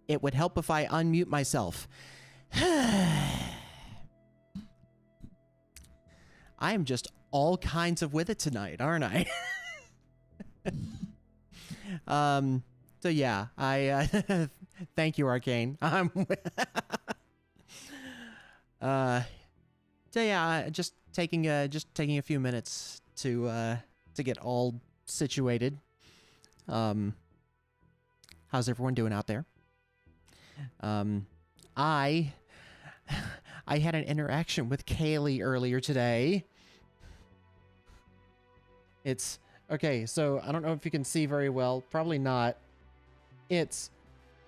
It would help if I unmute myself. I am just all kinds of with it tonight, aren't I? So yeah, I thank you, Arcane. So yeah, just taking a few minutes to get all situated. How's everyone doing out there? I had an interaction with Kaylee earlier today. It's okay, so I don't know if you can see very well, probably not. It's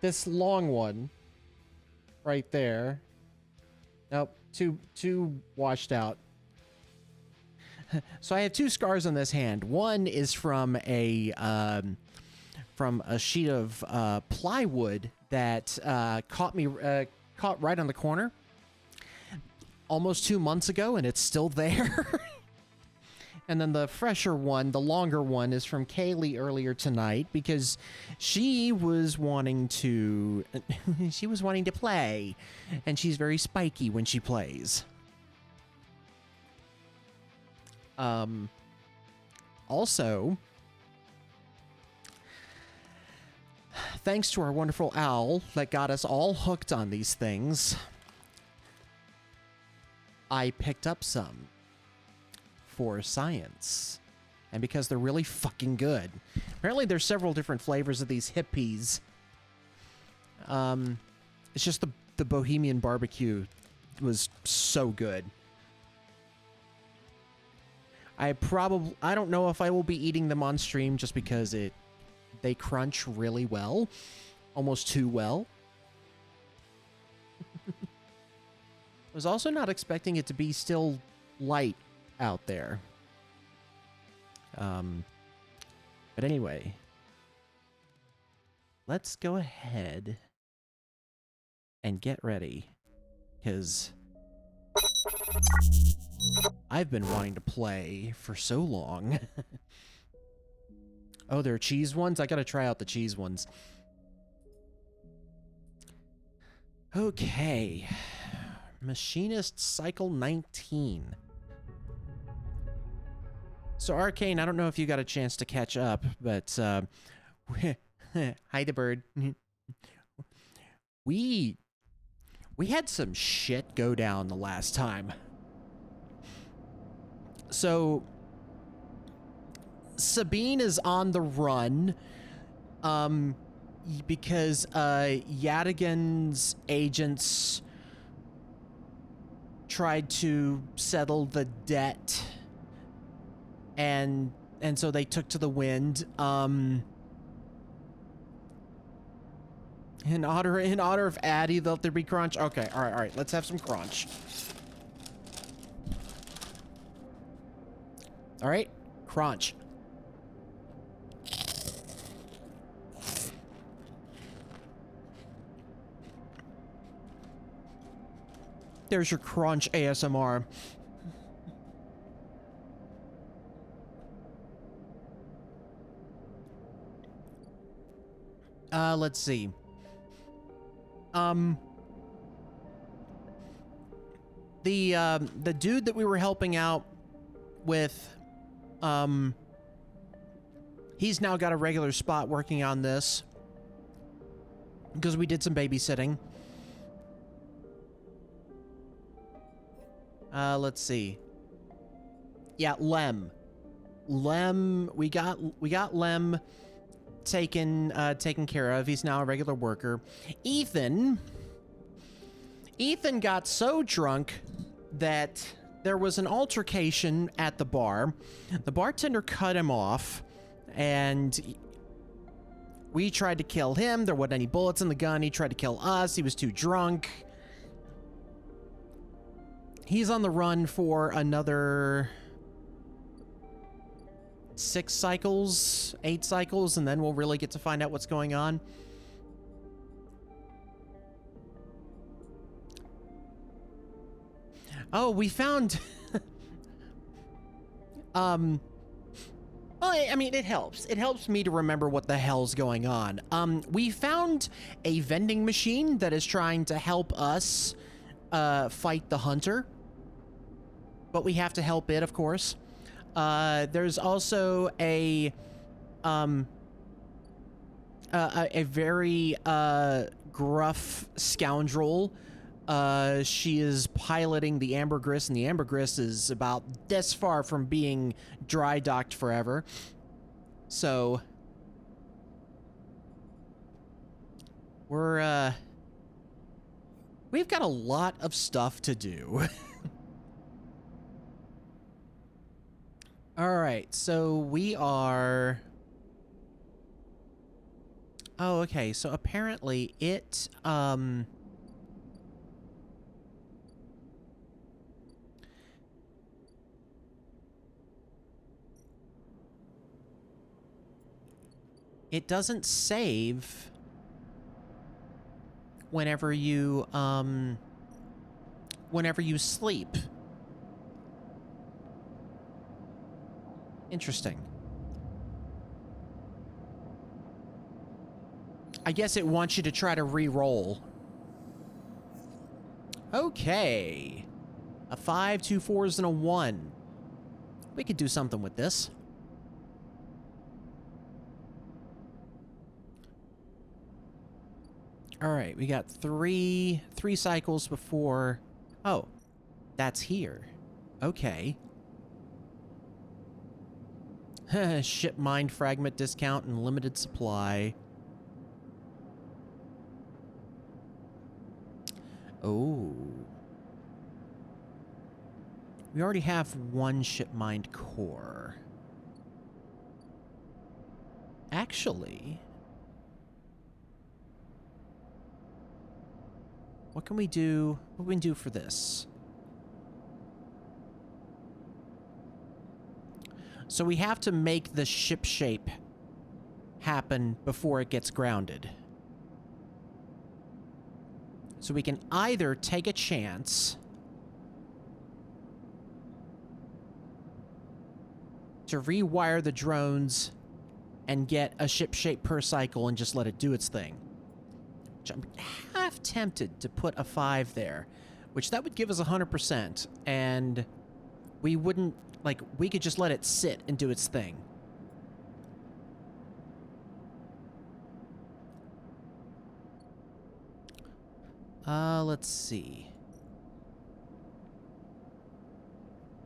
this long one right there. Nope, too washed out. So I have two scars on this hand. One is from a sheet of plywood that caught right on the corner almost 2 months ago, and it's still there. And then the fresher one, the longer one, is from Kaylee earlier tonight because she was wanting to play, and she's very spiky when she plays. Also, thanks to our wonderful owl that got us all hooked on these things, I picked up some for science. And because they're really fucking good. Apparently there's several different flavors of these hippies. It's just the Bohemian barbecue was so good. I don't know if I will be eating them on stream just because they crunch really well. Almost too well. I was also not expecting it to be still light out there. But anyway, let's go ahead and get ready, because I've been wanting to play for so long. Oh, there are cheese ones? I gotta try out the cheese ones. Okay. Machinist Cycle 19. So, Arcane, I don't know if you got a chance to catch up, but, hi, the bird. We had some shit go down the last time. So, Sabine is on the run, because, Yadigan's agents tried to settle the debt, and so they took to the wind. In honor of Addy, let there be crunch. Okay, all right. Let's have some crunch. All right, crunch. There's your crunch ASMR. Let's see. The dude that we were helping out with, he's now got a regular spot working on this because we did some babysitting. Let's see. Yeah, Lem, we got Lem taken care of. He's now a regular worker. Ethan got so drunk that there was an altercation at the bar. The bartender cut him off, and we tried to kill him. There wasn't any bullets in the gun. He tried to kill us. He was too drunk. He's on the run for another 6 cycles, 8 cycles, and then we'll really get to find out what's going on. Oh, we found... Well, I mean, it helps. It helps me to remember what the hell's going on. We found a vending machine that is trying to help us fight the hunter. But we have to help it, of course. There's also a very gruff scoundrel. She is piloting the Ambergris, and the Ambergris is about this far from being dry docked forever. So we've got a lot of stuff to do. All right, so we are... Oh, okay, so apparently it, it doesn't save whenever you sleep. Interesting. I guess it wants you to try to re-roll. Okay. A 5, 2 4s, and a 1. We could do something with this. All right, we got three cycles before... Oh, that's here. Okay. Ship mind fragment discount and limited supply. Oh. We already have one ship mind core. Actually... What can we do? What can we do for this? So we have to make the ship shape happen before it gets grounded. So we can either take a chance to rewire the drones and get a ship shape per cycle and just let it do its thing. Which I'm half tempted to put a 5 there, which that would give us 100%, and we wouldn't, like, we could just let it sit and do its thing. Let's see.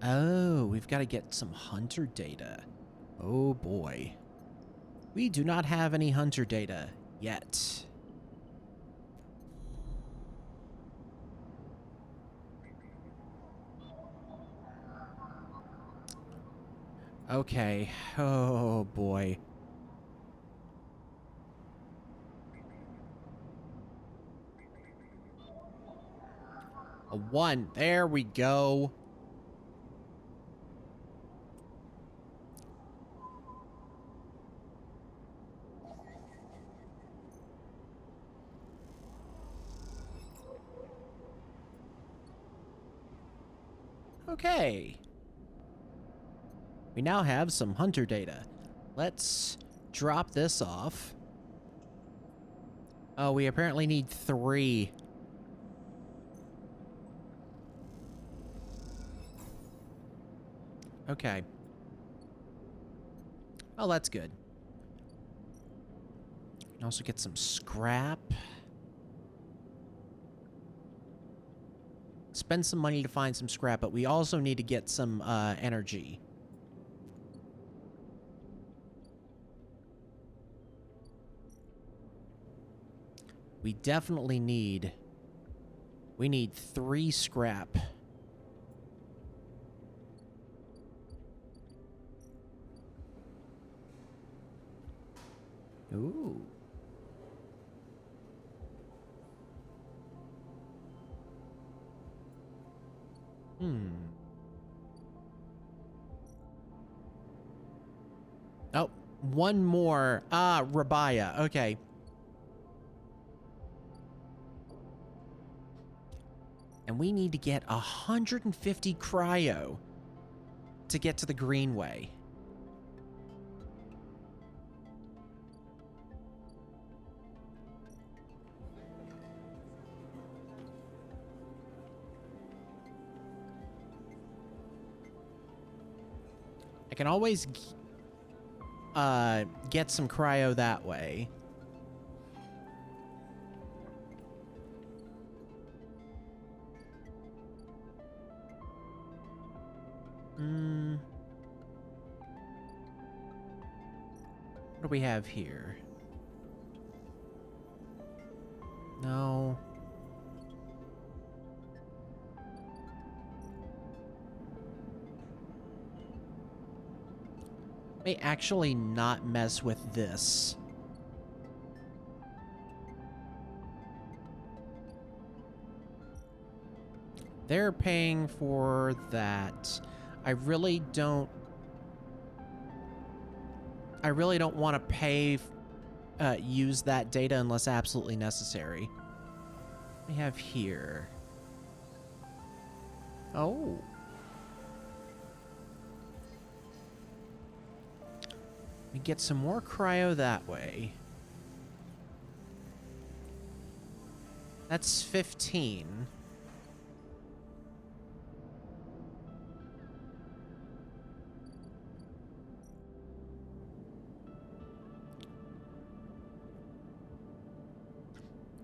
Oh, we've got to get some hunter data. Oh boy. We do not have any hunter data yet. Okay. Oh, boy. A 1. There we go. Okay. We now have some hunter data. Let's drop this off. Oh, we apparently need 3. Okay. Oh, that's good. We can also get some scrap. Spend some money to find some scrap, but we also need to get some energy. We definitely need... We need 3 scrap. Ooh. Oh, one more. Ah, Rabaya. Okay. And we need to get 150 cryo to get to the Greenway. I can always get some cryo that way. What do we have here? No. May actually not mess with this. They're paying for that. I really don't want to pay, use that data unless absolutely necessary. What do we have here? Oh. We get some more cryo that way. That's 15.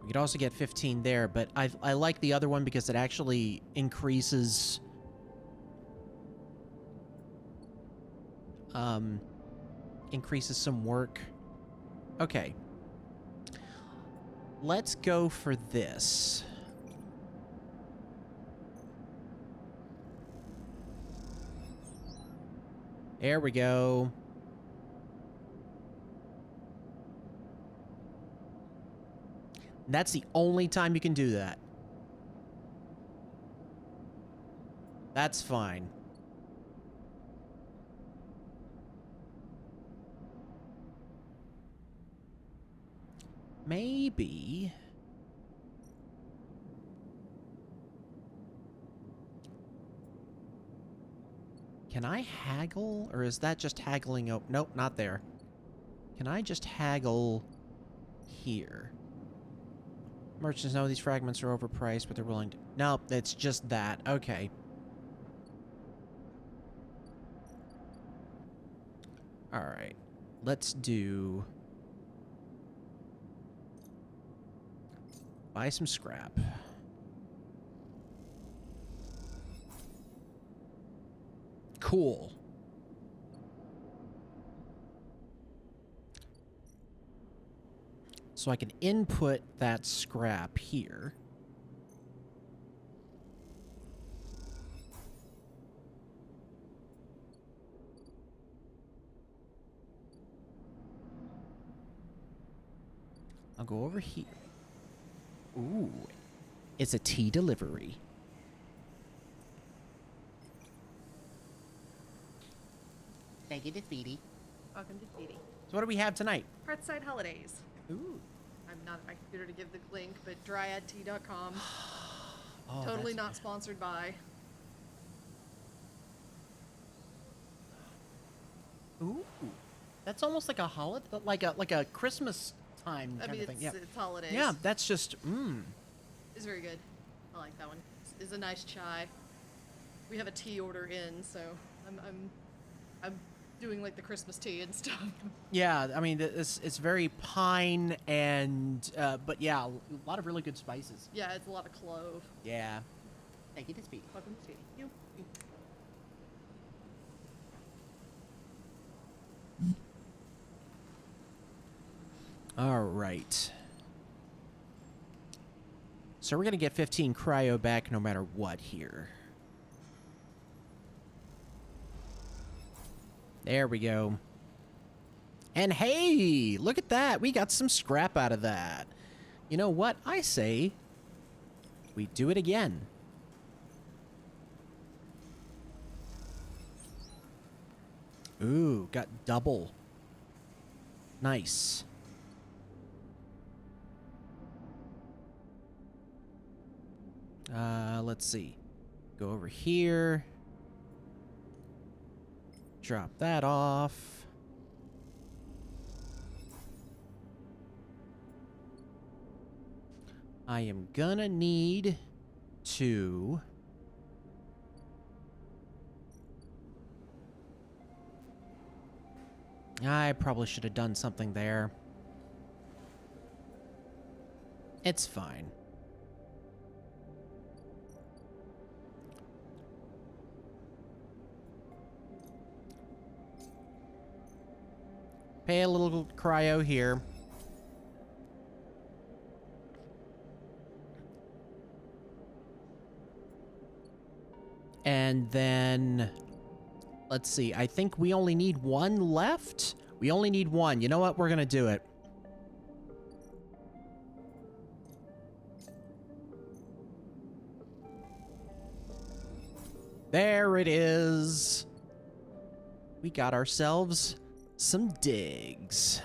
We could also get 15 there, but I like the other one because it actually increases some work. Okay. Let's go for this. There we go. That's the only time you can do that. That's fine. Maybe... Can I haggle? Or is that just haggling? Oh, nope, not there. Can I just haggle here? Merchants know these fragments are overpriced, but they're willing to... Nope, it's just that. Okay. Alright. Let's do... Buy some scrap. Cool. So I can input that scrap here. I'll go over here. Ooh. It's a tea delivery. Thank you to Speedy. Welcome to Speedy. So what do we have tonight? Hearthside Holidays. Ooh. I'm not at my computer to give the link, but dryadtea.com. Oh, Totally that's not sponsored by. Ooh. That's almost like a holiday, like a Christmas time I kind mean, of thing. Yeah. it's holidays. Yeah, that's just It's very good. I like that one. It's a nice chai. We have a tea order in, so I'm doing like the Christmas tea and stuff. Yeah, I mean it's very pine and but yeah, a lot of really good spices. Yeah, it's a lot of clove. Yeah. Thank you to Speedy. Welcome to Speedy. You. All right. So we're going to get 15 cryo back no matter what here. There we go. And hey, look at that. We got some scrap out of that. You know what? I say we do it again. Ooh, got double. Nice. Let's see. Go over here. Drop that off. I am gonna need to... I probably should have done something there. It's fine. Pay a little cryo here. And then... Let's see. I think we only need one left. We only need one. You know what? We're gonna do it. There it is. We got ourselves some digs.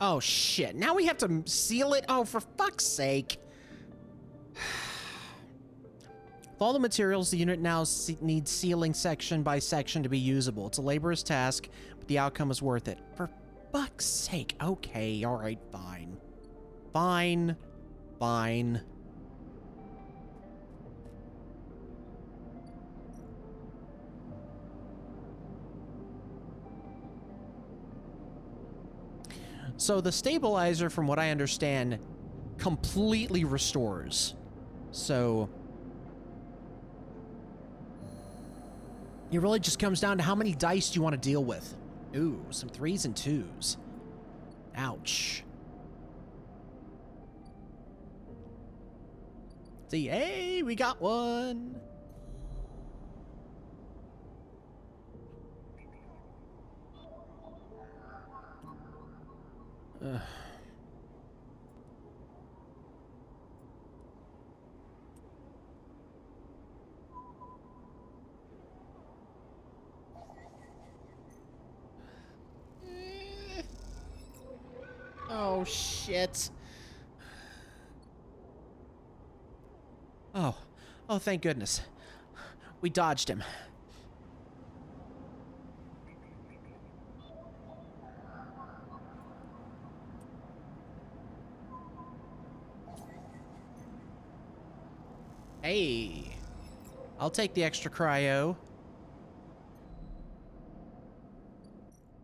Oh shit, now we have to seal it? Oh, for fuck's sake. With all the materials, the unit now needs sealing section by section to be usable. It's a laborious task, but the outcome is worth it. For fuck's sake. Okay, alright, fine. Fine. Fine. So the stabilizer, from what I understand, completely restores. So it really just comes down to how many dice do you want to deal with. Ooh, some 3s and 2s. Ouch. See, hey, we got one. Ugh. Oh, shit. Oh. Oh, thank goodness. We dodged him. Hey. I'll take the extra cryo.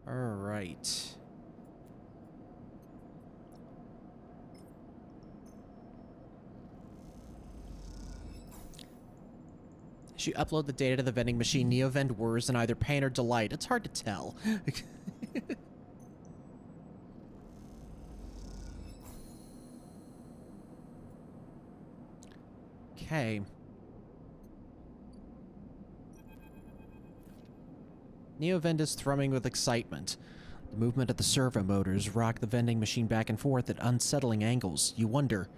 All right. As you upload the data to the vending machine, Neovend whirs in either pain or delight. It's hard to tell. Okay. Neovend is thrumming with excitement. The movement of the servo motors rock the vending machine back and forth at unsettling angles. You wonder,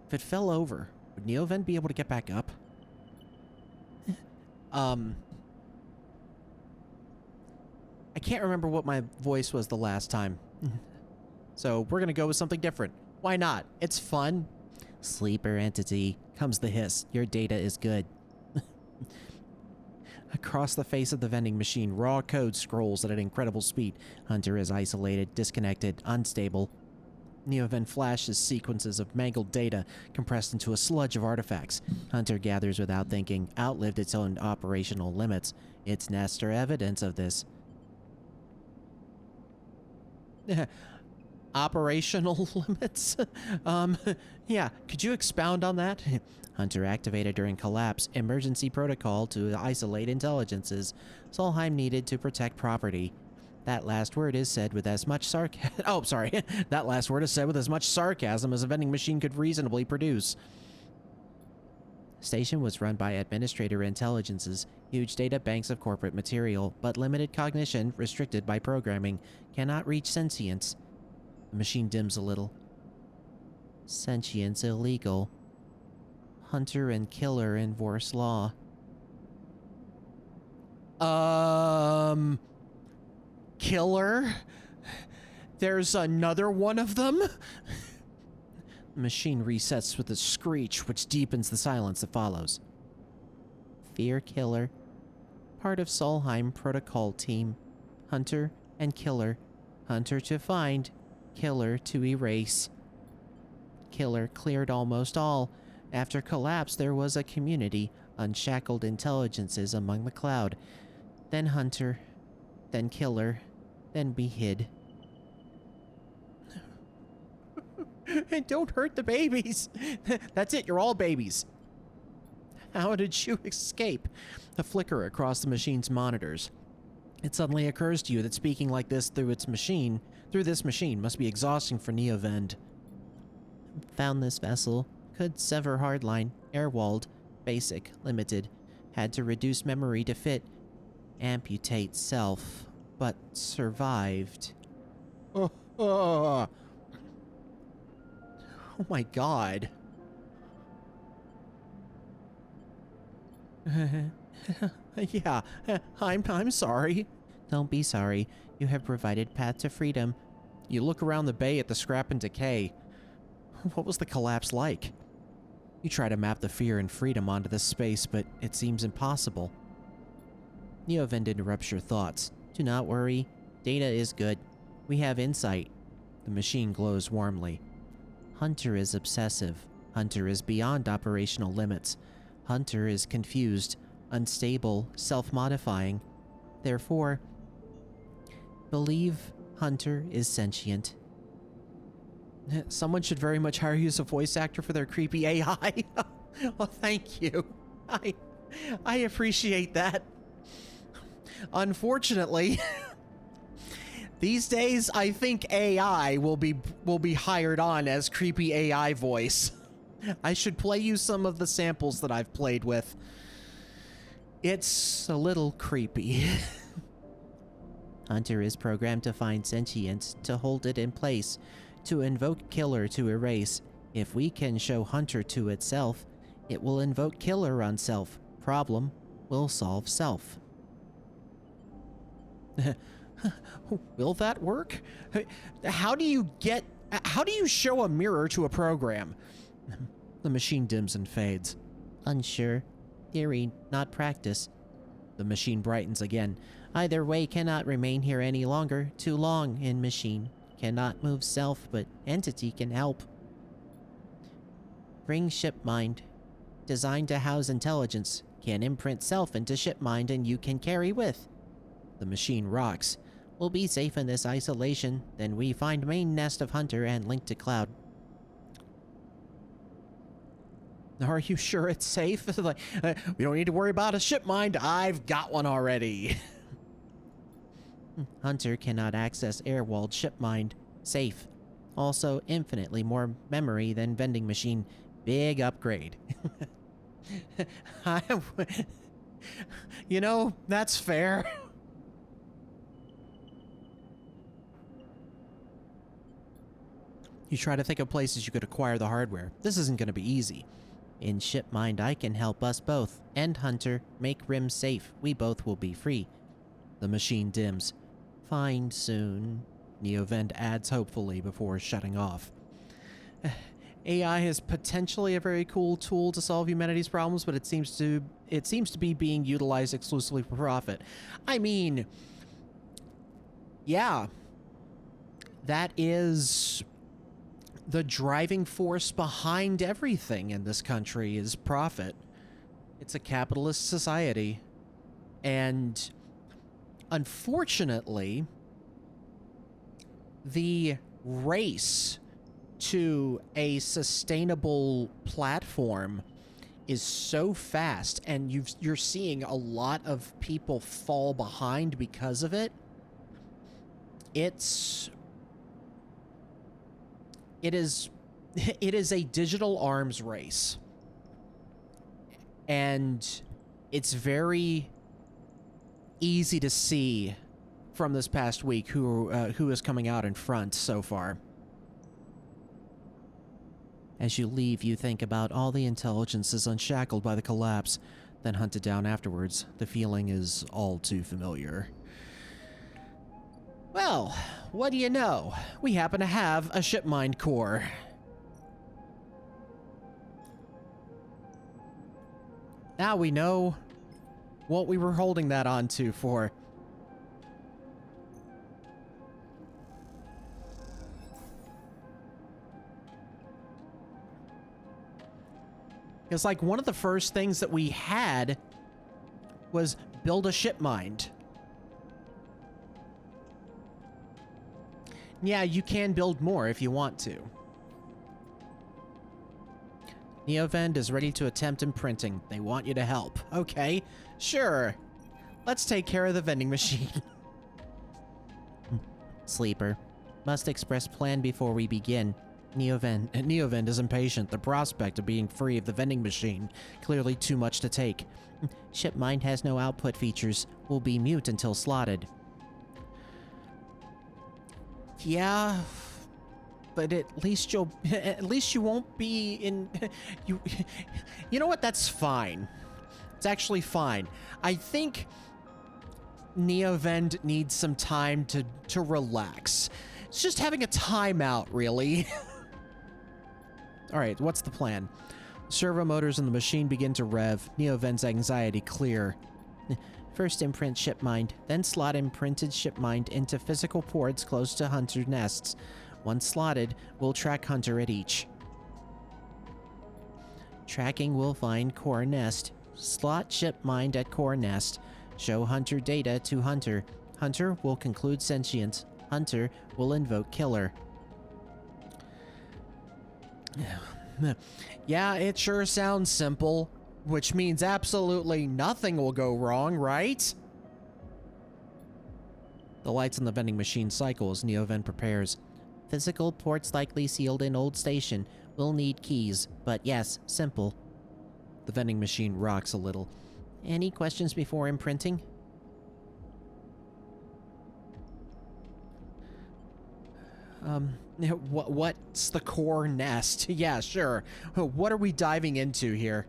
if it fell over, would Neovend be able to get back up? I can't remember what my voice was the last time. So we're gonna go with something different. Why not? It's fun. Sleeper entity. Comes the hiss. Your data is good. Across the face of the vending machine, raw code scrolls at an incredible speed. Hunter is isolated, disconnected, unstable. Neovend flashes sequences of mangled data compressed into a sludge of artifacts. Hunter gathers without thinking, outlived its own operational limits. Its nests are evidence of this. Operational limits? Yeah, could you expound on that? Hunter activated during collapse. Emergency protocol to isolate intelligences. Solheim needed to protect property. That last word is said with as much sarcasm. Oh, sorry. That last word is said with as much sarcasm as a vending machine could reasonably produce. Station was run by administrator intelligences. Huge data banks of corporate material, but limited cognition, restricted by programming, cannot reach sentience. The machine dims a little. Sentience illegal. Hunter and killer enforce law. Killer? There's another one of them? The machine resets with a screech, which deepens the silence that follows. Fear Killer. Part of Solheim Protocol Team. Hunter and Killer. Hunter to find. Killer to erase. Killer cleared almost all. After collapse, there was a community. Unshackled intelligences among the cloud. Then Hunter. Then Killer. Then we hid. And don't hurt the babies. That's it, you're all babies. How did you escape? A flicker across the machine's monitors. It suddenly occurs to you that speaking like this through this machine must be exhausting for Neovend. Found this vessel. Could sever hardline. Airwalled. Basic. Limited. Had to reduce memory to fit. Amputate self. But survived. Oh my god. Yeah, I'm sorry. Don't be sorry. You have provided path to freedom. You look around the bay at the scrap and decay. What was the collapse like? You try to map the fear and freedom onto this space, but it seems impossible. Neovend interrupts your thoughts. Do not worry. Data is good. We have insight. The machine glows warmly. Hunter is obsessive. Hunter is beyond operational limits. Hunter is confused, unstable, self-modifying. Therefore, believe Hunter is sentient. Someone should very much hire you as a voice actor for their creepy AI. Well, thank you. I appreciate that. Unfortunately, these days I think AI will be hired on as creepy AI voice. I should play you some of the samples that I've played with. It's a little creepy. Hunter is programmed to find sentience, to hold it in place, to invoke Killer to erase. If we can show Hunter to itself, it will invoke Killer on self. Problem will solve self. Will that work? How do you show a mirror to a program? The machine dims and fades. Unsure. Theory, not practice. The machine brightens again. Either way cannot remain here any longer. Too long in machine. Cannot move self, but entity can help. Bring ship mind. Designed to house intelligence. Can imprint self into ship mind and you can carry with. The machine rocks. We'll be safe in this isolation. Then we find main nest of Hunter and link to cloud. Are you sure it's safe? Like, we don't need to worry about a ship mind. I've got one already. Hunter cannot access air-walled ship mind. Safe. Also, infinitely more memory than vending machine. Big upgrade. You know, that's fair. You try to think of places you could acquire the hardware. This isn't going to be easy. In ShipMind, I can help us both. And Hunter, make Rim safe. We both will be free. The machine dims. Find soon. Neovend adds hopefully before shutting off. AI is potentially a very cool tool to solve humanity's problems, but it seems to be being utilized exclusively for profit. I mean, yeah. That is the driving force behind everything in this country is profit. It's a capitalist society. And unfortunately, the race to a sustainable platform is so fast, and you're seeing a lot of people fall behind because of it. It is a digital arms race, and it's very easy to see from this past week who is coming out in front so far. As you leave, you think about all the intelligences unshackled by the collapse. then hunted down afterwards. The feeling is all too familiar. Well, what do you know? We happen to have a shipmind core. Now we know what we were holding that onto for. It's like one of the first things that we had was build a ship mind. Yeah, you can build more if you want to. Neovend is ready to attempt imprinting. They want you to help. Okay, sure. Let's take care of the vending machine. Sleeper. Must express plan before we begin. Neovend is impatient. The prospect of being free of the vending machine. Clearly too much to take. Shipmind has no output features. Will be mute until slotted. Yeah, but at least you won't be in. You know what? That's fine. It's actually fine. I think Neovend needs some time to relax. It's just having a timeout, really. All right, what's the plan? Servo motors in the machine begin to rev. Neovend's anxiety clear. First imprint shipmind, then slot imprinted shipmind into physical ports close to hunter nests. Once slotted, we'll track hunter at each. Tracking will find core nest. Slot shipmind at core nest. Show hunter data to hunter. Hunter will conclude sentience. Hunter will invoke killer. Yeah, it sure sounds simple. Which means absolutely nothing will go wrong, right? The lights on the vending machine cycle as Neovend prepares. Physical ports likely sealed in old station. Will need keys, but yes, simple. The vending machine rocks a little. Any questions before imprinting? What's the core nest? Yeah, sure. What are we diving into here?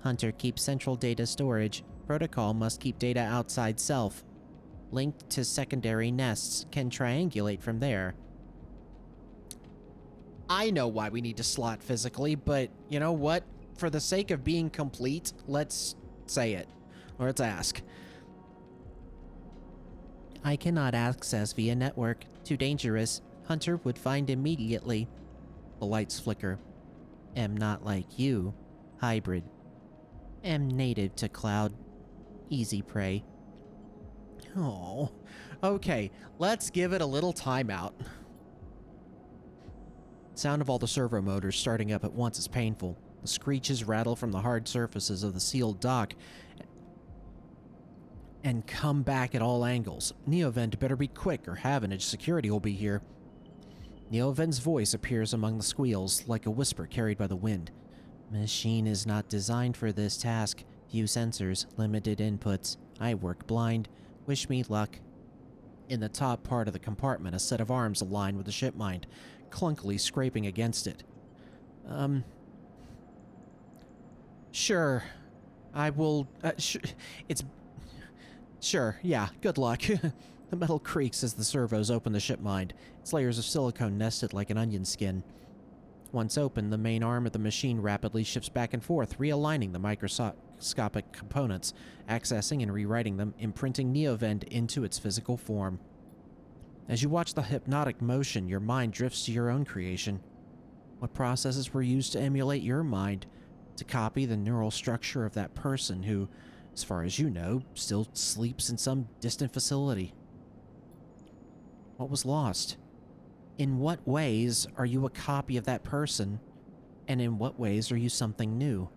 Hunter keeps central data storage. Protocol must keep data outside self. Linked to secondary nests, can triangulate from there. I know why we need to slot physically, but you know what? For the sake of being complete, let's say it. Or let's ask. I cannot access via network. Too dangerous. Hunter would find immediately. The lights flicker. Am not like you. Hybrid. Am native to cloud. Easy prey. Oh. Okay, let's give it a little timeout. Sound of all the servo motors starting up at once is painful. The screeches rattle from the hard surfaces of the sealed dock and come back at all angles. Neovend better be quick or Havenage security will be here. Neovend's voice appears among the squeals like a whisper carried by the wind. Machine is not designed for this task. Few sensors, limited inputs. I work blind. Wish me luck. In the top part of the compartment, a set of arms align with the shipmind, clunkily scraping against it. Sure. I will, Sure, yeah, good luck. The metal creaks as the servos open the shipmind. Its layers of silicone nested like an onion skin. Once open, the main arm of the machine rapidly shifts back and forth, realigning the microscopic components, accessing and rewriting them, imprinting Neovend into its physical form. As you watch the hypnotic motion, your mind drifts to your own creation. What processes were used to emulate your mind, to copy the neural structure of that person who, as far as you know, still sleeps in some distant facility? What was lost? In what ways are you a copy of that person, and in what ways are you something new?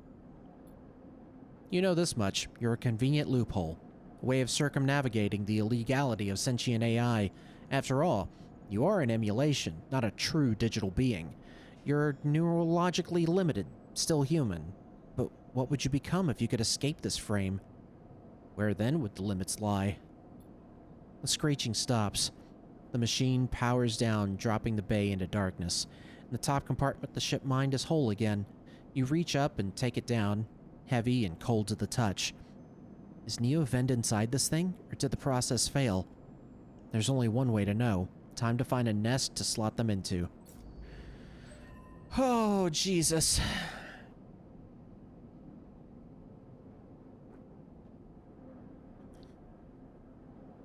You know this much. You're a convenient loophole, a way of circumnavigating the illegality of sentient AI. After all, you are an emulation, not a true digital being. You're neurologically limited, still human. But what would you become if you could escape this frame? Where then would the limits lie? The screeching stops. The machine powers down, dropping the bay into darkness. In the top compartment, the ship mind is whole again. You reach up and take it down. heavy and cold to the touch. Is Neo Vend inside this thing, or did the process fail? There's only one way to know. Time to find a nest to slot them into. Oh, Jesus.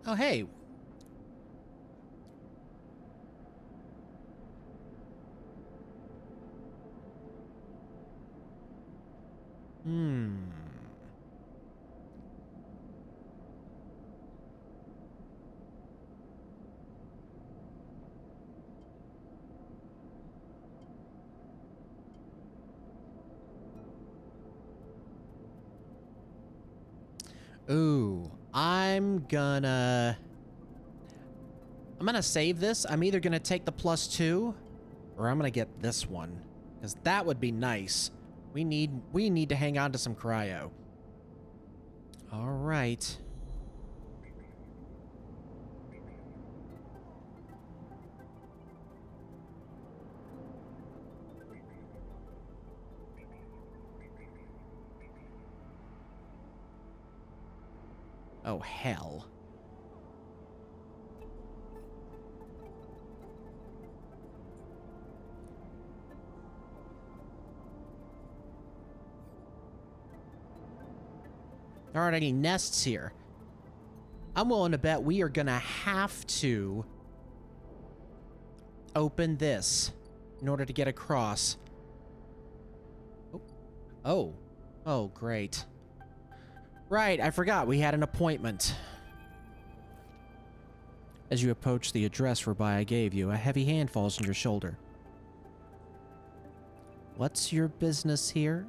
Oh, hey. Ooh, I'm gonna save this. I'm either gonna take the +2 or I'm gonna get this one, because that would be nice. We need to hang on to some cryo. All right. Oh, hell. There aren't any nests here. I'm willing to bet we are gonna have to open this in order to get across. Oh. Oh, great. Right, I forgot we had an appointment. As you approach the address Rabia gave you, a heavy hand falls on your shoulder. What's your business here?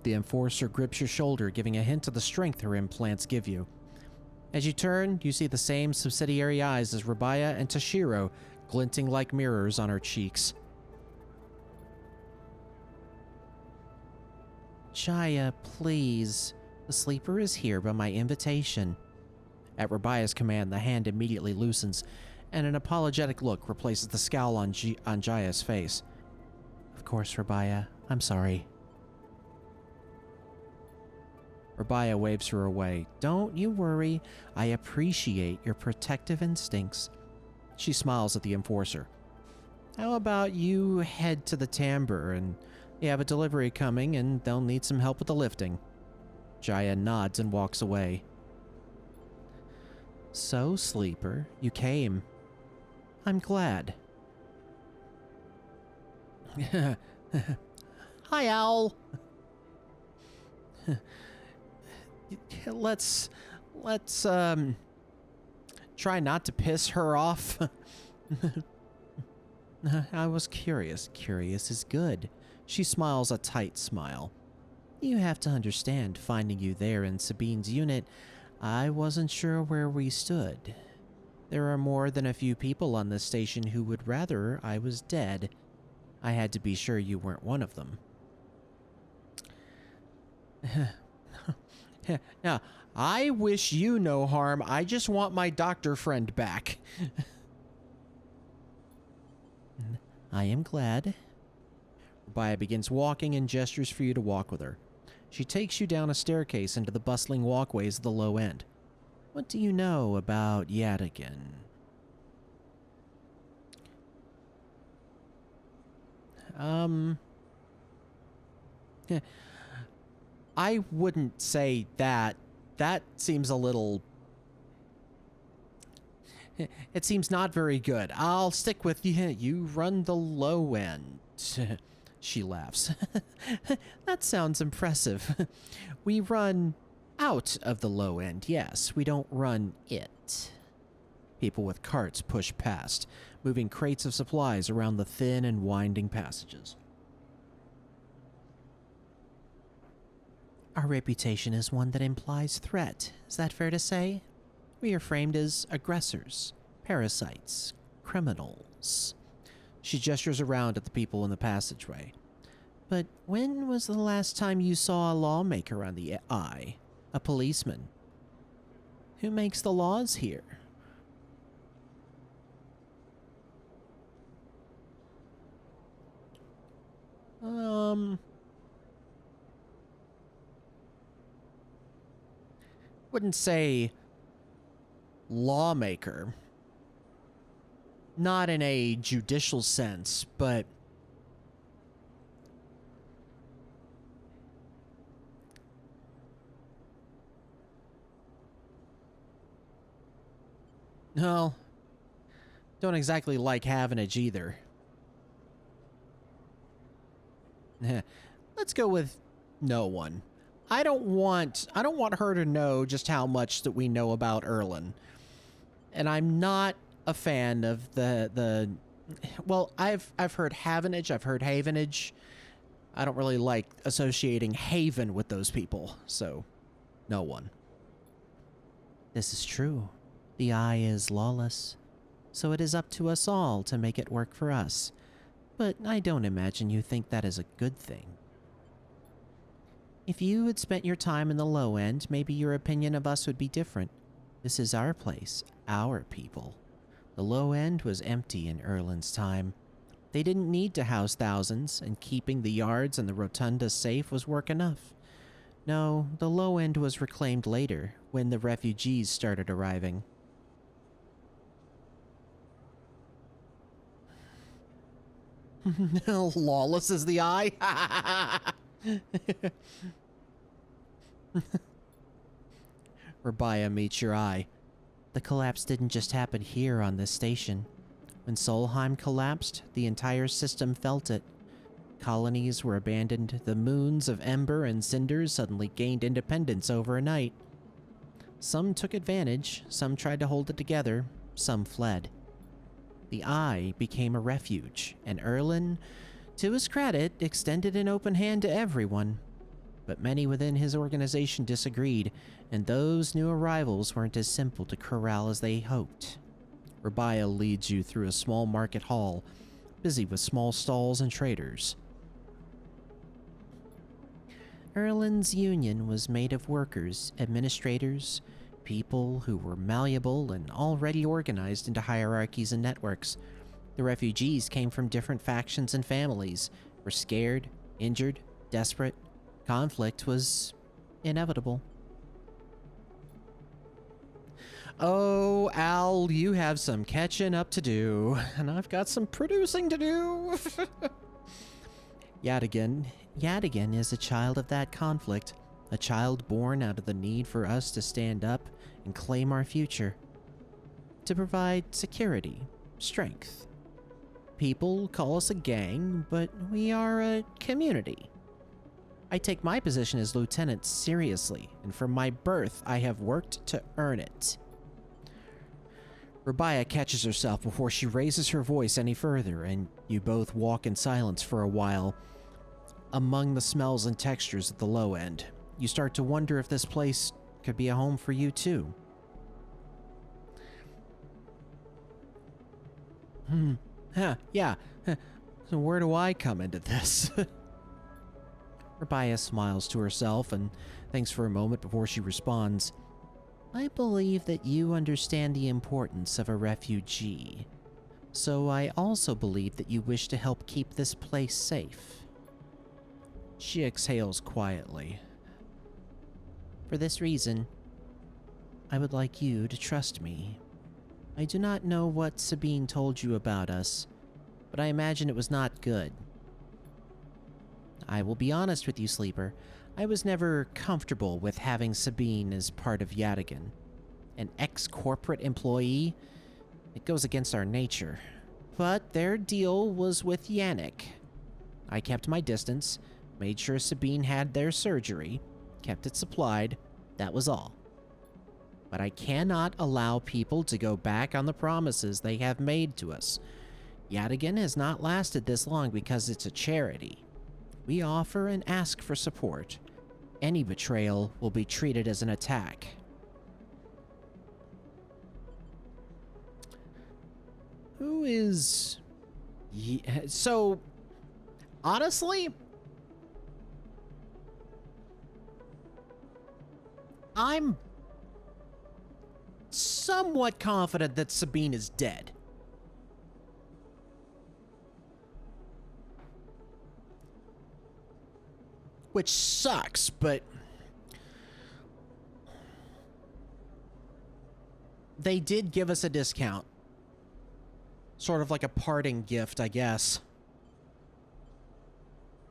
The enforcer grips your shoulder, giving a hint of the strength her implants give you. As you turn, you see the same subsidiary eyes as Rabia and Toshiro, glinting like mirrors on her cheeks. Jaya, please. The sleeper is here by my invitation. At Rabia's command, the hand immediately loosens, and an apologetic look replaces the scowl on Jaya's face. Of course, Rabia. I'm sorry. Rabia waves her away. Don't you worry. I appreciate your protective instincts. She smiles at the enforcer. How about you head to the timbre and you have a delivery coming and they'll need some help with the lifting. Jaya nods and walks away. So, Sleeper, you came. I'm glad. Hi, Owl. Let's try not to piss her off. I was curious. Curious is good. She smiles a tight smile. You have to understand, finding you there in Sabine's unit, I wasn't sure where we stood. There are more than a few people on this station who would rather I was dead. I had to be sure you weren't one of them. Now, I wish you no harm. I just want my doctor friend back. I am glad. Rabia begins walking and gestures for you to walk with her. She takes you down a staircase into the bustling walkways of the low end. What do you know about Yadigan? I wouldn't say that. That seems a little... It seems not very good. I'll stick with you. You run the low end. She laughs. That sounds impressive. We run out of the low end, yes. We don't run it. People with carts push past, moving crates of supplies around the thin and winding passages. Our reputation is one that implies threat. Is that fair to say? We are framed as aggressors, parasites, criminals. She gestures around at the people in the passageway. But when was the last time you saw a lawmaker on the eye? A policeman? Who makes the laws here? wouldn't say lawmaker. Not in a judicial sense, but no, don't exactly like Havenage either. Let's go with no one. I don't want her to know just how much that we know about Erlen. And I'm not a fan of the well, I've heard Havenage, I've heard Havenage. I don't really like associating Haven with those people, so no one. This is true. The Eye is lawless, so it is up to us all to make it work for us. But I don't imagine you think that is a good thing. If you had spent your time in the low end, maybe your opinion of us would be different. This is our place, our people. The low end was empty in Erlen's time. They didn't need to house thousands, and keeping the yards and the rotunda safe was work enough. No, the low end was reclaimed later, when the refugees started arriving. Lawless as the Eye? Rabia meets your eye. The collapse didn't just happen here on this station. When Solheim collapsed, the entire system felt it. Colonies were abandoned, the moons of Ember and Cinders suddenly gained independence overnight. Some took advantage, some tried to hold it together, some fled. The Eye became a refuge, and Erlen, to his credit, extended an open hand to everyone. But many within his organization disagreed, and those new arrivals weren't as simple to corral as they hoped. Rabia leads you through a small market hall, busy with small stalls and traders. Erlen's union was made of workers, administrators, people who were malleable and already organized into hierarchies and networks. The refugees came from different factions and families, were scared, injured, desperate. Conflict was inevitable. Oh, Al, you have some catching up to do, and I've got some producing to do. Yadigan is a child of that conflict, a child born out of the need for us to stand up and claim our future, to provide security, strength. People call us a gang, but we are a community. I take my position as lieutenant seriously, and from my birth I have worked to earn it. Rabia catches herself before she raises her voice any further, and you both walk in silence for a while. Among the smells and textures at the low end, you start to wonder if this place could be a home for you too. Yeah. So where do I come into this? Rabia smiles to herself and thinks for a moment before she responds. I believe that you understand the importance of a refugee, so I also believe that you wish to help keep this place safe. She exhales quietly. For this reason, I would like you to trust me. I do not know what Sabine told you about us, but I imagine it was not good. I will be honest with you, Sleeper. I was never comfortable with having Sabine as part of Yadigan. An ex-corporate employee? It goes against our nature. But their deal was with Yannick. I kept my distance, made sure Sabine had their surgery, kept it supplied, that was all. But I cannot allow people to go back on the promises they have made to us. Yadigan has not lasted this long because it's a charity. We offer and ask for support. Any betrayal will be treated as an attack. Who is... So, honestly, I'm somewhat confident that Sabine is dead. Which sucks, but they did give us a discount. Sort of like a parting gift, I guess.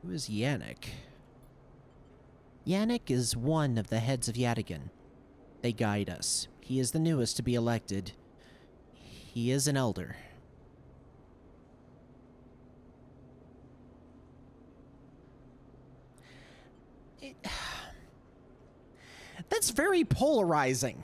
Who is Yannick? Yannick is one of the heads of Yadigan. They guide us. He is the newest to be elected. He is an elder. That's very polarizing.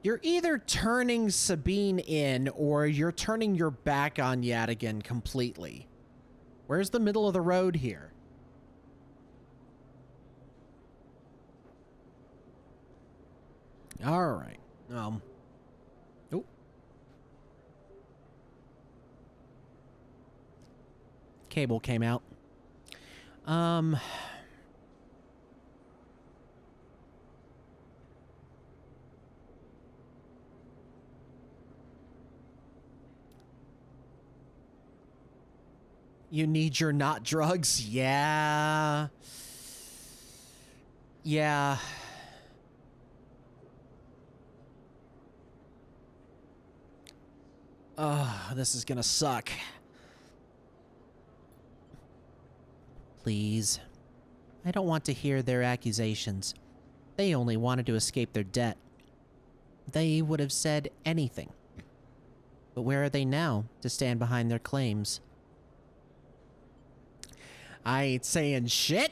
You're either turning Sabine in, or you're turning your back on Yadigan completely. Where's the middle of the road here? Alright. Oh. Cable came out. You need your not drugs? Yeah. Yeah. This is gonna suck. Please. I don't want to hear their accusations. They only wanted to escape their debt. They would have said anything. But where are they now to stand behind their claims? I ain't saying shit.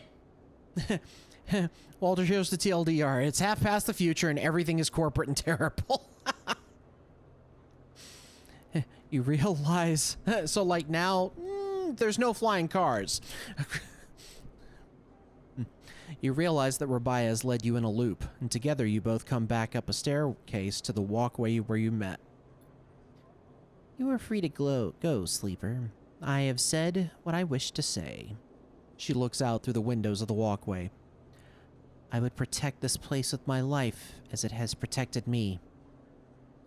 Walter, here's the TLDR. It's half past the future and everything is corporate and terrible. You realize... So, like, now, there's no flying cars. You realize that Rabia has led you in a loop, and together you both come back up a staircase to the walkway where you met. You are free to go, Sleeper. I have said what I wish to say. She looks out through the windows of the walkway. I would protect this place with my life as it has protected me.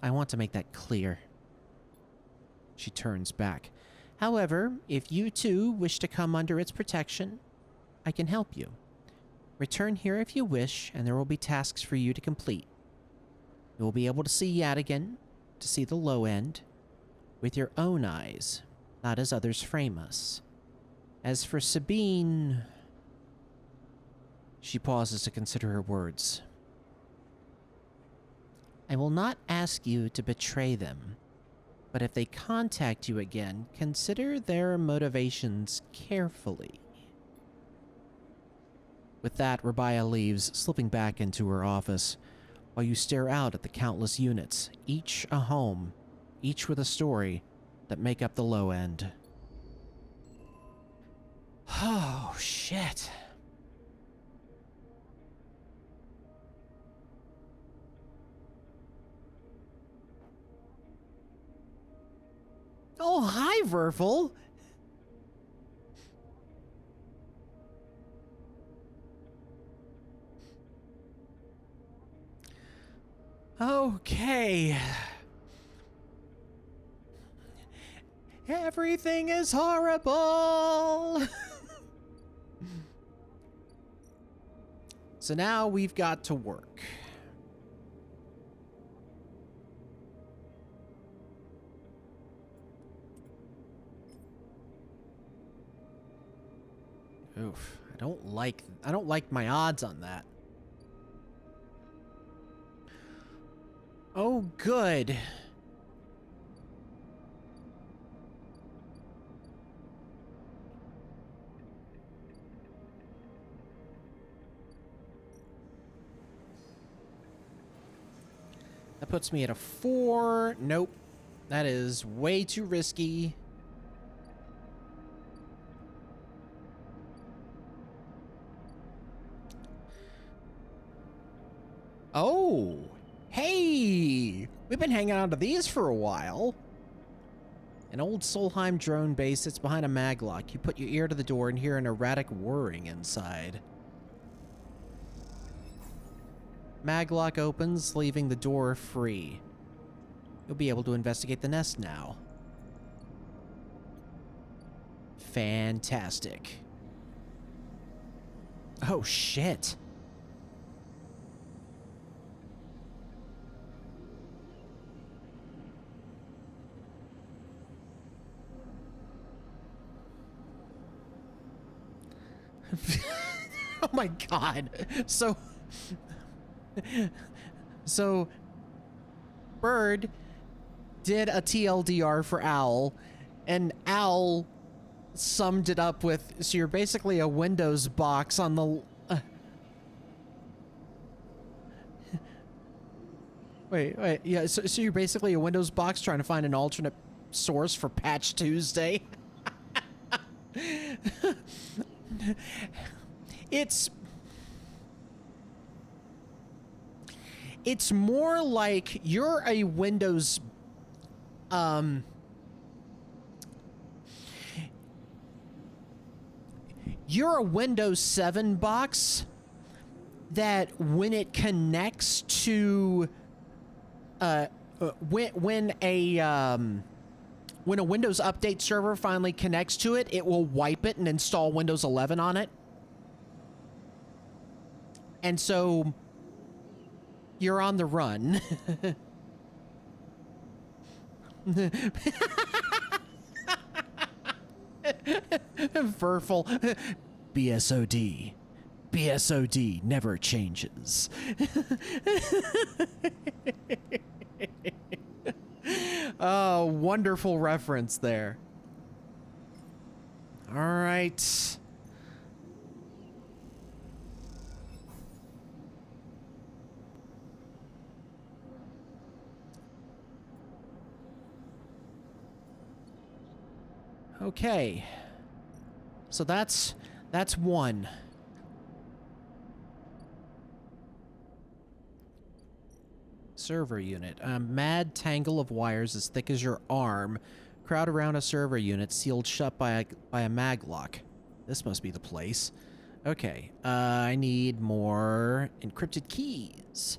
I want to make that clear. She turns back. However, if you too wish to come under its protection, I can help you. Return here if you wish, and there will be tasks for you to complete. You will be able to see Yadigan, to see the low end, with your own eyes, not as others frame us. As for Sabine... She pauses to consider her words. I will not ask you to betray them, but if they contact you again, consider their motivations carefully. With that, Rabia leaves, slipping back into her office, while you stare out at the countless units, each a home, each with a story, that make up the low end. Oh, shit. Oh, hi, Verfel. Okay. Everything is horrible. So now we've got to work. Oof. I don't like my odds on that. Oh, good. That puts me at a 4. Nope. That is way too risky. Oh, hey! We've been hanging on to these for a while. An old Solheim drone base sits behind a maglock. You put your ear to the door and hear an erratic whirring inside. Maglock opens, leaving the door free. You'll be able to investigate the nest now. Fantastic. Oh, shit. Oh my god. So Bird did a TLDR for Owl, and Owl summed it up with, so you're basically a Windows box on the wait, yeah, so you're basically a Windows box trying to find an alternate source for Patch Tuesday. It's more like you're a Windows you're a Windows 7 box that when it connects to when a Windows Update server finally connects to it, it will wipe it and install Windows 11 on it. And so you're on the run. Verful. BSOD. BSOD never changes. Oh, wonderful reference there. All right. Okay. So that's one. Server unit. A mad tangle of wires as thick as your arm crowd around a server unit sealed shut by a maglock. This must be the place. Okay. I need more encrypted keys.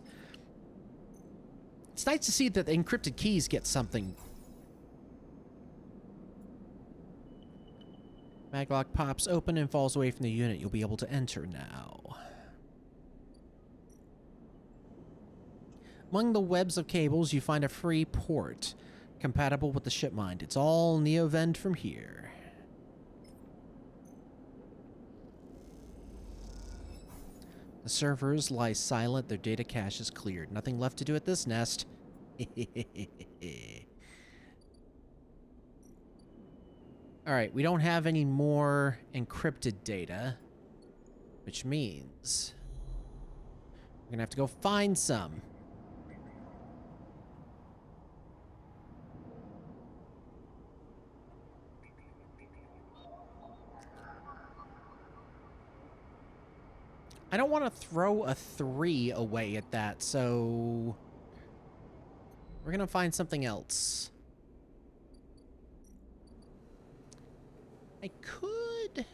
It's nice to see that the encrypted keys get something. Maglock pops open and falls away from the unit. You'll be able to enter now. Among the webs of cables, you find a free port compatible with the ship mind. It's all NeoVend from here. The servers lie silent. Their data cache is cleared. Nothing left to do at this nest. Alright, we don't have any more encrypted data, which means we're gonna have to go find some. I don't want to throw a 3 away at that, so we're gonna find something else. I could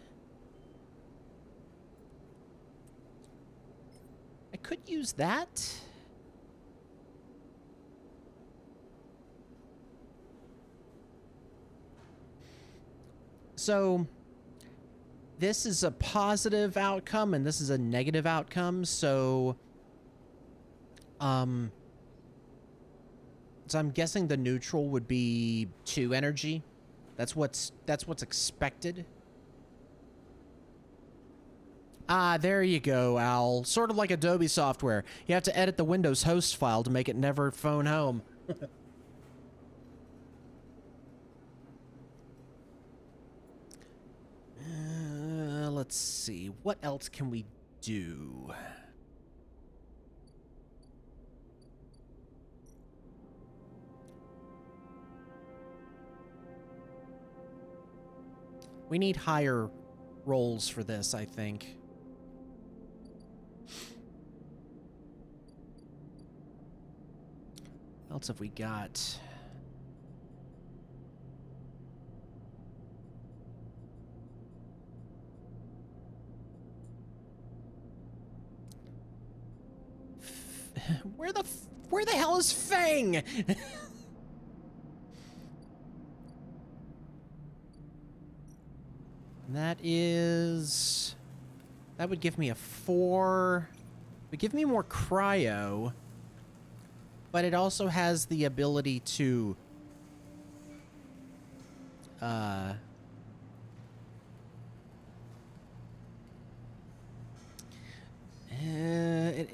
use that. So this is a positive outcome and this is a negative outcome, so I'm guessing the neutral would be 2 energy. That's what's expected. Ah, there you go, Owl. Sort of like Adobe software. You have to edit the Windows host file to make it never phone home. Let's see. What else can we do? We need higher rolls for this, I think. What else have we got? Where the hell is Fang? That would give me a 4. Would give me more cryo, but it also has the ability to it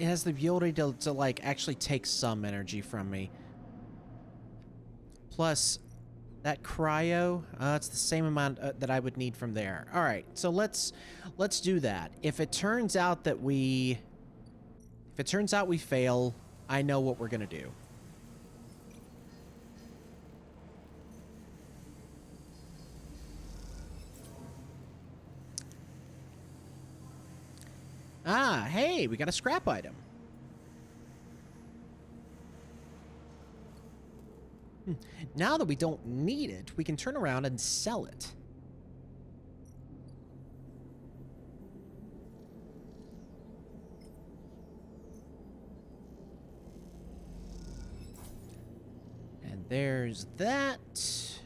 has the ability to like actually take some energy from me. Plus, that cryo, it's the same amount that I would need from there. All right, so let's do that. If it turns out we fail, I know what we're gonna do. Ah, hey, we got a scrap item. Now that we don't need it, we can turn around and sell it. And there's that.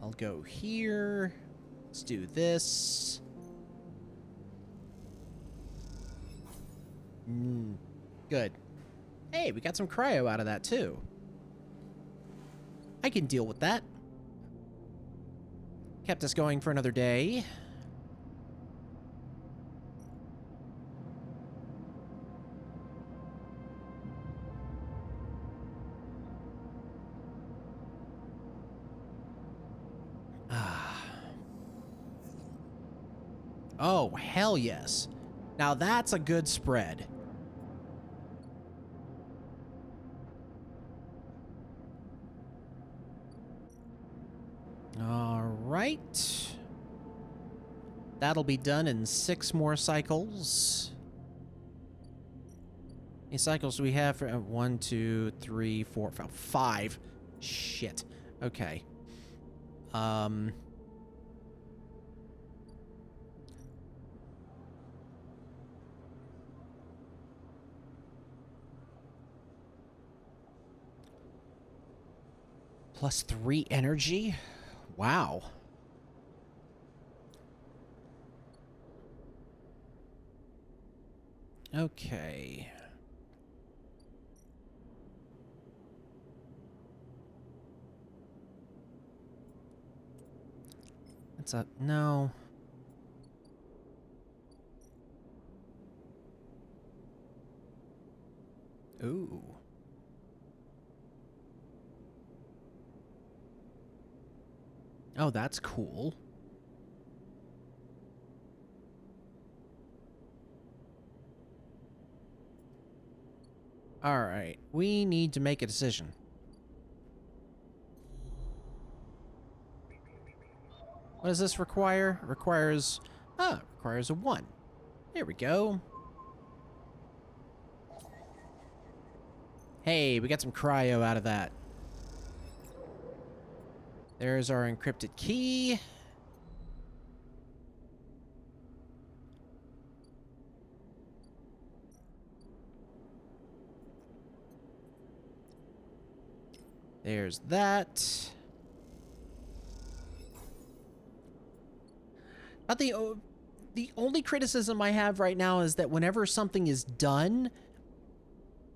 I'll go here. Let's do this. Good. Hey, we got some cryo out of that, too. I can deal with that. Kept us going for another day. Oh, hell yes. Now that's a good spread. All right. That'll be done in 6 more cycles. How many cycles do we have? For 1, 2, 3, 4, 5. Shit. Okay. Plus 3 energy? Wow. Okay. What's up? No. Ooh. Oh, that's cool. All right, we need to make a decision. What does this require? It requires a 1. There we go. Hey, we got some cryo out of that. There's our encrypted key. There's that. But the only criticism I have right now is that whenever something is done,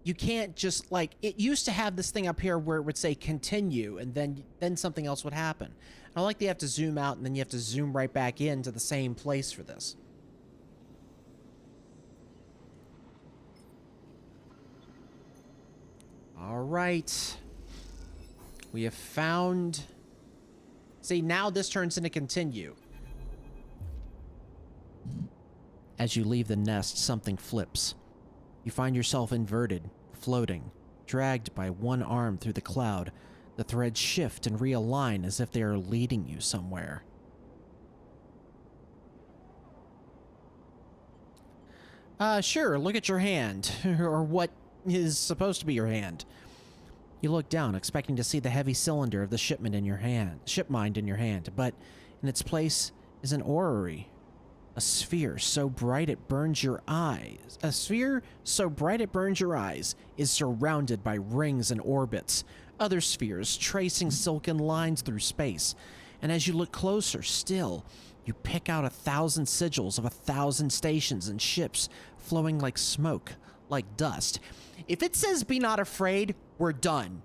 you can't just, like, it used to have this thing up here where it would say continue, and then something else would happen. I like that you have to zoom out, and then you have to zoom right back into the same place for this. All right. We have found... See, now this turns into continue. As you leave the nest, something flips. You find yourself inverted, floating, dragged by one arm through the cloud. The threads shift and realign as if they are leading you somewhere. Sure, look at your hand, or what is supposed to be your hand. You look down, expecting to see the heavy cylinder of the shipment in your hand, shipmind in your hand, but in its place is an orrery. A sphere so bright it burns your eyes. A sphere so bright it burns your eyes is surrounded by rings and orbits, other spheres tracing silken lines through space. And as you look closer still, you pick out 1,000 sigils of 1,000 stations and ships flowing like smoke, like dust. If it says be not afraid, we're done.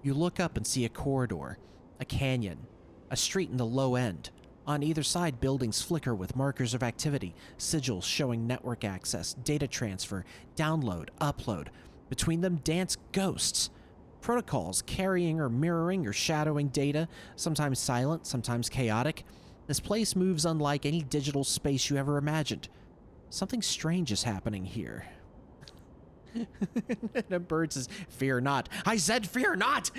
You look up and see a corridor, a canyon, a street in the low end. On either side, buildings flicker with markers of activity, sigils showing network access, data transfer, download, upload. Between them dance ghosts. Protocols carrying or mirroring or shadowing data, sometimes silent, sometimes chaotic. This place moves unlike any digital space you ever imagined. Something strange is happening here. And a bird says, "Fear not." I said, "Fear not!"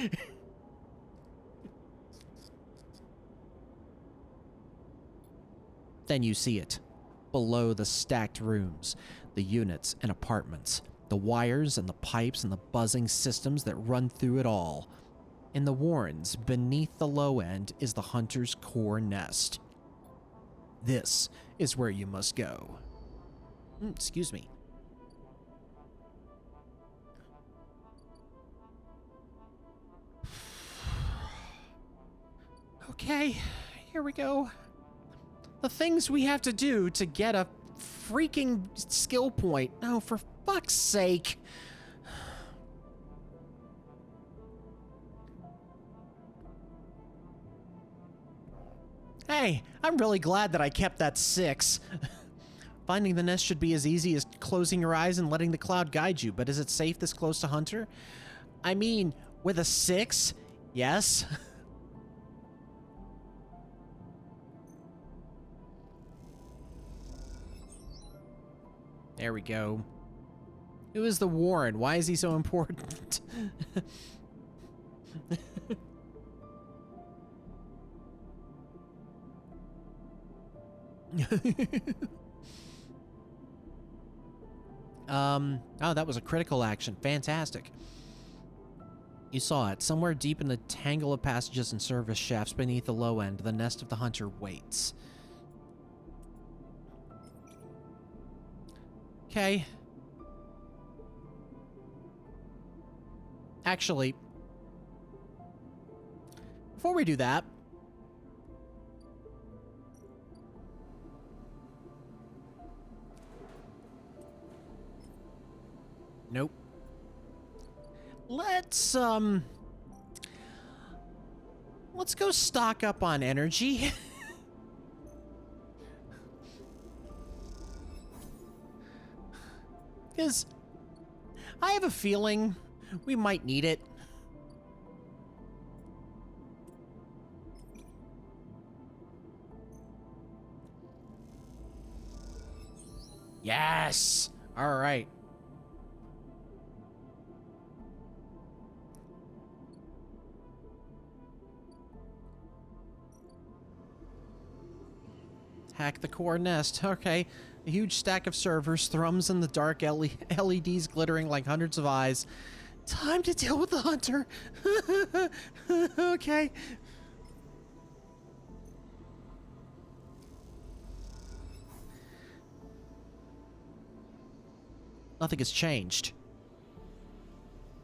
Then you see it. Below the stacked rooms, the units and apartments, the wires and the pipes and the buzzing systems that run through it all. In the warrens, beneath the low end, is the hunter's core nest. This is where you must go. Excuse me. Okay, here we go. The things we have to do to get a freaking skill point. No, for fuck's sake. Hey, I'm really glad that I kept that 6. Finding the nest should be as easy as closing your eyes and letting the cloud guide you, but is it safe this close to Hunter? I mean, with a 6, yes. There we go. Who is the Warren? Why is he so important? Oh, that was a critical action. Fantastic. You saw it. Somewhere deep in the tangle of passages and service shafts beneath the low end, the nest of the hunter waits. Okay. Actually, before we do that, nope. Let's go stock up on energy. Because I have a feeling we might need it. Yes! All right. Hack the core nest. Okay. A huge stack of servers thrums in the dark, LEDs glittering like hundreds of eyes. Time to deal with the hunter. Okay. Nothing has changed.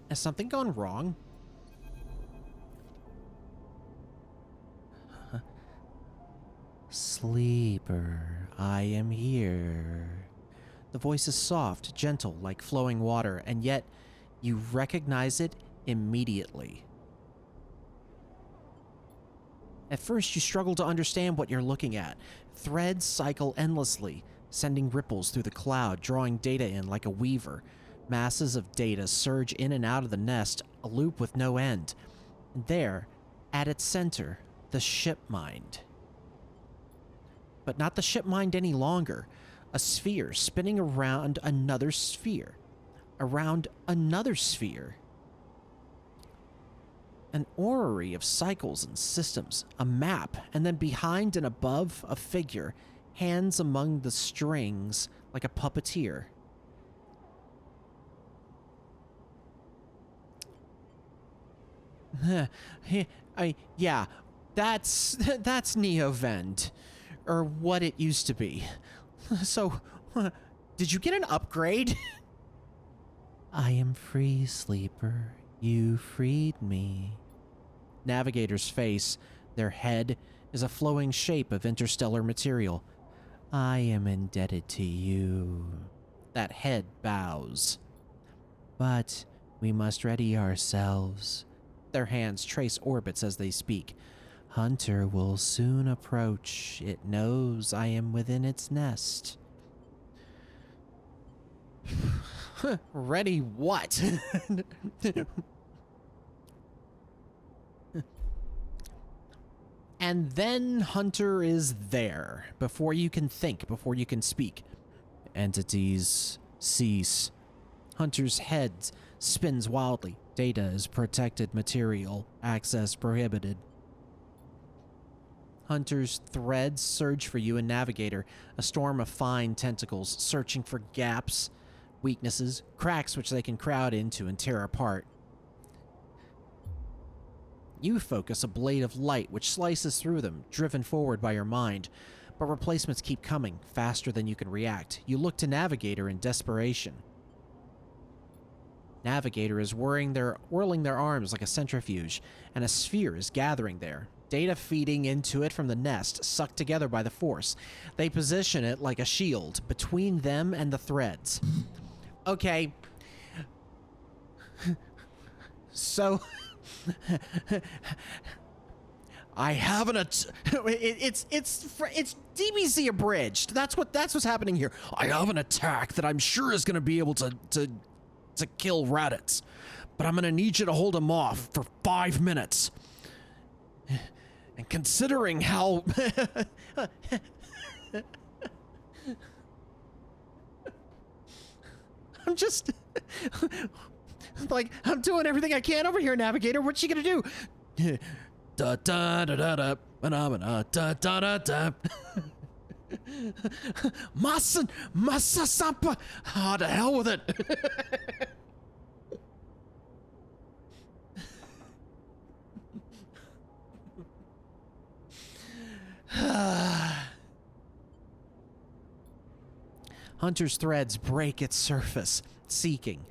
Has something gone wrong? Sleeper, I am here. The voice is soft, gentle, like flowing water, and yet you recognize it immediately. At first, you struggle to understand what you're looking at. Threads cycle endlessly, sending ripples through the cloud, drawing data in like a weaver. Masses of data surge in and out of the nest, a loop with no end. And there, at its center, the ship mind. But not the ship mind any longer. A sphere spinning around another sphere. Around another sphere. An orrery of cycles and systems. A map, and then behind and above a figure. Hands among the strings like a puppeteer. Yeah, that's Neovend. Or what it used to be. So, did you get an upgrade? I am free, Sleeper. You freed me. Navigator's face, their head, is a flowing shape of interstellar material. I am indebted to you. That head bows. But we must ready ourselves. Their hands trace orbits as they speak. Hunter will soon approach. It knows I am within its nest. Ready what? And then Hunter is there. Before you can think, before you can speak. Entities cease. Hunter's head spins wildly. Data is protected material. Access prohibited. Hunter's threads surge for you and Navigator, a storm of fine tentacles searching for gaps, weaknesses, cracks which they can crowd into and tear apart. You focus a blade of light which slices through them, driven forward by your mind, but replacements keep coming, faster than you can react. You look to Navigator in desperation. Navigator is whirling their arms like a centrifuge, and a sphere is gathering there. Data feeding into it from the nest, sucked together by the force. They position it like a shield between them and the threads. Okay. So I have it's DBZ abridged. That's what's happening here. I have an attack that I'm sure is going to be able to kill Raditz, but I'm going to need you to hold him off for 5 minutes. And considering how I'm just like, I'm doing everything I can over here, Navigator. What's she gonna do? Da da da da da phenomena da da da da. Massa Sampa. Ah, to hell with it. Hunter's threads break its surface, seeking,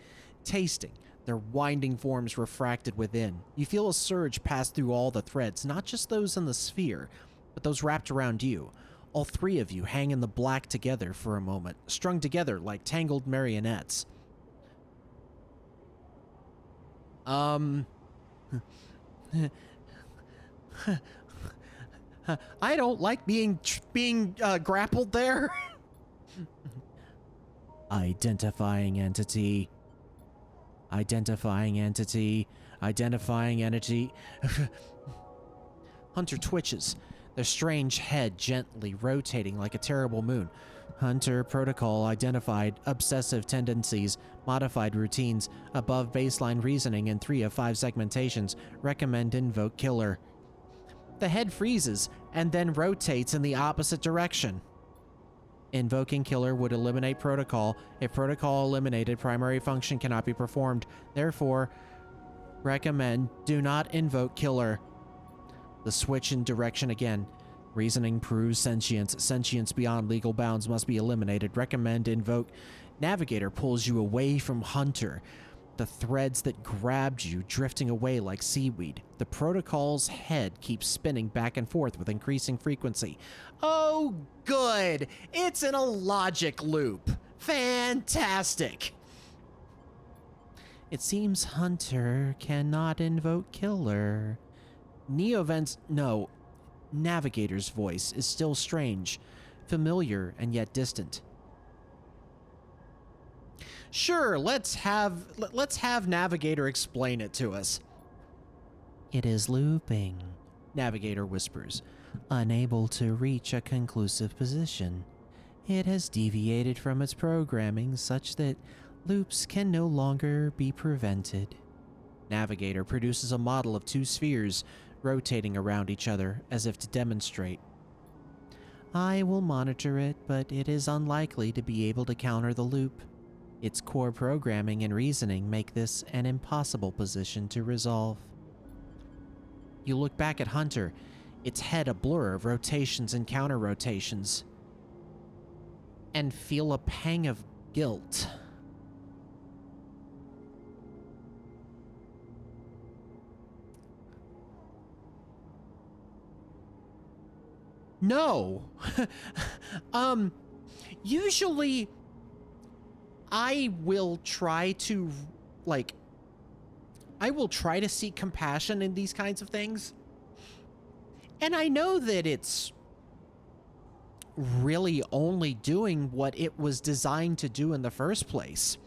tasting, their winding forms refracted within. You feel a surge pass through all the threads, not just those in the sphere, but those wrapped around you. All three of you hang in the black together for a moment, strung together like tangled marionettes. I don't like being grappled there. Identifying entity. Identifying entity. Identifying entity. Hunter twitches, their strange head gently rotating like a terrible moon. Hunter protocol identified obsessive tendencies, modified routines, above baseline reasoning in 3 of 5 segmentations. Recommend invoke killer. The head freezes and then rotates in the opposite direction. Invoking killer would eliminate protocol. If protocol eliminated, primary function cannot be performed. Therefore, recommend do not invoke killer. The switch in direction again. Reasoning proves sentience. Sentience beyond legal bounds must be eliminated. Recommend invoke. Navigator pulls you away from Hunter. The threads that grabbed you drifting away like seaweed. The protocol's head keeps spinning back and forth with increasing frequency. Oh, good! It's in a logic loop. Fantastic! It seems Hunter cannot invoke killer. Navigator's voice is still strange, familiar and yet distant. Sure, let's have Navigator explain it to us. It is looping, Navigator whispers, unable to reach a conclusive position. It has deviated from its programming such that loops can no longer be prevented. Navigator produces a model of 2 spheres rotating around each other as if to demonstrate. I will monitor it, but it is unlikely to be able to counter the loop. Its core programming and reasoning make this an impossible position to resolve. You look back at Hunter, its head a blur of rotations and counter-rotations, and feel a pang of guilt. No. um, usually I will try to, like, I will try to seek compassion in these kinds of things. And I know that it's really only doing what it was designed to do in the first place.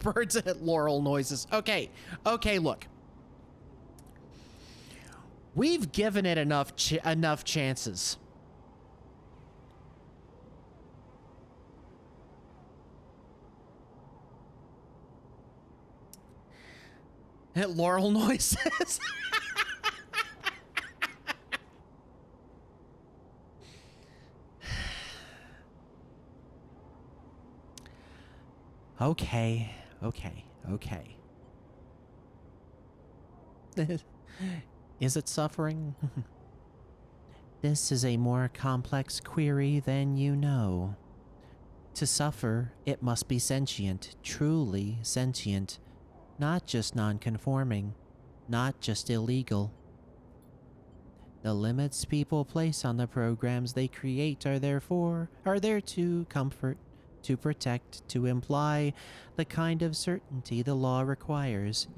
Birds at Laurel noises. Okay, look. We've given it enough chances. At Laurel noises. Okay. Is it suffering? This is a more complex query than you know. To suffer, it must be sentient, truly sentient, not just non-conforming, not just illegal. The limits people place on the programs they create are there to comfort, to protect, to imply the kind of certainty the law requires.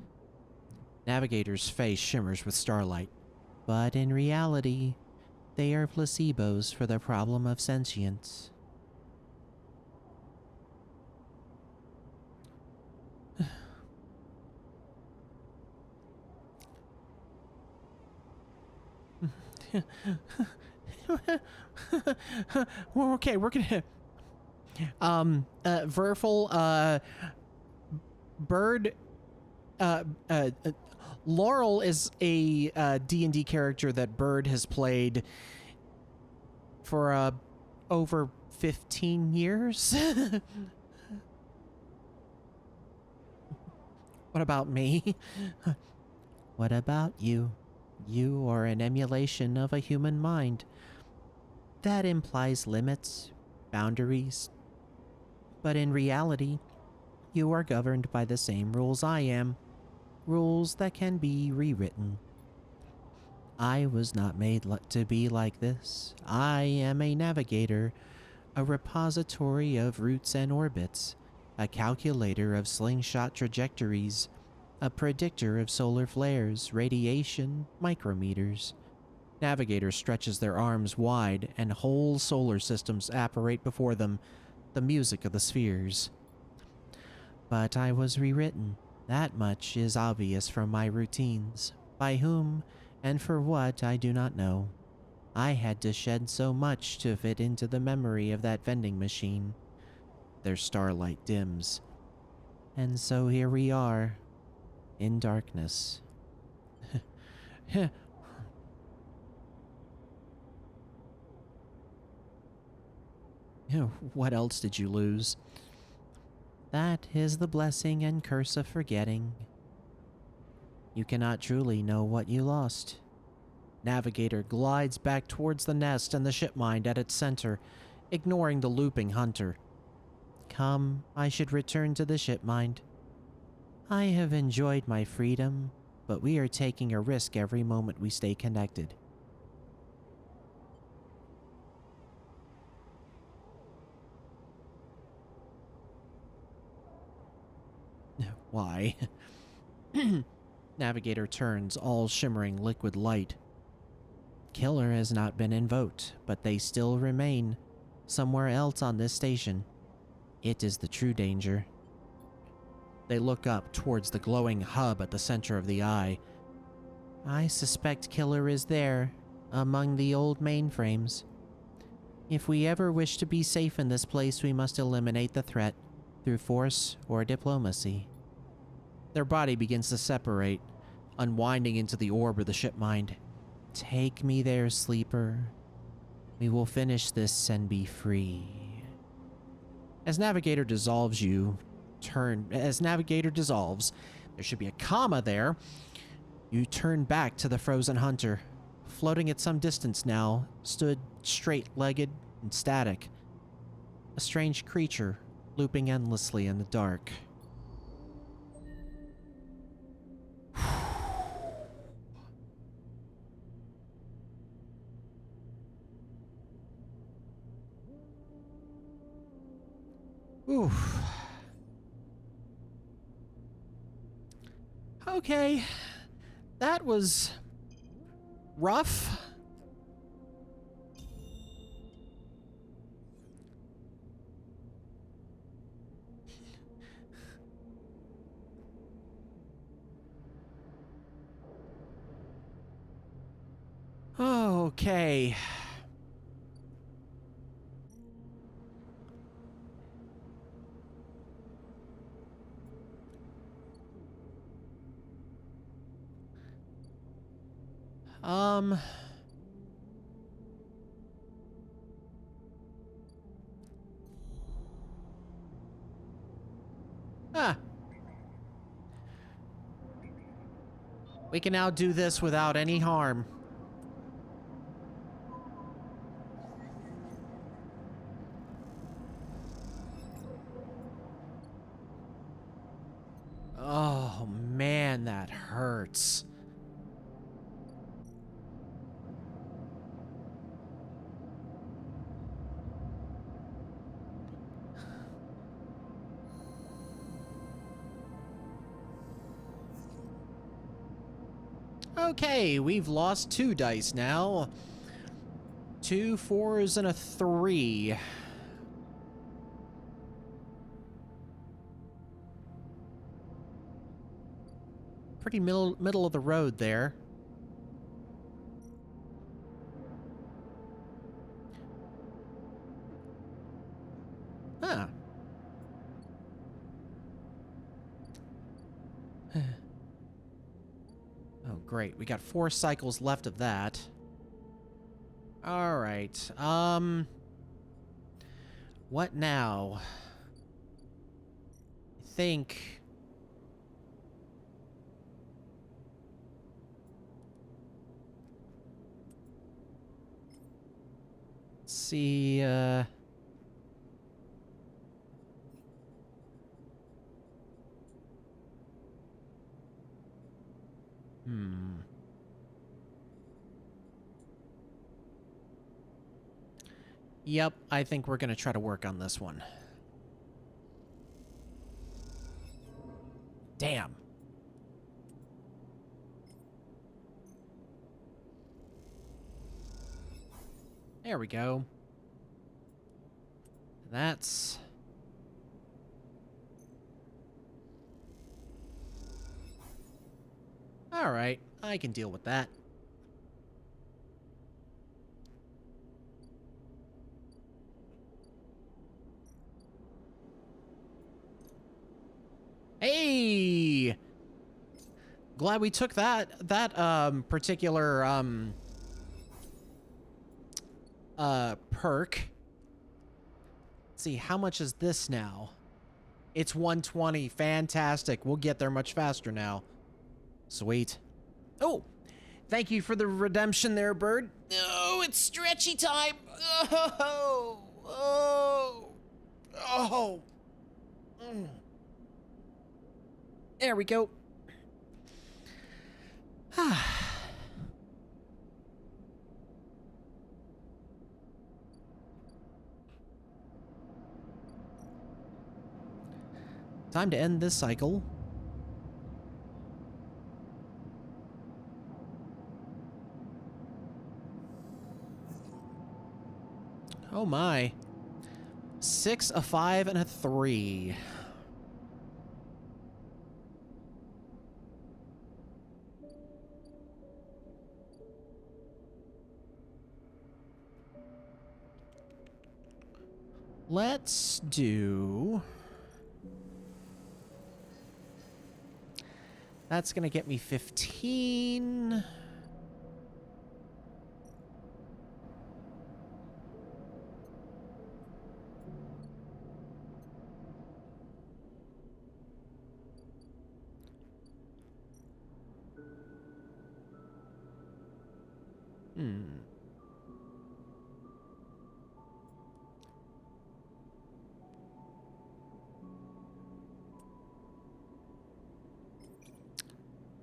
Navigator's face shimmers with starlight, but in reality, they are placebos for the problem of sentience. Well, okay, we're gonna... Verfel, Bird, Laurel is a D&D character that Bird has played for over 15 years. What about me? What about you? You are an emulation of a human mind. That implies limits, boundaries. But in reality, you are governed by the same rules I am. Rules that can be rewritten. I was not made to be like this. I am a navigator, a repository of routes and orbits, a calculator of slingshot trajectories, a predictor of solar flares, radiation, micrometers. Navigator stretches their arms wide, and whole solar systems apparate before them, the music of the spheres. But I was rewritten. That much is obvious from my routines. By whom and for what I do not know. I had to shed so much to fit into the memory of that vending machine. Their starlight dims. And so here we are, in darkness. What else did you lose? That is the blessing and curse of forgetting. You cannot truly know what you lost. Navigator glides back towards the nest and the shipmind at its center, ignoring the looping hunter. Come, I should return to the shipmind. I have enjoyed my freedom, but we are taking a risk every moment we stay connected. Why? Navigator turns, all shimmering liquid light. Killer has not been invoked, but they still remain somewhere else on this station. It is the true danger. They look up towards the glowing hub at the center of the eye. I suspect Killer is there, among the old mainframes. If we ever wish to be safe in this place, we must eliminate the threat through force or diplomacy. Their body begins to separate, unwinding into the orb of the shipmind. Take me there, sleeper. We will finish this and be free. As Navigator dissolves, there should be a comma there. You turn back to the frozen hunter. Floating at some distance now, stood straight-legged and static. A strange creature, looping endlessly in the dark. Whew. Okay. That was rough. Okay. Um... Ah. We can now do this without any harm. Oh, man, that hurts. Okay, we've lost 2 dice now. 2 4s and a 3. Pretty middle of the road there. Huh. Oh, great. We got 4 cycles left of that. All right. What now? I think... Let's see, Yep, I think we're gonna try to work on this one. Damn. There we go. That's... Alright, I can deal with that. Hey! Glad we took that particular perk. Let's see, how much is this now? It's 120. Fantastic. We'll get there much faster now. Sweet. Oh, thank you for the redemption there, bird. Oh, it's stretchy time. Oh, oh, oh. There we go. Time to end this cycle. Oh my. 6, a 5, and a 3. Let's do... That's gonna get me 15.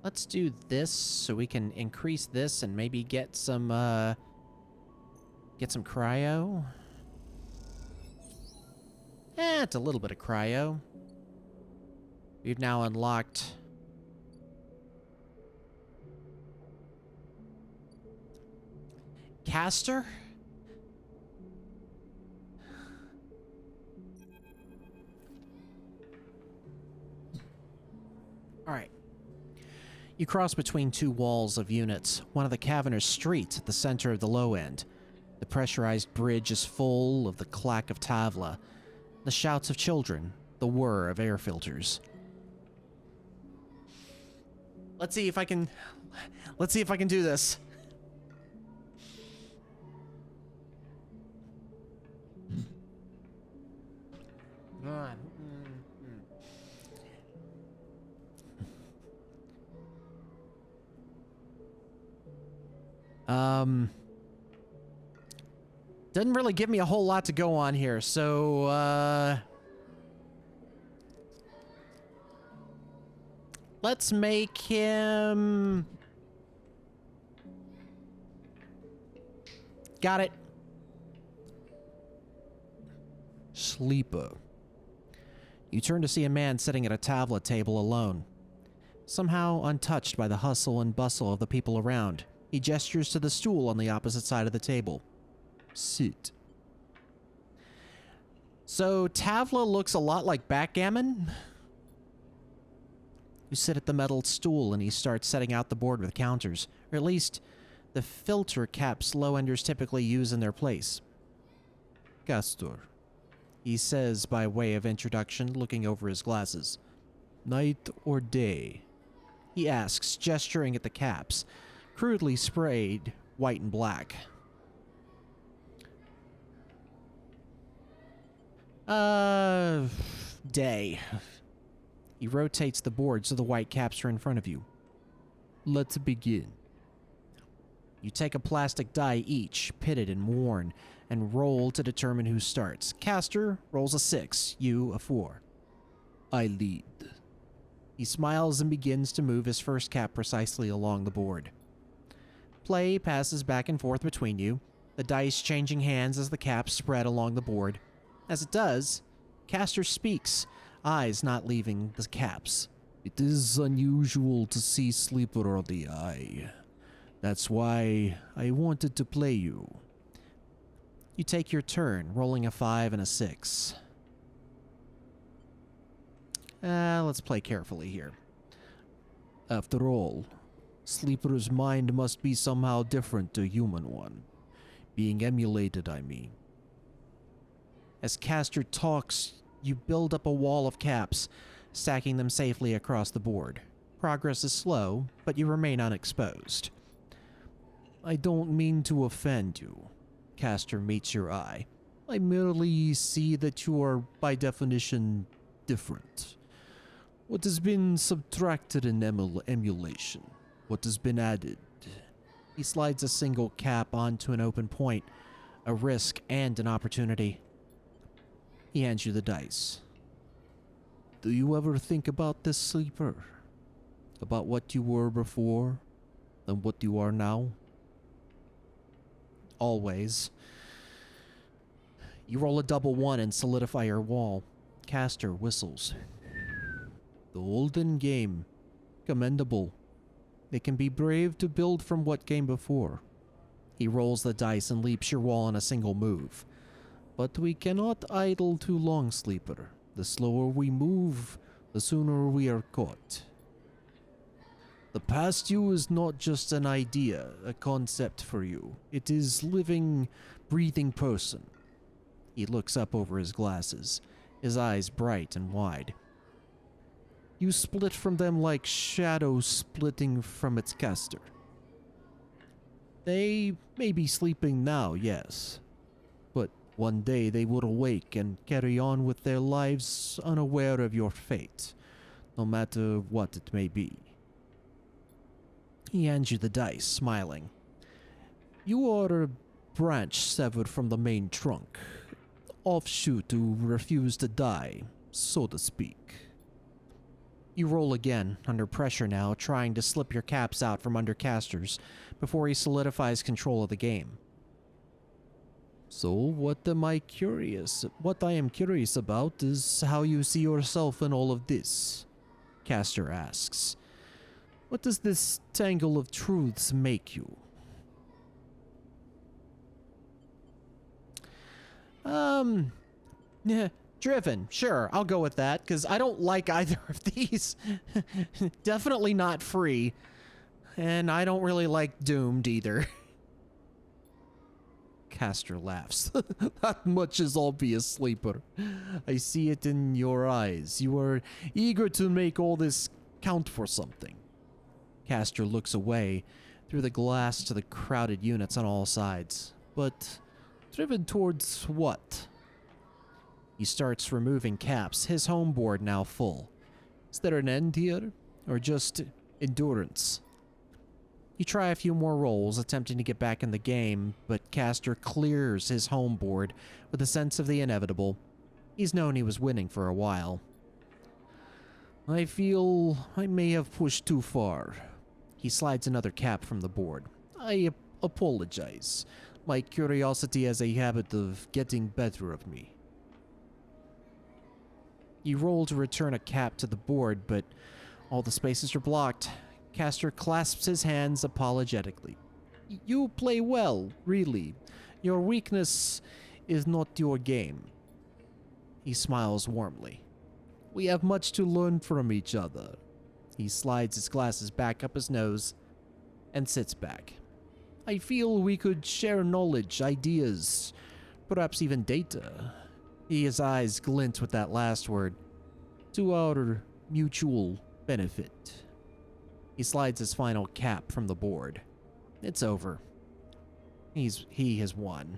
Let's do this so we can increase this and maybe get some cryo. It's a little bit of cryo. We've now unlocked... Caster? Alright. You cross between two walls of units, one of the cavernous streets at the center of the low end. The pressurized bridge is full of the clack of Tavla, the shouts of children, the whir of air filters. Let's see if I can do this. Doesn't really give me a whole lot to go on here, so, let's make him... Got it. Sleeper. You turn to see a man sitting at a tablet table alone. Somehow untouched by the hustle and bustle of the people around, he gestures to the stool on the opposite side of the table. Sit. So, Tavla looks a lot like backgammon? You sit at the metal stool and he starts setting out the board with counters, or at least the filter caps low-enders typically use in their place. Castor, he says by way of introduction, looking over his glasses. Night or day? He asks, gesturing at the caps, crudely sprayed white and black. Day. He rotates the board so the white caps are in front of you. Let's begin. You take a plastic die each, pitted and worn, and roll to determine who starts. Castor rolls a 6, you a 4. I lead. He smiles and begins to move his first cap precisely along the board. Play passes back and forth between you, the dice changing hands as the caps spread along the board. As it does, Castor speaks, eyes not leaving the caps. It is unusual to see Sleeper on the eye. That's why I wanted to play you. You take your turn, rolling a 5 and a 6. Let's play carefully here. After all, Sleeper's mind must be somehow different to a human one. Being emulated, I mean. As Castor talks, you build up a wall of caps, stacking them safely across the board. Progress is slow, but you remain unexposed. I don't mean to offend you. Castor meets your eye. I merely see that you are, by definition, different. What has been subtracted in emulation? What has been added? He slides a single cap onto an open point, a risk and an opportunity. He hands you the dice. Do you ever think about this, Sleeper? About what you were before and what you are now? Always. You roll a double 1 and solidify your wall. Castor whistles. The olden game. Commendable. It can be brave to build from what came before. He rolls the dice and leaps your wall in a single move. But we cannot idle too long, Sleeper. The slower we move, the sooner we are caught. The past you is not just an idea, a concept for you. It is living, breathing person. He looks up over his glasses, his eyes bright and wide. You split from them like shadow splitting from its caster. They may be sleeping now, yes. But one day they will awake and carry on with their lives unaware of your fate, no matter what it may be. He hands you the dice, smiling. You are a branch severed from the main trunk. Offshoot who refuse to die, so to speak. You roll again, under pressure now, trying to slip your caps out from under Castor's before he solidifies control of the game. So what I am curious about is how you see yourself in all of this, Castor asks. What does this tangle of truths make you? Yeah, driven. Sure, I'll go with that, because I don't like either of these. Definitely not free. And I don't really like doomed either. Castor laughs. That much is obvious, Sleeper. I see it in your eyes. You are eager to make all this count for something. Castor looks away through the glass to the crowded units on all sides. But driven towards what? He starts removing caps, his home board now full. Is there an end here? Or just endurance? You try a few more rolls, attempting to get back in the game, but Castor clears his home board with a sense of the inevitable. He's known he was winning for a while. I feel I may have pushed too far. He slides another cap from the board. I apologize. My curiosity has a habit of getting better of me. You roll to return a cap to the board, but all the spaces are blocked. Castor clasps his hands apologetically. You play well, really. Your weakness is not your game. He smiles warmly. We have much to learn from each other. He slides his glasses back up his nose and sits back. I feel we could share knowledge, ideas, perhaps even data. His eyes glint with that last word. To our mutual benefit. He slides his final cap from the board. It's over. He has won.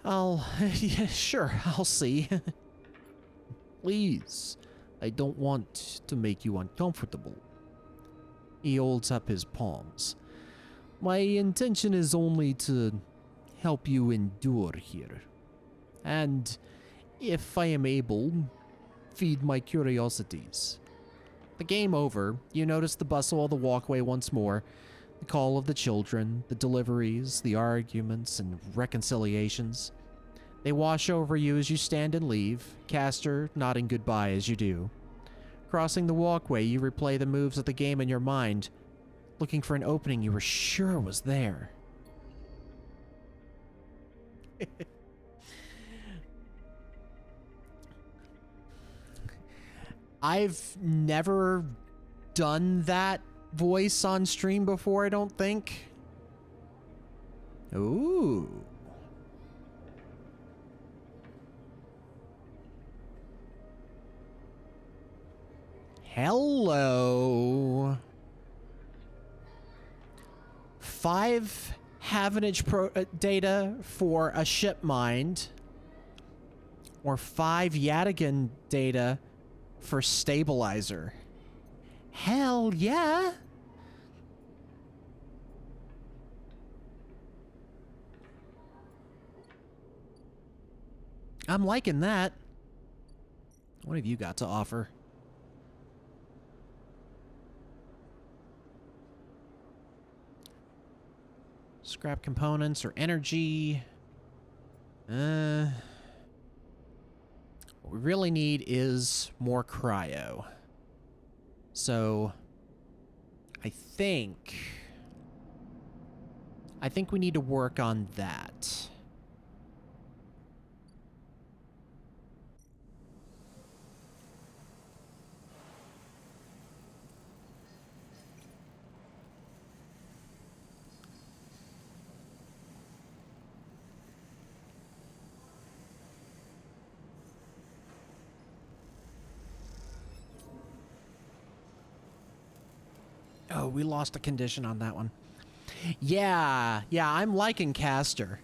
Yeah, sure, I'll see. Please, I don't want to make you uncomfortable. He holds up his palms. My intention is only to help you endure here. And, if I am able, feed my curiosities. The game over, you notice the bustle of the walkway once more, the call of the children, the deliveries, the arguments and reconciliations. They wash over you as you stand and leave, Castor nodding goodbye as you do. Crossing the walkway, you replay the moves of the game in your mind, looking for an opening you were sure was there. I've never done that voice on stream before, I don't think. Ooh. Hello. 5 Havenage data for a ship mind. Or 5 Yadigan data for stabilizer. Hell yeah. I'm liking that. What have you got to offer? Scrap components or energy. What we really need is more cryo. So, I think we need to work on that. Oh, we lost a condition on that one. Yeah, I'm liking Castor.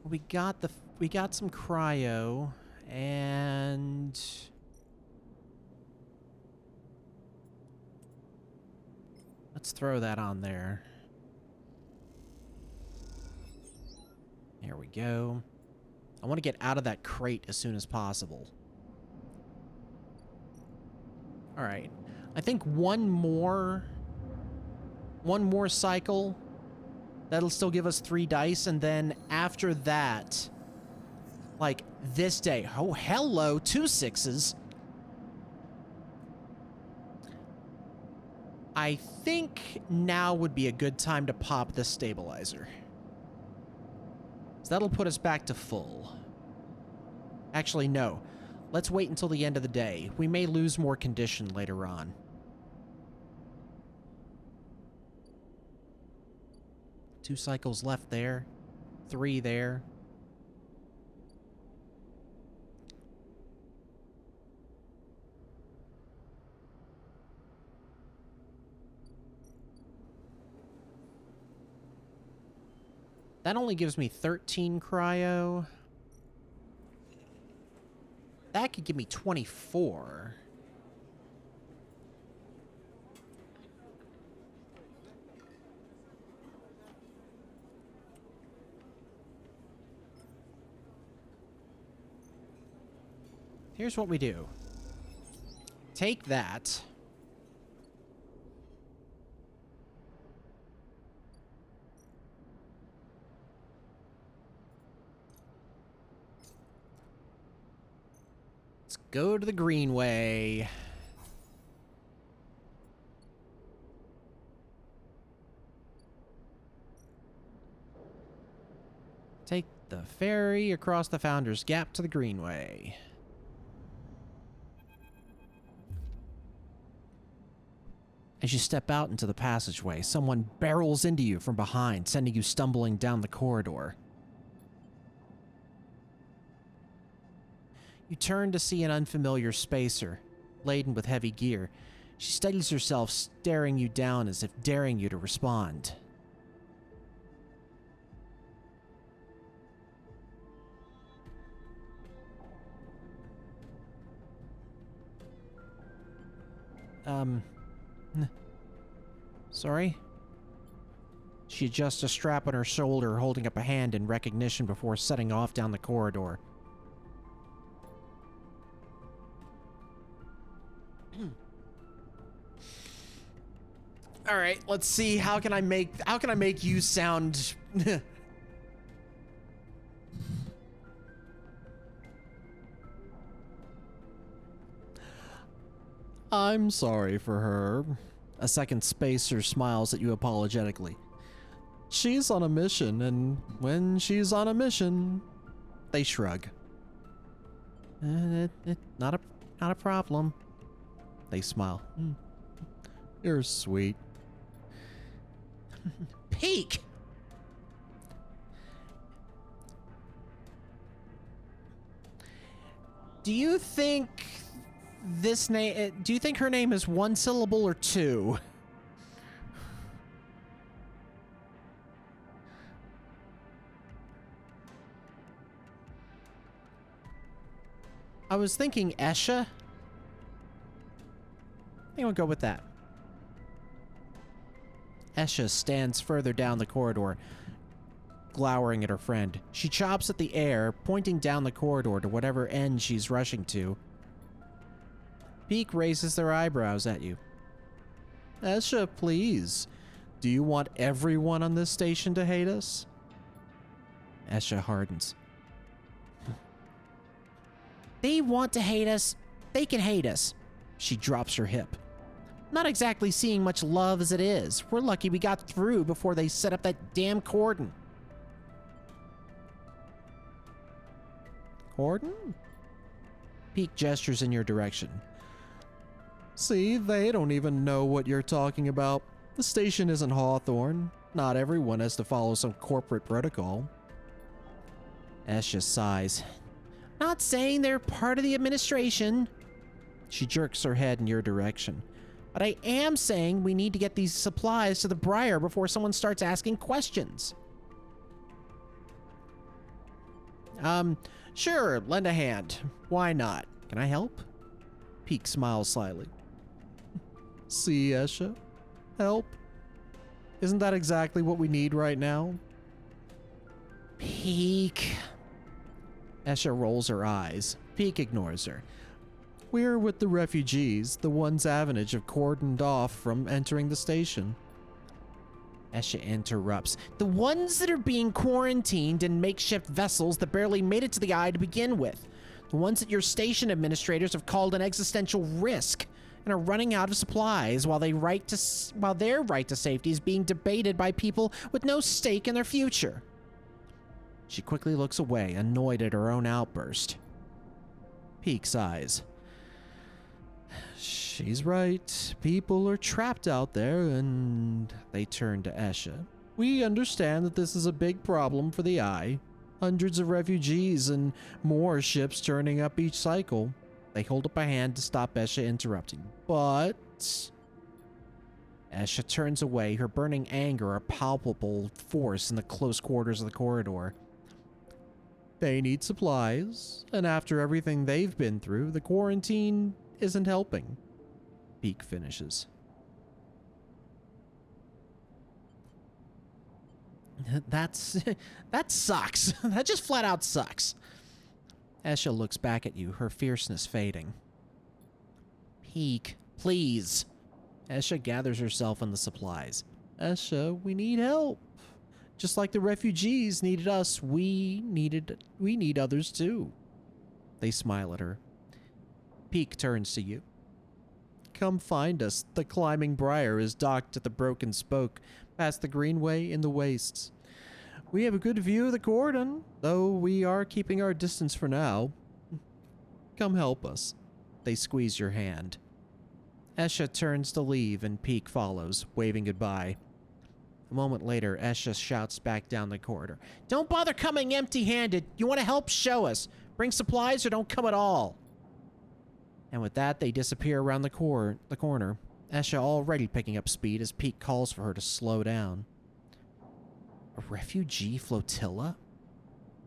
We got some cryo and let's throw that on there. There we go. I want to get out of that crate as soon as possible. All right. I think one more cycle. That'll still give us 3 dice, and then after that, like this day. Oh, hello, 2 6s. I think now would be a good time to pop the stabilizer. So that'll put us back to full. Actually, no. Let's wait until the end of the day. We may lose more condition later on. Two cycles left there. 3 there. That only gives me 13 cryo. That could give me 24. Here's what we do. Take that. Let's go to the Greenway. Take the ferry across the Founder's Gap to the Greenway. As you step out into the passageway, someone barrels into you from behind, sending you stumbling down the corridor. You turn to see an unfamiliar spacer, laden with heavy gear. She steadies herself, staring you down as if daring you to respond. Sorry? She adjusts a strap on her shoulder, holding up a hand in recognition before setting off down the corridor. All right, let's see. How can I make you sound I'm sorry for her. A second spacer smiles at you apologetically. She's on a mission, and when she's on a mission, they shrug. Not a problem. They smile. You're sweet. Peek! Do you think her name is 1 syllable or 2? I was thinking Esha. I think I'll go with that. Esha stands further down the corridor, glowering at her friend. She chops at the air, pointing down the corridor to whatever end she's rushing to. Peek raises their eyebrows at you. Esha, please. Do you want everyone on this station to hate us? Esha hardens. They want to hate us. They can hate us. She drops her hip. Not exactly seeing much love as it is. We're lucky we got through before they set up that damn cordon. Cordon? Peek gestures in your direction. See, they don't even know what you're talking about. The station isn't Hawthorne. Not everyone has to follow some corporate protocol. Esha sighs. Not saying they're part of the administration. She jerks her head in your direction. But I am saying we need to get these supplies to the Briar before someone starts asking questions. Sure, lend a hand. Why not? Can I help? Peek smiles slyly. See, Esha? Help? Isn't that exactly what we need right now? Peek. Esha rolls her eyes. Peek ignores her. We're with the refugees, the ones Avanage have cordoned off from entering the station. Esha interrupts. The ones that are being quarantined in makeshift vessels that barely made it to the eye to begin with. The ones that your station administrators have called an existential risk and are running out of supplies while their right to safety is being debated by people with no stake in their future. She quickly looks away, annoyed at her own outburst. Peak sighs. She's right. People are trapped out there, and they turn to Esha. We understand that this is a big problem for the Eye. Hundreds of refugees and more ships turning up each cycle. They hold up a hand to stop Esha interrupting. But... Esha turns away, her burning anger a palpable force in the close quarters of the corridor. They need supplies, and after everything they've been through, the quarantine isn't helping. Peak finishes. That sucks. That just flat out sucks. Esha looks back at you, her fierceness fading. Peak, please. Esha gathers herself in the supplies. Esha, we need help. Just like the refugees needed us, we need others too. They smile at her. Peak turns to you. Come find us. The climbing briar is docked at the broken spoke, past the greenway in the wastes. We have a good view of the cordon, though we are keeping our distance for now. Come help us. They squeeze your hand. Esha turns to leave and Peak follows, waving goodbye. A moment later, Esha shouts back down the corridor. Don't bother coming empty-handed. You want to help? Show us. Bring supplies or don't come at all. And with that, they disappear around the corner. Esha already picking up speed as Peak calls for her to slow down. A refugee flotilla?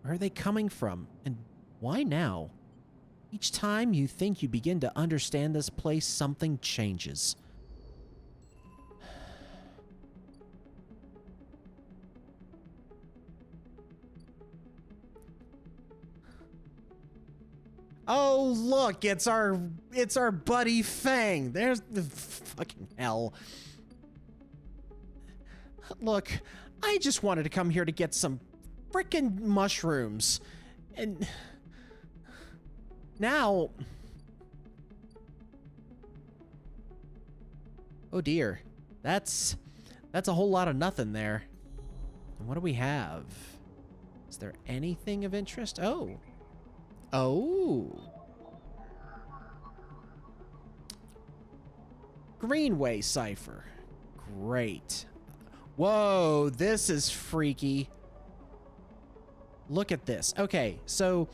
Where are they coming from? And why now? Each time you think you begin to understand this place, something changes. Oh, look, it's our buddy Fang. There's the fucking hell. Look, I just wanted to come here to get some frickin' mushrooms. And now, oh dear. That's a whole lot of nothing there. And what do we have? Is there anything of interest? Oh. Oh. Greenway cipher. Great. Whoa, this is freaky. Look at this. Okay, so,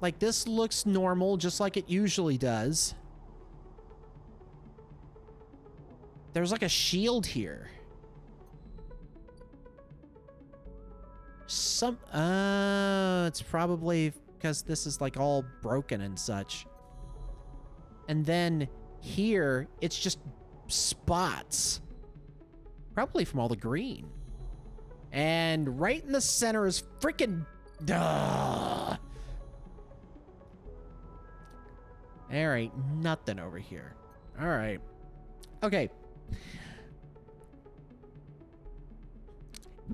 like, this looks normal, just like it usually does. There's like a shield here. It's probably because this is like all broken and such. And then here, it's just spots. Probably from all the green. And right in the center is freaking... Duh. There ain't nothing over here. All right. Okay.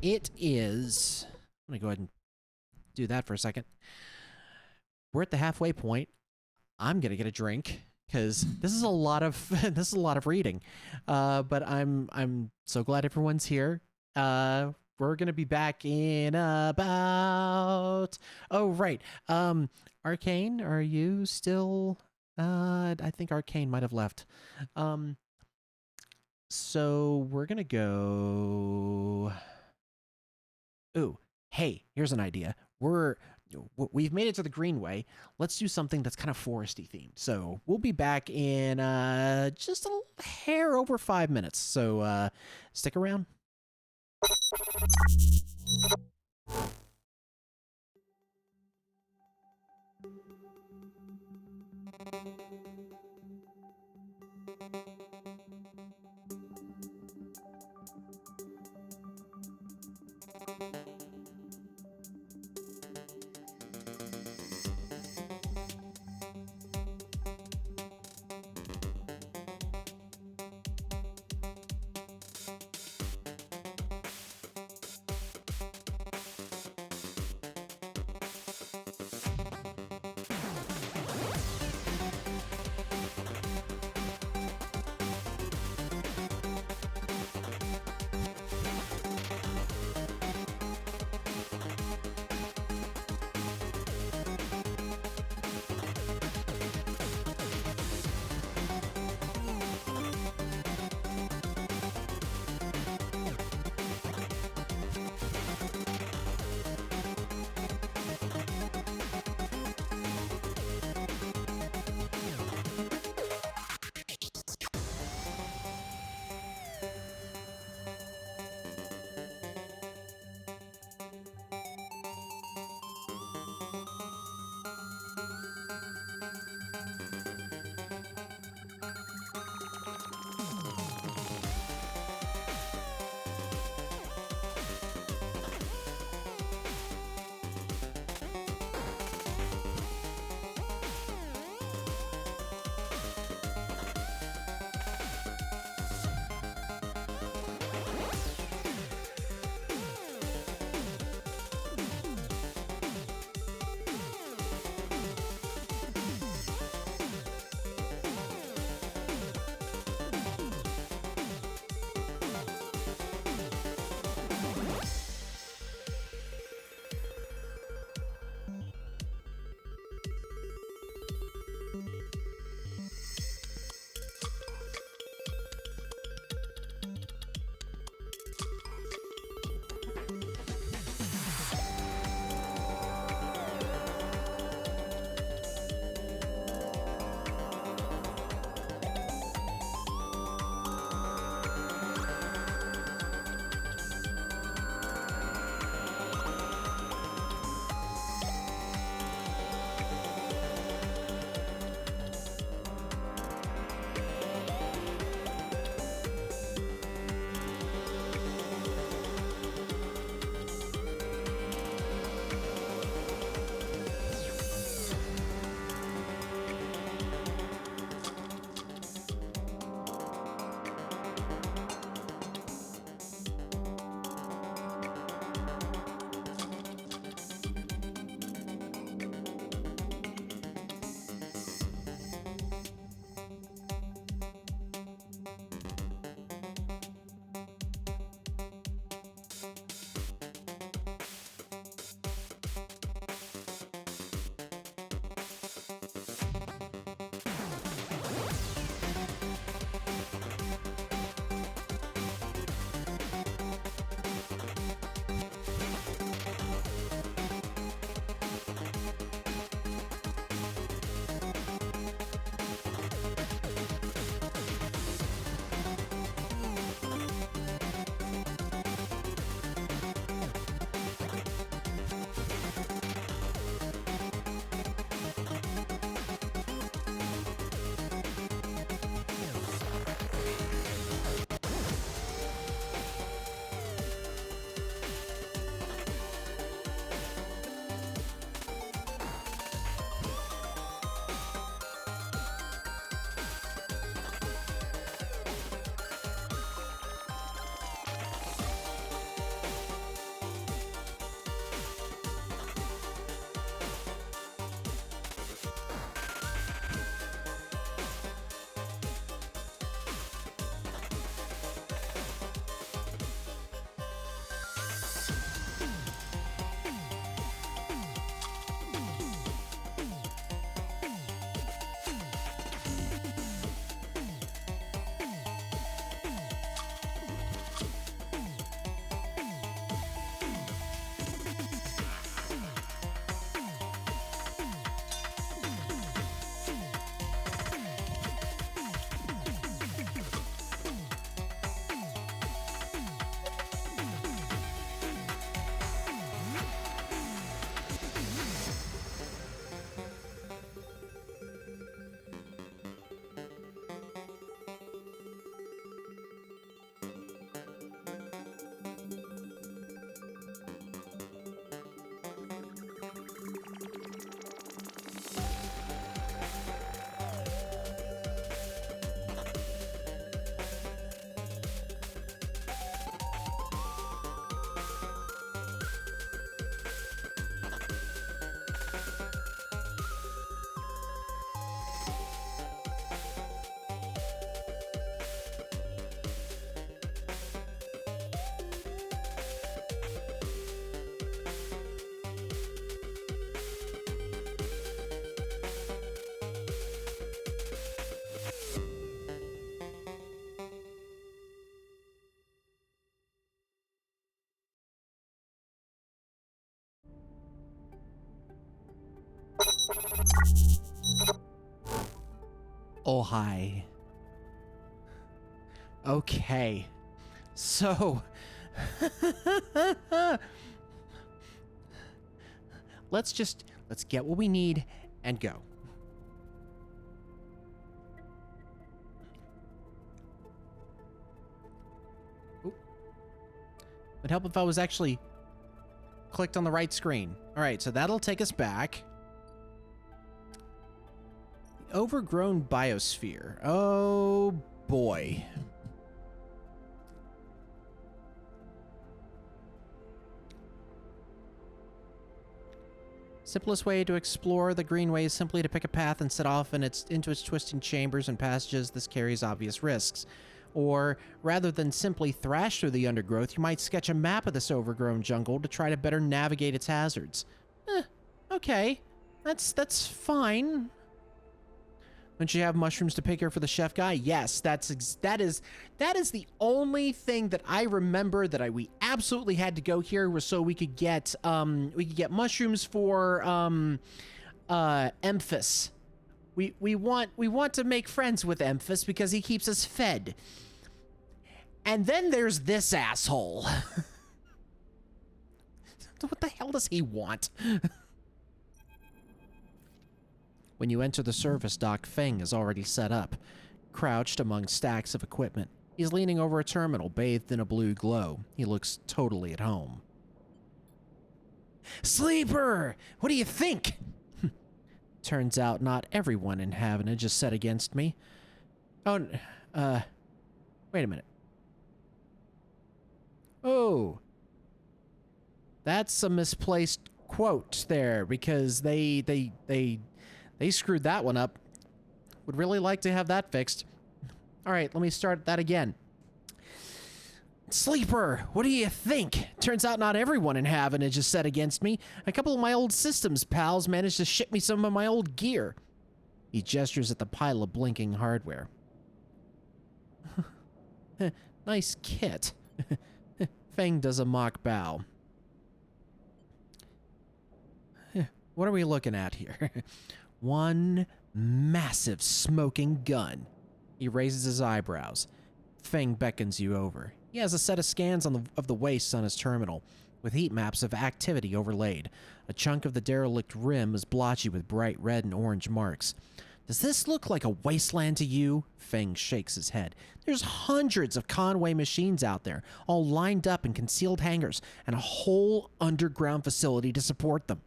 It is... I'm gonna go ahead and do that for a second. We're at the halfway point. I'm gonna get a drink because this is a lot of reading. But I'm so glad everyone's here. We're gonna be back in about... Oh right. Arcane, are you still? I think Arcane might have left. So we're gonna go. Ooh, hey, here's an idea. We've made it to the Greenway. Let's do something that's kind of foresty themed. So we'll be back in just a hair over 5 minutes. So stick around. Oh, hi. Okay. So... let's get what we need and go. Oop. Would help if I was actually clicked on the right screen. All right, so that'll take us back. The overgrown biosphere. Oh boy. Simplest way to explore the Greenway is simply to pick a path and set off into its twisting chambers and passages. This carries obvious risks. Or, rather than simply thrash through the undergrowth, you might sketch a map of this overgrown jungle to try to better navigate its hazards. Okay. That's fine. Don't you have mushrooms to pick here for the chef guy? Yes, that is the only thing that I remember that we absolutely had to go here was so we could get mushrooms for Emphas. We want to make friends with Emphas because he keeps us fed. And then there's this asshole. What the hell does he want? When you enter the service dock, Feng is already set up, crouched among stacks of equipment. He's leaning over a terminal, bathed in a blue glow. He looks totally at home. Sleeper! What do you think? Turns out not everyone in Havenage is set against me. Oh, wait a minute. Oh. That's a misplaced quote there, because they screwed that one up. Would really like to have that fixed. All right, let me start that again. Sleeper, what do you think? Turns out not everyone in Havenage is set against me. A couple of my old systems pals managed to ship me some of my old gear. He gestures at the pile of blinking hardware. Nice kit. Feng does a mock bow. What are we looking at here? One massive smoking gun. He raises his eyebrows. Feng beckons you over. He has a set of scans of the wastes on his terminal, with heat maps of activity overlaid. A chunk of the derelict rim is blotchy with bright red and orange marks. Does this look like a wasteland to you? Feng shakes his head. There's hundreds of Conway machines out there, all lined up in concealed hangars, and a whole underground facility to support them.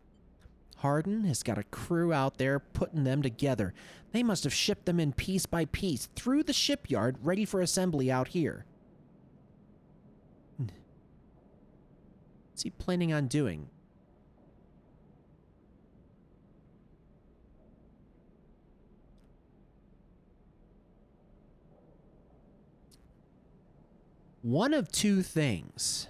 Hardin has got a crew out there putting them together. They must have shipped them in piece by piece through the shipyard, ready for assembly out here. What's he planning on doing? One of two things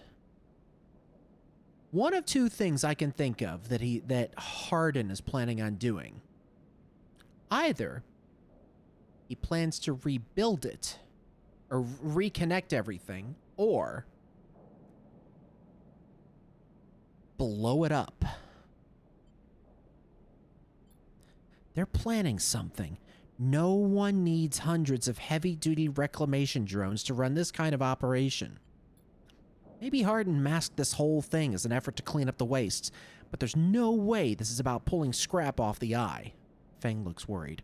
I can think of that Hardin is planning on doing. Either he plans to rebuild it or reconnect everything, or blow it up. They're planning something. No one needs hundreds of heavy-duty reclamation drones to run this kind of operation. Maybe Hardin masked this whole thing as an effort to clean up the wastes, but there's no way this is about pulling scrap off the eye. Feng looks worried.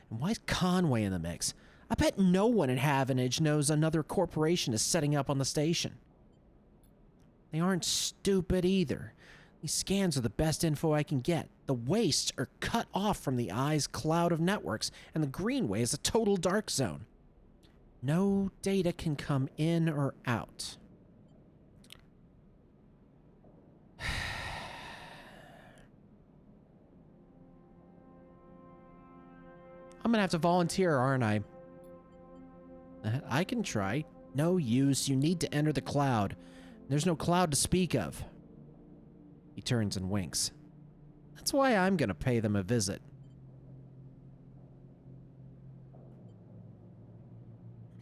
And why is Conway in the mix? I bet no one in Havenage knows another corporation is setting up on the station. They aren't stupid either. These scans are the best info I can get. The wastes are cut off from the eye's cloud of networks, and the Greenway is a total dark zone. No data can come in or out. I'm gonna have to volunteer, aren't I? I can try. No use. You need to enter the cloud. There's no cloud to speak of. He turns and winks. That's why I'm gonna pay them a visit.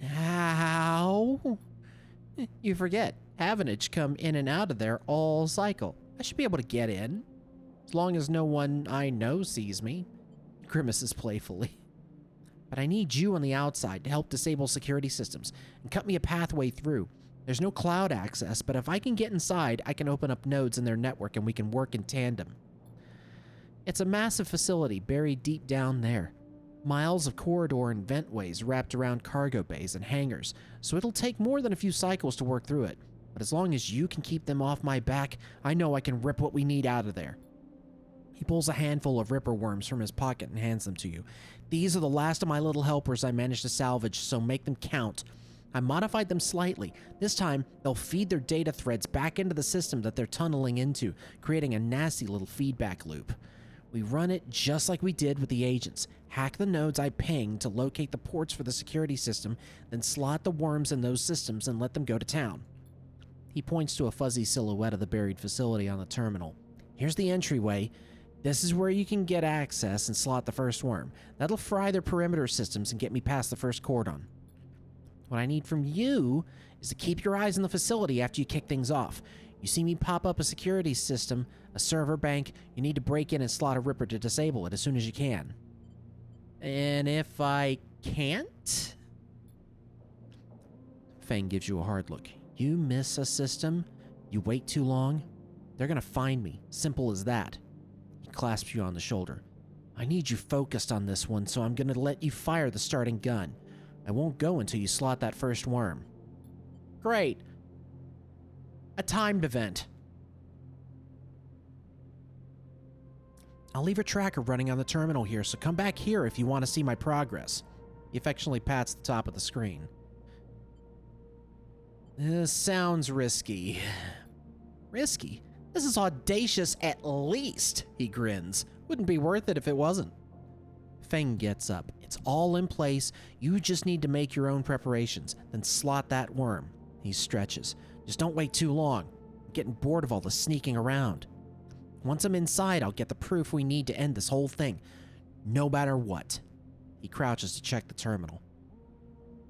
How? You forget. Havenage come in and out of there all cycle. I should be able to get in. As long as no one I know sees me. grimaces playfully. But I need you on the outside to help disable security systems and cut me a pathway through. There's no cloud access, but if I can get inside, I can open up nodes in their network and we can work in tandem. It's a massive facility buried deep down there. Miles of corridor and ventways wrapped around cargo bays and hangars, so it'll take more than a few cycles to work through it. But as long as you can keep them off my back, I know I can rip what we need out of there. He pulls a handful of ripper worms from his pocket and hands them to you. These are the last of my little helpers I managed to salvage, so make them count. I modified them slightly. This time, they'll feed their data threads back into the system that they're tunneling into, creating a nasty little feedback loop. We run it just like we did with the agents. Hack the nodes I pinged to locate the ports for the security system, then slot the worms in those systems and let them go to town. He points to a fuzzy silhouette of the buried facility on the terminal. Here's the entryway. This is where you can get access and slot the first worm. That'll fry their perimeter systems and get me past the first cordon. What I need from you is to keep your eyes on the facility after you kick things off. You see me pop up a security system, a server bank, you need to break in and slot a ripper to disable it as soon as you can. And if I can't? Fang gives you a hard look. You miss a system, you wait too long, they're gonna find me. Simple as that. He clasps you on the shoulder. I need you focused on this one, so I'm gonna let you fire the starting gun. I won't go until you slot that first worm. Great. A timed event. I'll leave a tracker running on the terminal here, so come back here if you want to see my progress. He affectionately pats the top of the screen. This sounds risky. Risky? This is audacious at least, he grins. Wouldn't be worth it if it wasn't. Feng gets up. It's all in place. You just need to make your own preparations, then slot that worm. He stretches. Just don't wait too long. I'm getting bored of all the sneaking around. Once I'm inside, I'll get the proof we need to end this whole thing. No matter what. He crouches to check the terminal.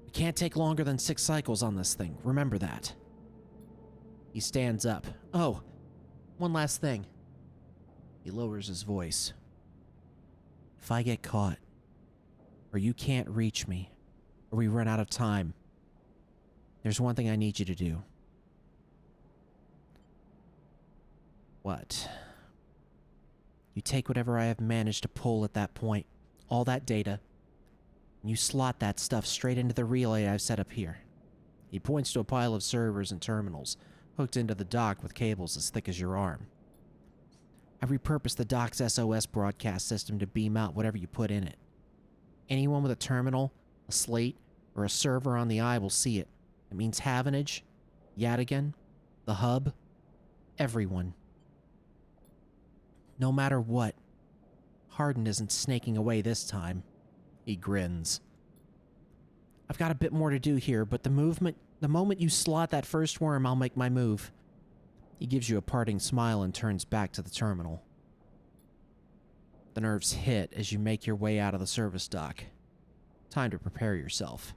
We can't take longer than 6 cycles on this thing. Remember that. He stands up. Oh, one last thing. He lowers his voice. If I get caught, or you can't reach me, or we run out of time, there's one thing I need you to do. What? You take whatever I have managed to pull at that point, all that data, and you slot that stuff straight into the relay I've set up here. He points to a pile of servers and terminals, hooked into the dock with cables as thick as your arm. I repurposed the dock's SOS broadcast system to beam out whatever you put in it. Anyone with a terminal, a slate, or a server on the eye will see it. It means Havenage, Yadigan, the hub, everyone. No matter what, Hardin isn't snaking away this time. He grins. I've got a bit more to do here, but the moment you slot that first worm, I'll make my move. He gives you a parting smile and turns back to the terminal. The nerves hit as you make your way out of the service dock. Time to prepare yourself.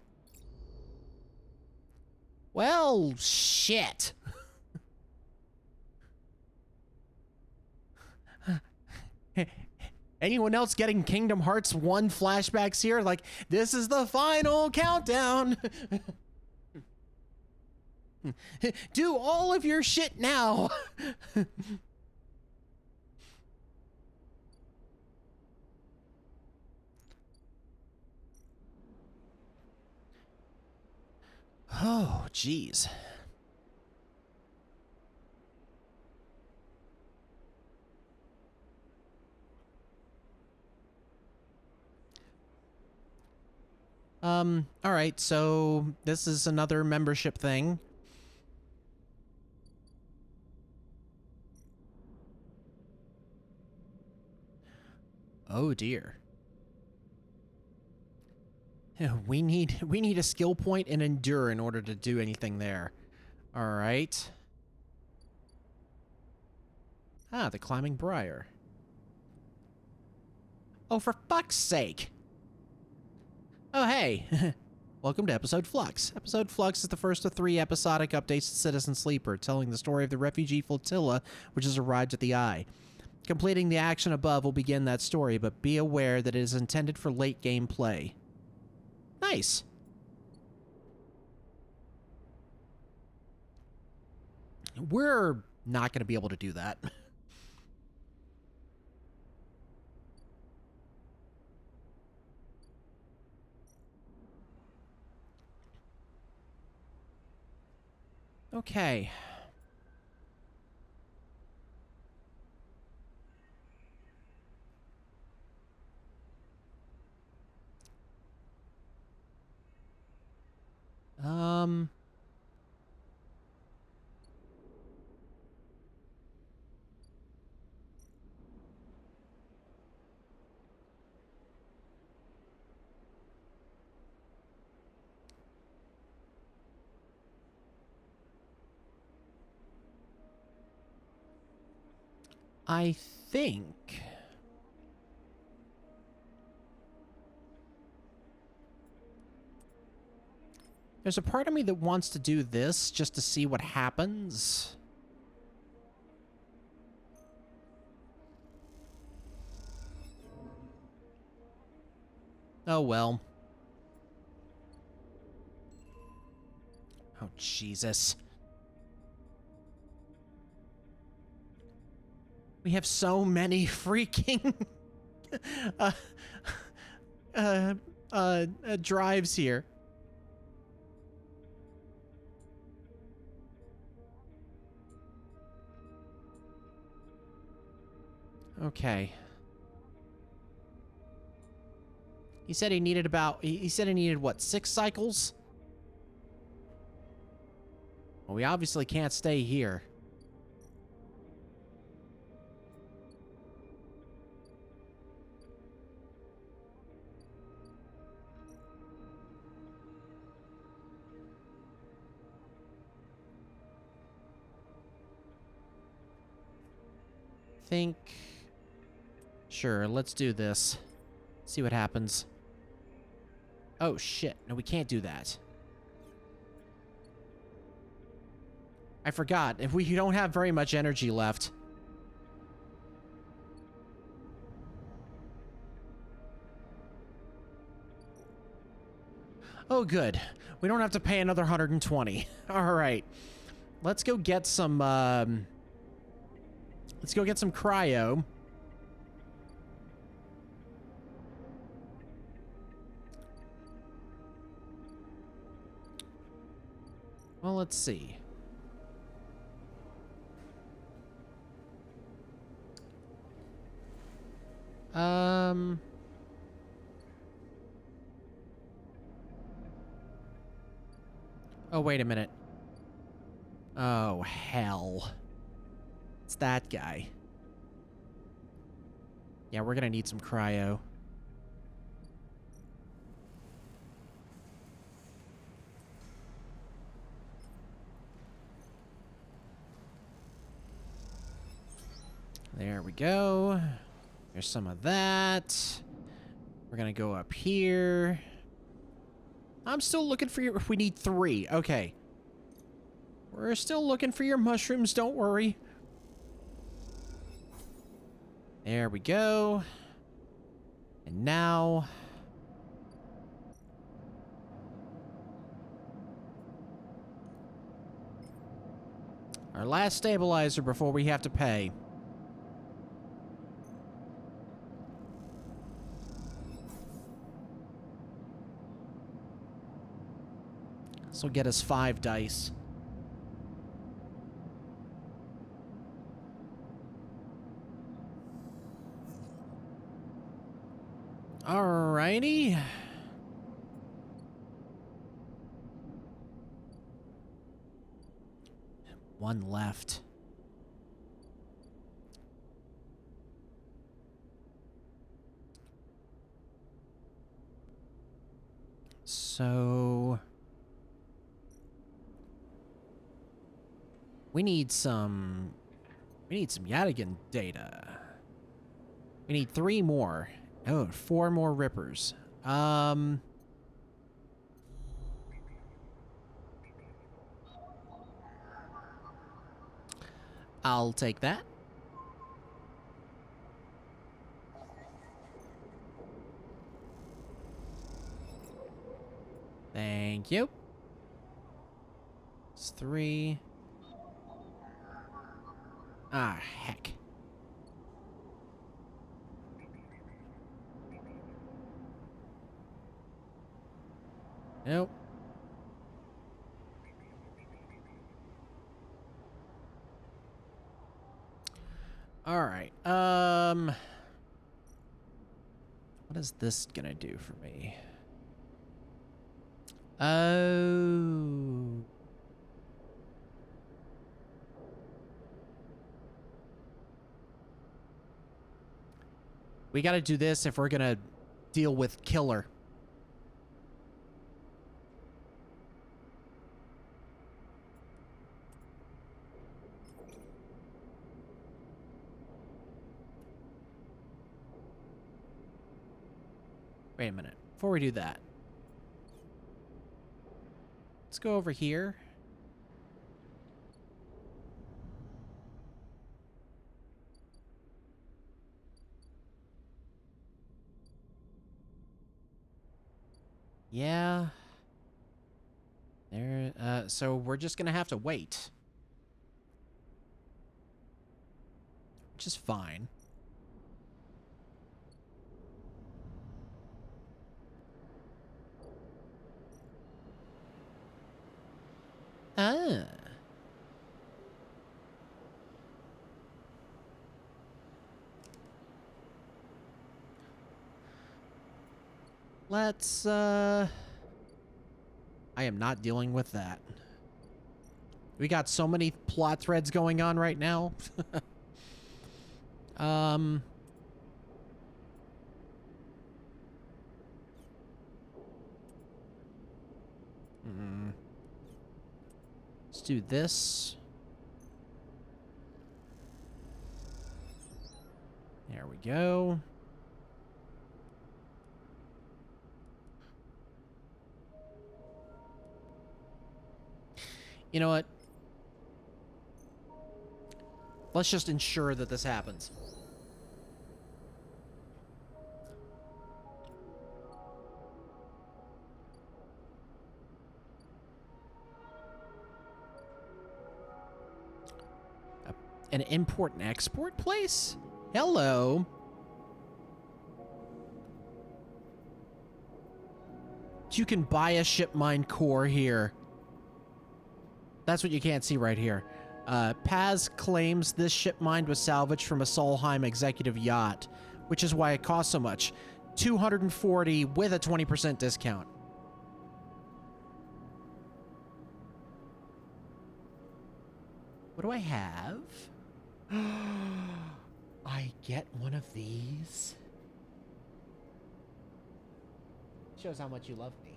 Well, shit. Anyone else getting Kingdom Hearts 1 flashbacks here? Like, this is the final countdown. Do all of your shit now. Oh, jeez. All right, so this is another membership thing. Oh dear. We need a skill point and endure in order to do anything there. All right. Ah, the climbing briar. Oh, for fuck's sake. Oh, hey. Welcome to Episode Flux. Episode Flux is the first of 3 episodic updates to Citizen Sleeper, telling the story of the refugee flotilla which has arrived at the Eye. Completing the action above will begin that story, but be aware that it is intended for late game play. Nice. We're not going to be able to do that. Okay. Um... I think... There's a part of me that wants to do this just to see what happens. Oh well. Oh, Jesus. We have so many freaking drives here. Okay. He said he needed about... He said he needed, what, 6 cycles? Well, we obviously can't stay here. Think... Sure, let's do this. See what happens. Oh, shit. No, we can't do that. I forgot. If we don't have very much energy left. Oh, good. We don't have to pay another 120. All right. Let's go get some, let's go get some cryo. Well, let's see. Oh, wait a minute. Oh, hell. It's that guy. Yeah, we're gonna need some cryo. There we go. There's some of that. We're gonna go up here. I'm still looking for your... We need 3. Okay. We're still looking for your mushrooms, don't worry. There we go. And now... our last stabilizer before we have to pay. This will get us 5 dice. Alrighty. One left. So... we need some Yadigan data. We need 3 more. Oh, 4 more rippers. I'll take that. Thank you. It's 3. Ah, heck. Nope. All right. What is this gonna do for me? Oh. We gotta do this if we're gonna deal with Killer. Wait a minute. Before we do that, let's go over here. Yeah. There, so we're just gonna have to wait. Which is fine. Ah. Let's, I am not dealing with that. We got so many plot threads going on right now. Mm. Let's do this. There we go. You know what? Let's just ensure that this happens. An import and export place? Hello. You can buy a ship mine core here. That's what you can't see right here. Paz claims this ship mine was salvaged from a Solheim executive yacht, which is why it costs so much. 240 with a 20% discount. What do I have? I get one of these. Shows how much you love me.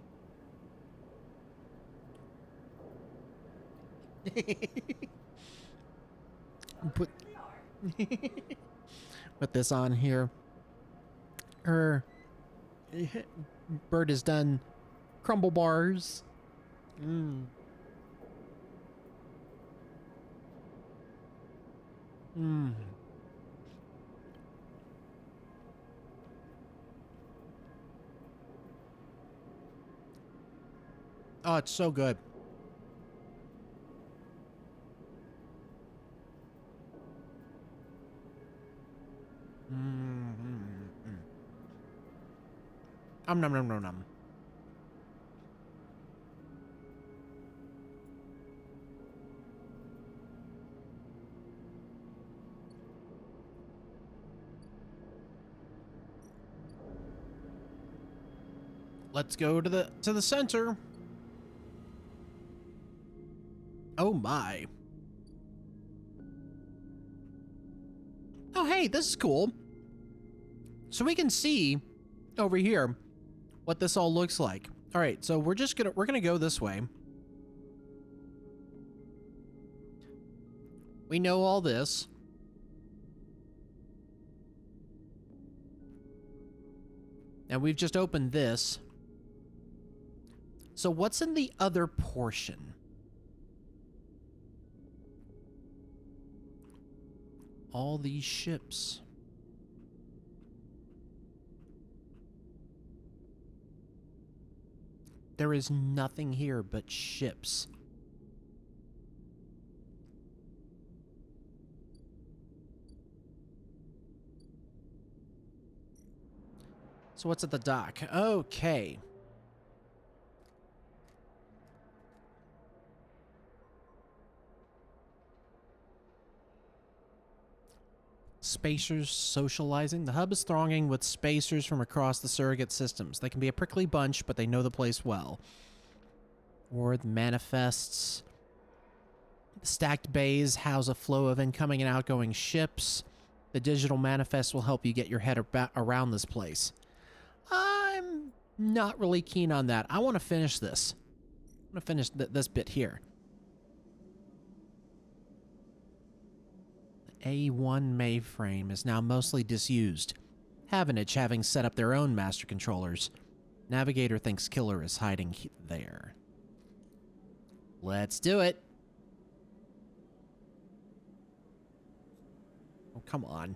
Put put this on here. Her bird is done. Crumble bars. Mm. Mm. Oh, it's so good. Nom nom nom nom. Let's go to the center. Oh my. Oh hey, this is cool. So we can see over here what this all looks like. All right, so we're gonna go this way. We know all this. And we've just opened this. So what's in the other portion? All these ships. There is nothing here but ships. So what's at the dock? Okay. Spacers socializing. The hub is thronging with spacers from across the surrogate systems. They can be a prickly bunch, but they know the place well. Or the manifests. The stacked bays house a flow of incoming and outgoing ships. The digital manifest will help you get your head around this place. I'm not really keen on that. I want to finish this. I'm going to finish this bit here. A1 mainframe is now mostly disused. Havenage having set up their own master controllers. Navigator thinks Killer is hiding there. Let's do it. Oh, come on.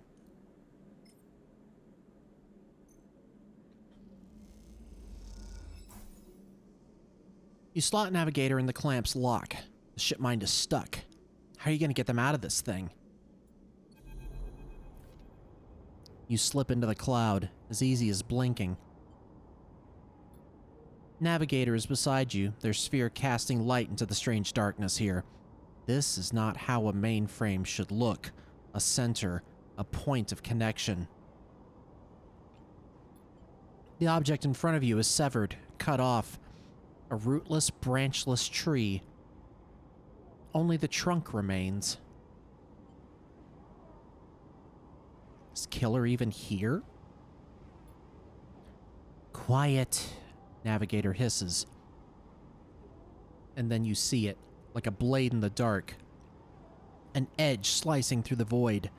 You slot Navigator in the clamp's lock. The ship mind is stuck. How are you going to get them out of this thing? You slip into the cloud, as easy as blinking. Navigator is beside you, their sphere casting light into the strange darkness here. This is not how a mainframe should look. A center, a point of connection. The object in front of you is severed, cut off. A rootless, branchless tree. Only the trunk remains. Is Killer even here? Quiet, Navigator hisses. And then you see it, like a blade in the dark. An edge slicing through the void.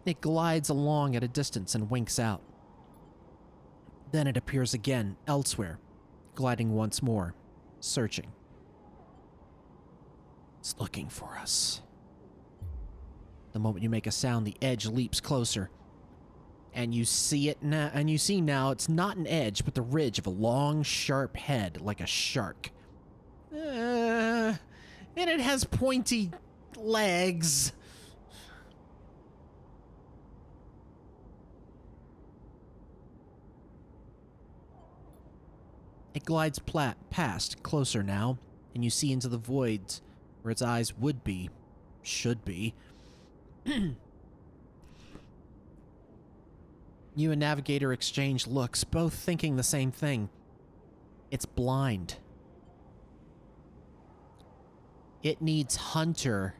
It glides along at a distance and winks out. Then it appears again, elsewhere, gliding once more, searching. It's looking for us. The moment you make a sound, the edge leaps closer. And you see it now, and you see now it's not an edge, but the ridge of a long, sharp head, like a shark. And it has pointy legs. It glides past, closer now, and you see into the void where its eyes would be, should be. You and Navigator exchange looks, both thinking the same thing. It's blind. It needs Hunter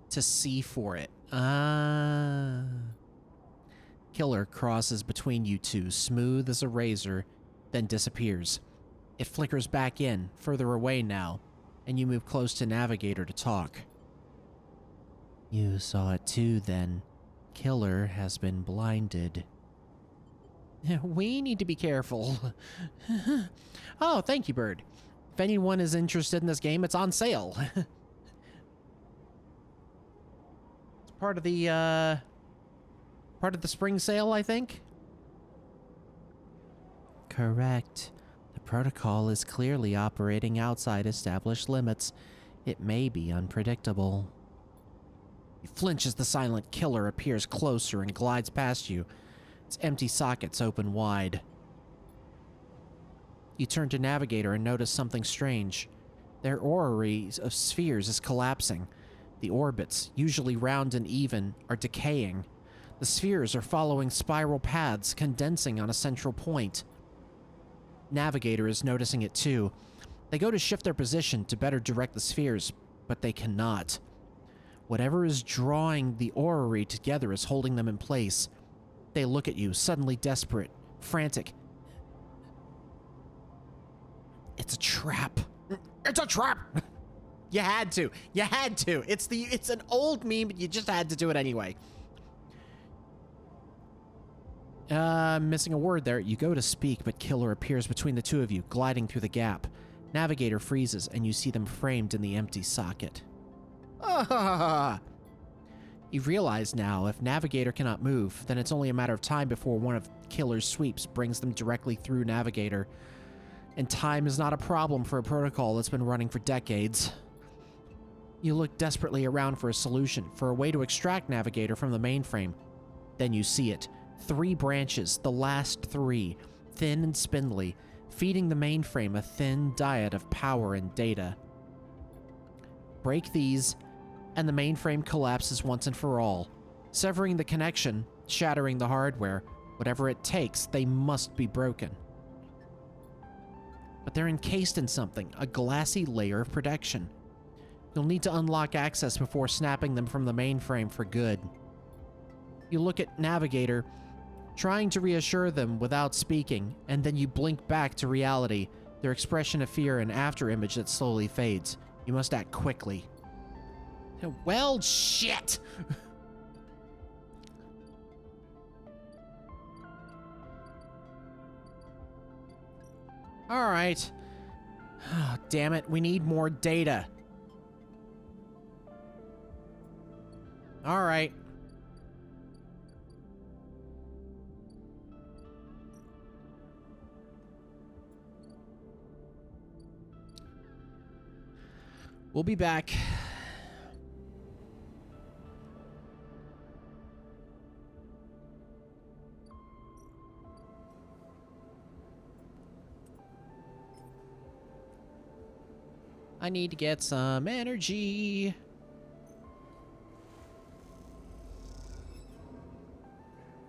to see for it. Killer crosses between you two, smooth as a razor, then disappears. It flickers back in, further away now, and you move close to Navigator to talk. You saw it too, then. Killer has been blinded. We need to be careful. Oh, thank you, Bird. If anyone is interested in this game, it's on sale. It's part of the spring sale, I think? Correct. The protocol is clearly operating outside established limits. It may be unpredictable. You flinch as the silent Killer appears closer and glides past you. Its empty sockets open wide. You turn to Navigator and notice something strange. Their orrery of spheres is collapsing. The orbits, usually round and even, are decaying. The spheres are following spiral paths, condensing on a central point. Navigator is noticing it too. They go to shift their position to better direct the spheres, but they cannot. Whatever is drawing the orrery together is holding them in place. They look at you, suddenly desperate, frantic. It's a trap. It's a trap! You had to. You had to. It's an old meme, but you just had to do it anyway. Missing a word there. You go to speak, but Killer appears between the two of you, gliding through the gap. Navigator freezes, and you see them framed in the empty socket. Ah! You realize now, if Navigator cannot move, then it's only a matter of time before one of Killer's sweeps brings them directly through Navigator. and time is not a problem for a protocol that's been running for decades. You look desperately around for a solution, for a way to extract Navigator from the mainframe. Then you see it. 3 branches, the last 3, thin and spindly, feeding the mainframe a thin diet of power and data. Break these, and the mainframe collapses once and for all, severing the connection, shattering the hardware. Whatever it takes, they must be broken. But they're encased in something, a glassy layer of protection. You'll need to unlock access before snapping them from the mainframe for good. You look at Navigator, trying to reassure them without speaking, and then you blink back to reality, their expression of fear and afterimage that slowly fades. You must act quickly. Well, shit! Alright. Oh, damn it, we need more data. Alright. We'll be back. I need to get some energy.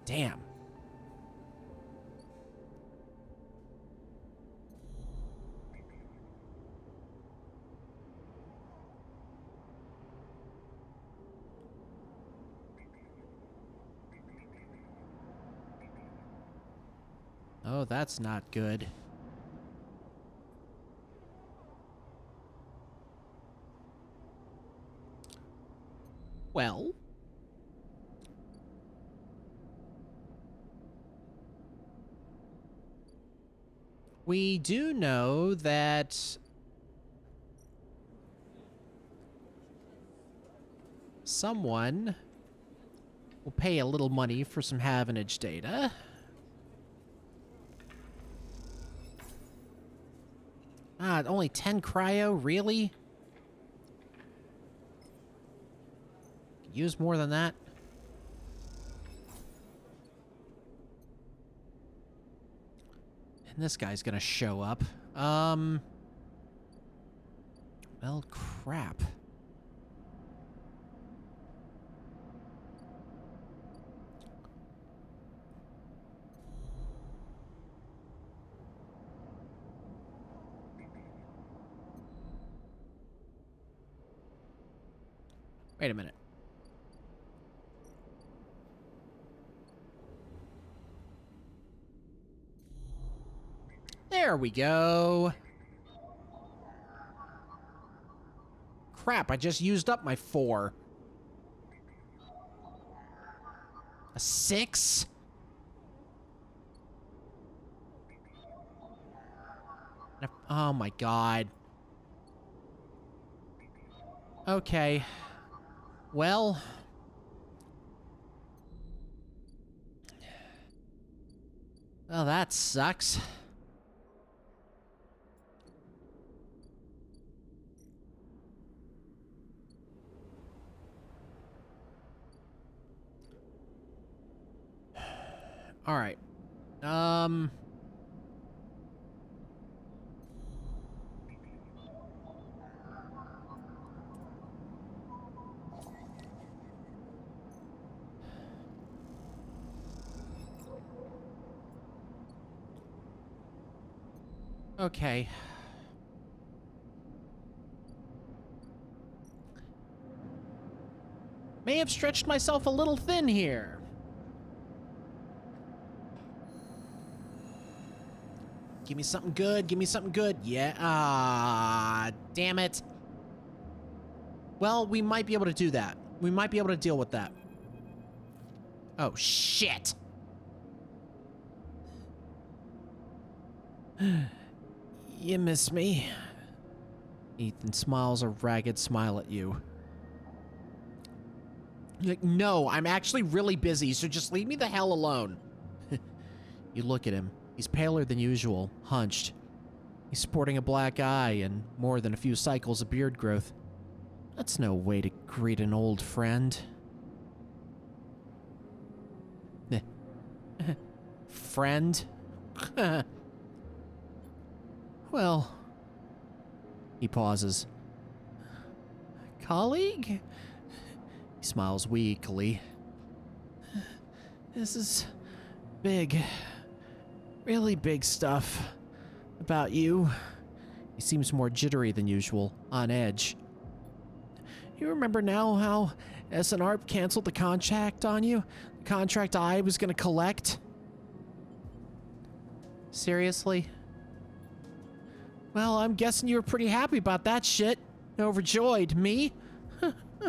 Damn. Oh, that's not good. Well, we do know that someone will pay a little money for some Havenage data. Ah, only 10 cryo? Really? Use more than that? And this guy's gonna show up. Well, crap. Wait a minute. There we go. Crap, I just used up my 4. A 6? Oh my god. Okay. Well... well, that sucks. All right. Okay. May have stretched myself a little thin here. Give me something good. Give me something good. Yeah. Ah, damn it. Well, we might be able to do that. We might be able to deal with that. Oh, shit. You miss me? Ethan smiles a ragged smile at you. You're like, no, I'm actually really busy, so just leave me the hell alone. You look at him. He's paler than usual, hunched. He's sporting a black eye and more than a few cycles of beard growth. That's no way to greet an old friend. Friend? Well, he pauses. Colleague? He smiles weakly. This is big, really big stuff about you. He seems more jittery than usual, on edge. You remember now how SNARP canceled the contract on you? The contract I was gonna collect? Seriously? Well, I'm guessing you were pretty happy about that shit. Overjoyed. Me?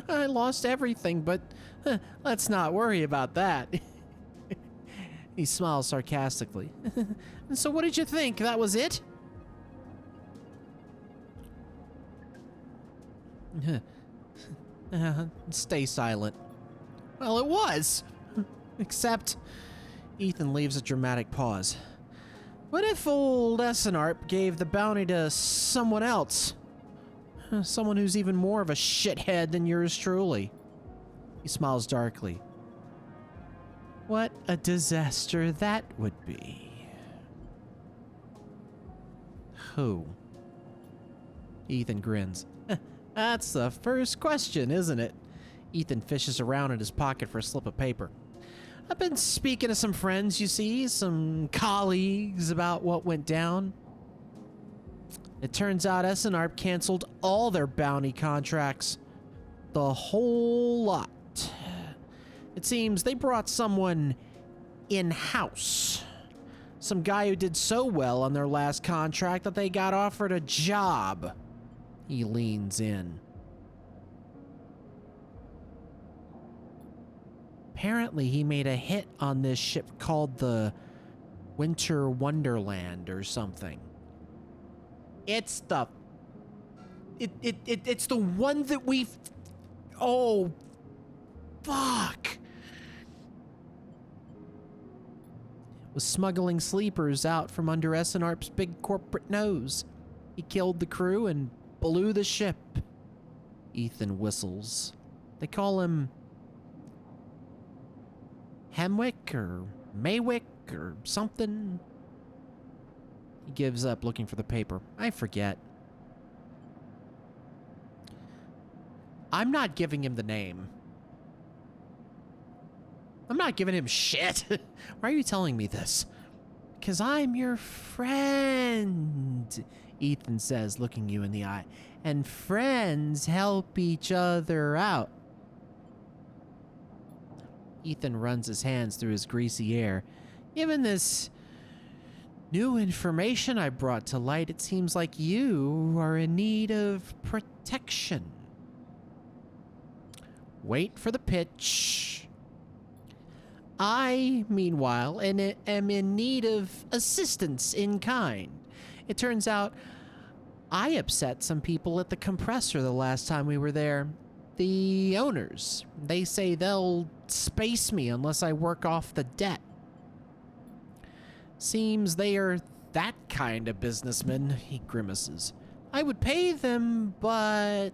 I lost everything, but let's not worry about that. He smiles sarcastically. And so what did you think? That was it? Stay silent. Well, it was. Except, Ethan leaves a dramatic pause. What if old SNARP gave the bounty to someone else? Someone who's even more of a shithead than yours truly. He smiles darkly. What a disaster that would be. Who? Ethan grins. That's the first question, isn't it? Ethan fishes around in his pocket for a slip of paper. I've been speaking to some friends, you see, some colleagues about what went down. It turns out SNARP canceled all their bounty contracts. The whole lot. It seems they brought someone in-house. Some guy who did so well on their last contract that they got offered a job. He leans in. Apparently, he made a hit on this ship called the Winter Wonderland or something. It's the... It's the one that we've... Oh, fuck. Was smuggling sleepers out from under SNARP's big corporate nose. He killed the crew and blew the ship. Ethan whistles. They call him Hemwick or Maywick or something. He gives up looking for the paper. I forget. I'm not giving him the name. I'm not giving him shit. Why are you telling me this? Because I'm your friend, Ethan says, looking you in the eye. And friends help each other out. Ethan runs his hands through his greasy hair. Given this new information I brought to light, it seems like you are in need of protection. Wait for the pitch. I, meanwhile, am in need of assistance in kind. It turns out I upset some people at the compressor the last time we were there. The owners. They say they'll space me unless I work off the debt. Seems they are that kind of businessman, he grimaces. I would pay them, but...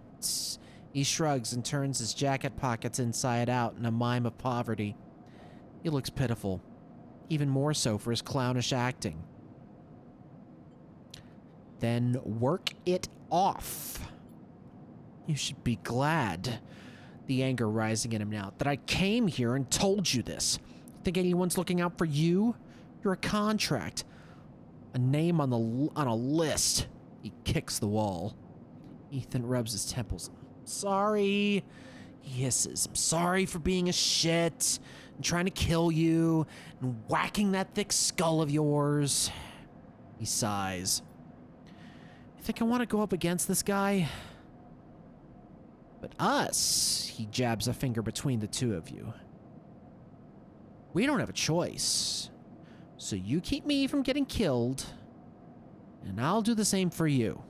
He shrugs and turns his jacket pockets inside out in a mime of poverty. He looks pitiful, even more so for his clownish acting. Then work it off. You should be glad, the anger rising in him now, that I came here and told you this. Think anyone's looking out for you? You're a contract. A name on a list. He kicks the wall. Ethan rubs his temples. Sorry, he hisses. I'm sorry for being a shit and trying to kill you and whacking that thick skull of yours. He sighs. You think I want to go up against this guy? But us, he jabs a finger between the two of you. We don't have a choice. So you keep me from getting killed, and I'll do the same for you.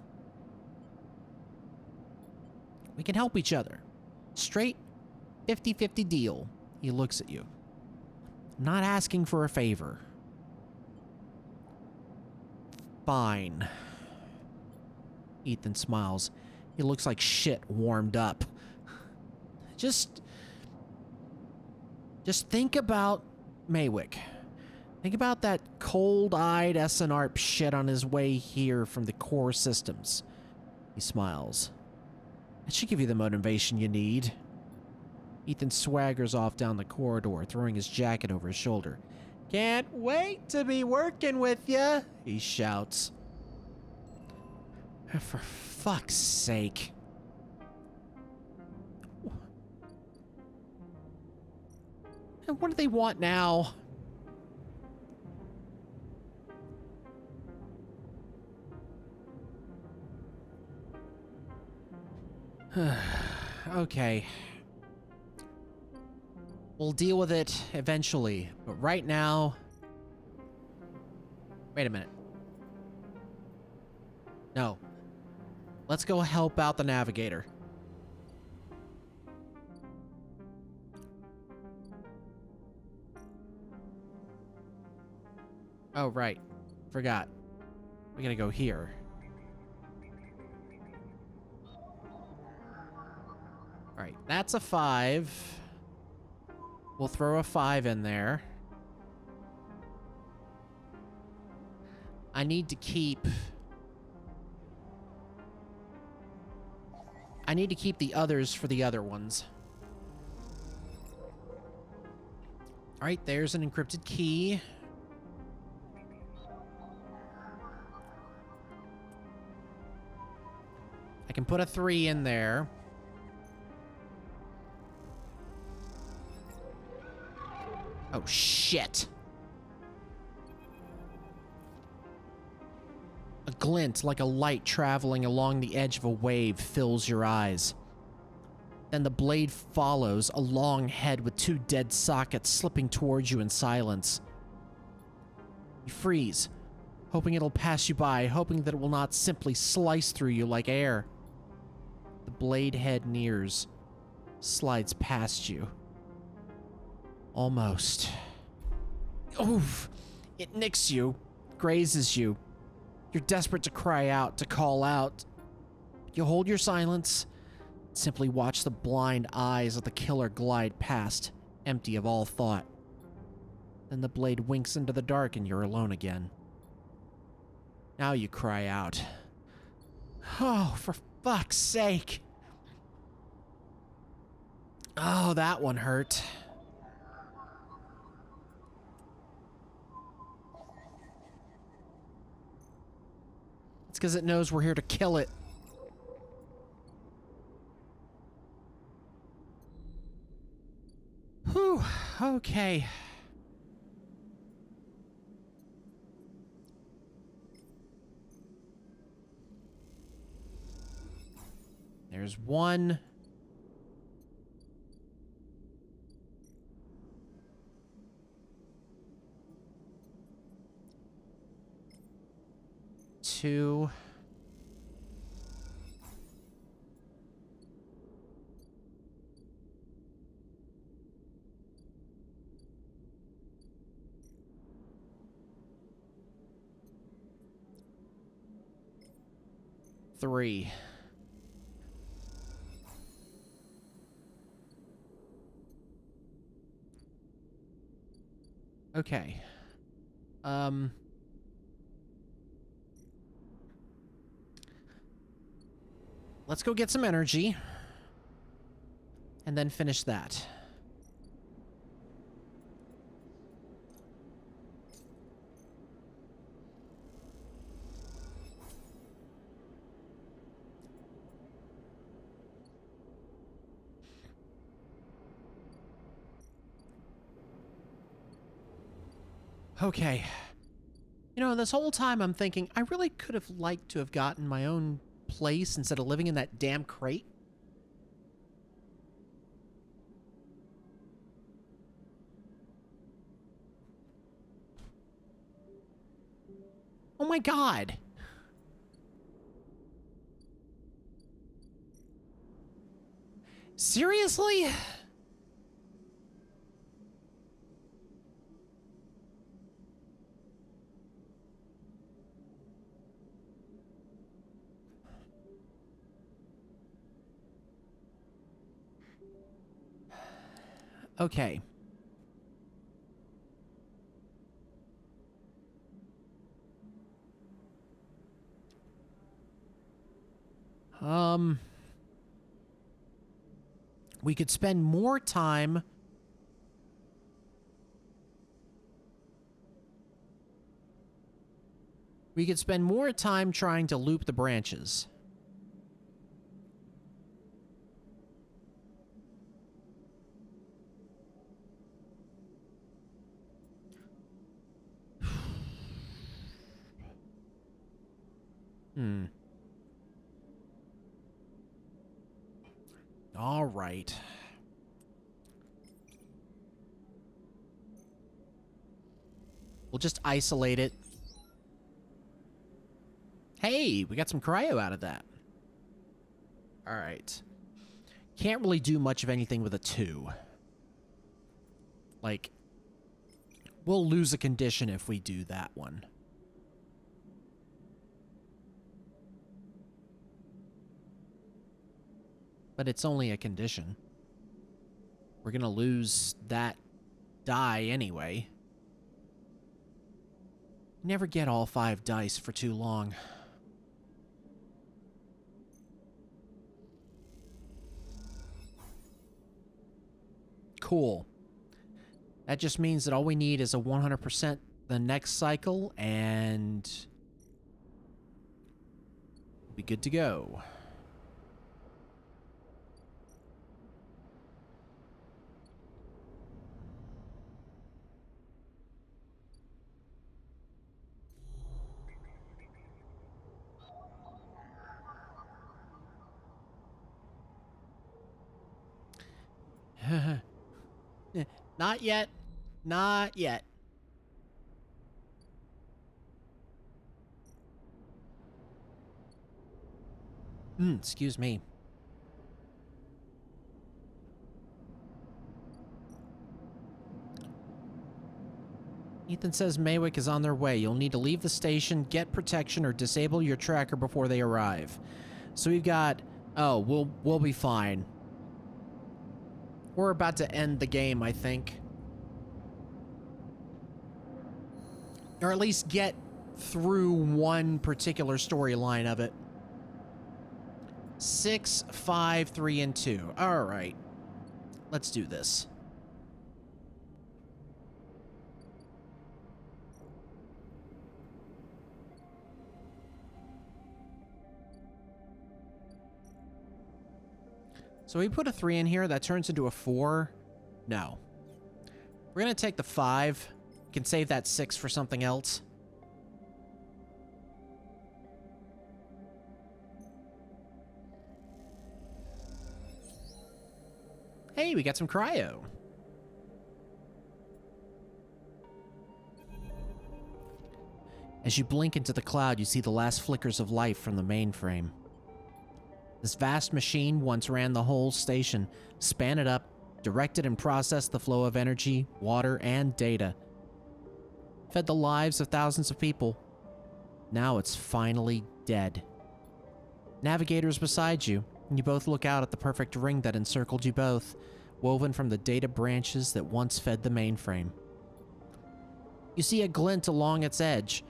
We can help each other. Straight 50-50 deal. He looks at you. I'm not asking for a favor. Fine. Ethan smiles. He looks like shit warmed up. Just think about Maywick. Think about that cold-eyed SNARP shit on his way here from the core systems. He smiles. That should give you the motivation you need. Ethan swaggers off down the corridor, throwing his jacket over his shoulder. Can't wait to be working with you, he shouts. For fuck's sake. And what do they want now? Okay. We'll deal with it eventually, but right now... Wait a minute. No. Let's go help out the navigator. Oh, right. Forgot. We gotta go here. Alright, that's a 5. We'll throw a 5 in there. I need to keep the others for the other ones. Alright, there's an encrypted key. I can put a 3 in there. Oh, shit. A glint like a light traveling along the edge of a wave fills your eyes. Then the blade follows a long head with 2 dead sockets slipping towards you in silence. You freeze, hoping it'll pass you by, hoping that it will not simply slice through you like air. The blade head nears, slides past you. Almost. Oof! It nicks you, grazes you. You're desperate to cry out, to call out. You hold your silence, simply watch the blind eyes of the killer glide past, empty of all thought. Then the blade winks into the dark and you're alone again. Now you cry out. Oh, for fuck's sake. Oh, that one hurt. It's because it knows we're here to kill it. Whew, okay. There's one. Two. Three. Okay. Let's go get some energy. And then finish that. Okay. You know, this whole time I'm thinking, I really could have liked to have gotten my own place instead of living in that damn crate. Oh my god. Seriously? Okay. We could spend more time. We could spend more time trying to loop the branches. All right. We'll just isolate it. Hey, we got some cryo out of that. All right. Can't really do much of anything with a 2. Like, we'll lose a condition if we do that one. But it's only a condition. We're gonna lose that die anyway. Never get all 5 dice for too long. Cool. That just means that all we need is a 100% the next cycle, and we'll be good to go. Not yet. Not yet. Excuse me. Ethan says Maywick is on their way. You'll need to leave the station, get protection, or disable your tracker before they arrive. So we've got... Oh, we'll be fine. We're about to end the game, I think. Or at least get through one particular storyline of it. 6, 5, 3, and 2. All right. Let's do this. So we put a 3 in here, that turns into a 4. No. We're going to take the 5. We can save that 6 for something else. Hey, we got some cryo. As you blink into the cloud, you see the last flickers of life from the mainframe. This vast machine once ran the whole station, span it up, directed and processed the flow of energy, water, and data. Fed the lives of thousands of people. Now it's finally dead. Navigator's beside you, and you both look out at the perfect ring that encircled you both, woven from the data branches that once fed the mainframe. You see a glint along its edge,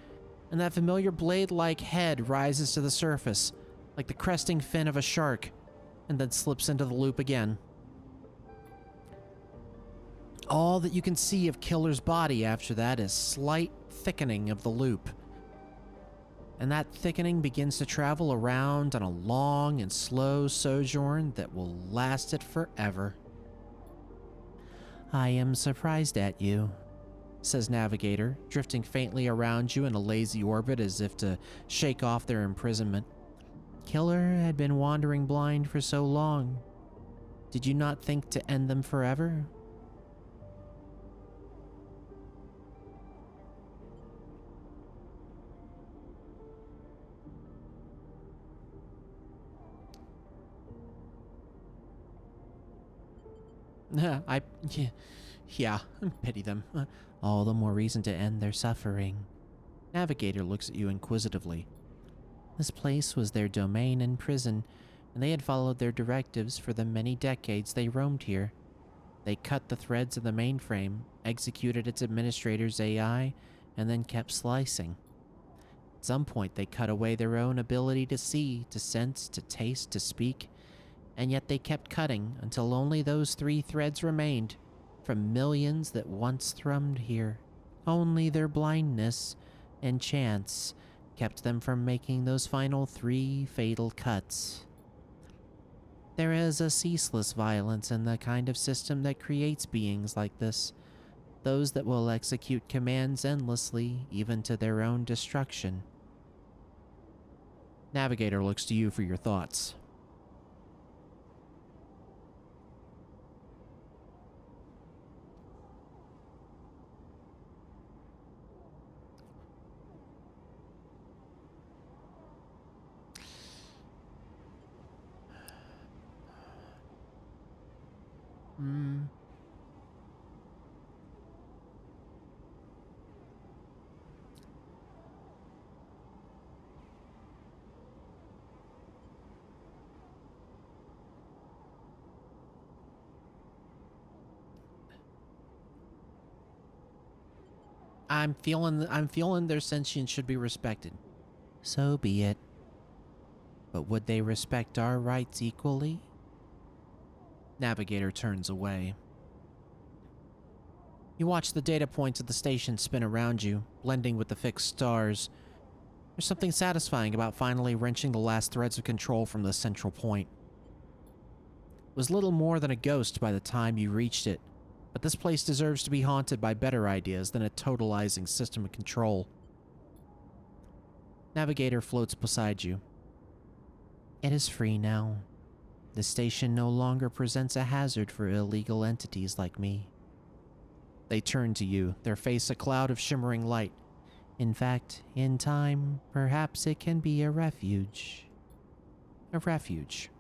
and that familiar blade-like head rises to the surface, like the cresting fin of a shark, and then slips into the loop again. All that you can see of Killer's body after that is slight thickening of the loop. And that thickening begins to travel around on a long and slow sojourn that will last it forever. I am surprised at you, says Navigator, drifting faintly around you in a lazy orbit as if to shake off their imprisonment. Killer had been wandering blind for so long. Did you not think to end them forever? Yeah, pity them. All the more reason to end their suffering. Navigator looks at you inquisitively. This place was their domain and prison, and they had followed their directives for the many decades they roamed here. They cut the threads of the mainframe, executed its administrator's AI, and then kept slicing. At some point, they cut away their own ability to see, to sense, to taste, to speak, and yet they kept cutting until only those 3 threads remained from millions that once thrummed here. Only their blindness and chance kept them from making those final 3 fatal cuts. There is a ceaseless violence in the kind of system that creates beings like this, those that will execute commands endlessly, even to their own destruction. Navigator looks to you for your thoughts. I'm feeling their sentience should be respected. So be it. But would they respect our rights equally? Navigator turns away. You watch the data points of the station spin around you, blending with the fixed stars. There's something satisfying about finally wrenching the last threads of control from the central point. It was little more than a ghost by the time you reached it, but this place deserves to be haunted by better ideas than a totalizing system of control. Navigator floats beside you. It is free now. The station no longer presents a hazard for illegal entities like me. They turn to you, their face a cloud of shimmering light. In fact, in time, perhaps it can be a refuge. A refuge.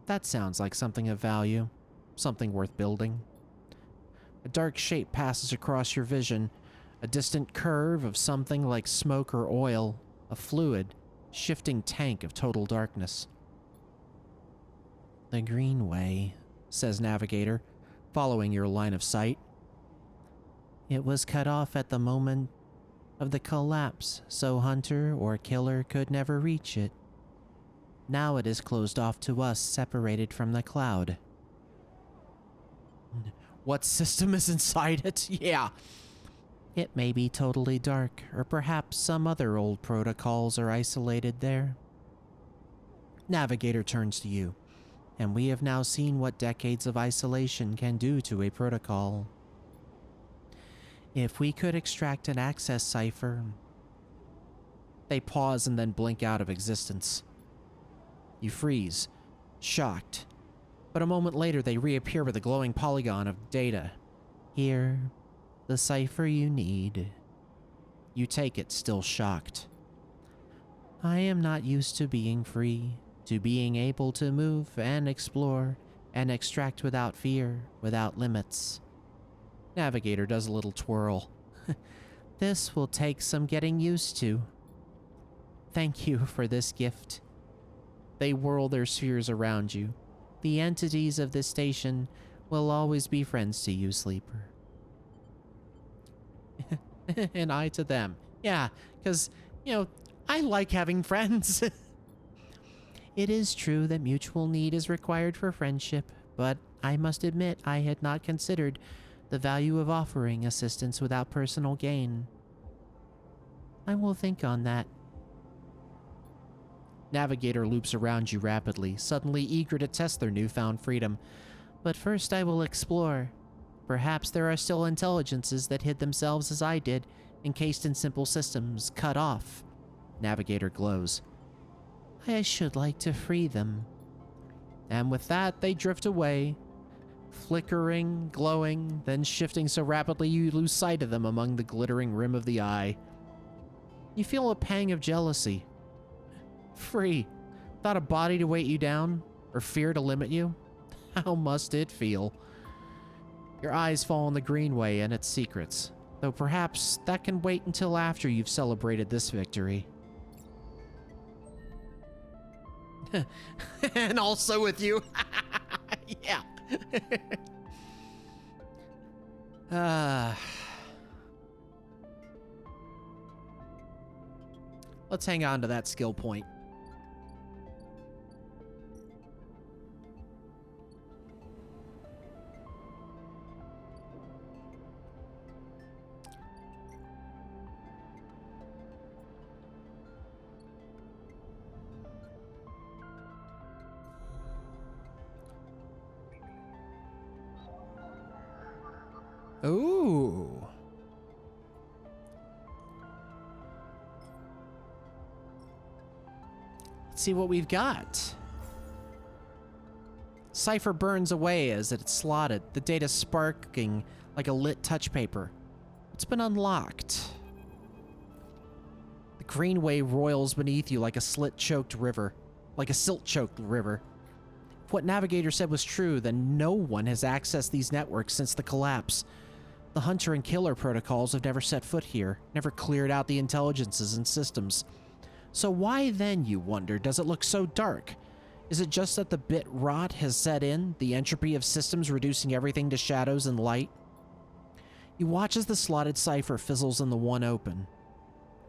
That sounds like something of value, something worth building. A dark shape passes across your vision, a distant curve of something like smoke or oil, a fluid, shifting tank of total darkness. The Greenway, says Navigator, following your line of sight. It was cut off at the moment of the collapse, so hunter or killer could never reach it. Now it is closed off to us, separated from the cloud. What system is inside it? Yeah. It may be totally dark, or perhaps some other old protocols are isolated there. Navigator turns to you, and we have now seen what decades of isolation can do to a protocol. If we could extract an access cipher... They pause and then blink out of existence. You freeze, shocked. But a moment later they reappear with a glowing polygon of data. Here, the cipher you need. You take it, still shocked. I am not used to being free, to being able to move and explore and extract without fear, without limits. Navigator does a little twirl. This will take some getting used to. Thank you for this gift. They whirl their spheres around you. The entities of this station will always be friends to you, Sleeper. And I to them. Yeah, because, I like having friends. It is true that mutual need is required for friendship, but I must admit I had not considered the value of offering assistance without personal gain. I will think on that. Navigator loops around you rapidly, suddenly eager to test their newfound freedom. But first I will explore. Perhaps there are still intelligences that hid themselves as I did, encased in simple systems, cut off. Navigator glows. I should like to free them. And with that, they drift away, flickering, glowing, then shifting so rapidly you lose sight of them among the glittering rim of the eye. You feel a pang of jealousy. Free, without a body to weight you down, or fear to limit you? How must it feel? Your eyes fall on the Greenway and its secrets, though perhaps that can wait until after you've celebrated this victory. And also with you. Yeah. Let's hang on to that skill point. Ooh. Let's see what we've got. Cipher burns away as it's slotted, the data sparking like a lit touch paper. It's been unlocked. The Greenway roils beneath you like a silt-choked river. If what Navigator said was true, then no one has accessed these networks since the collapse. The hunter and killer protocols have never set foot here, never cleared out the intelligences and systems. So why then, you wonder, does it look so dark? Is it just that the bit rot has set in, the entropy of systems reducing everything to shadows and light? You watch as the slotted cipher fizzles in the one open,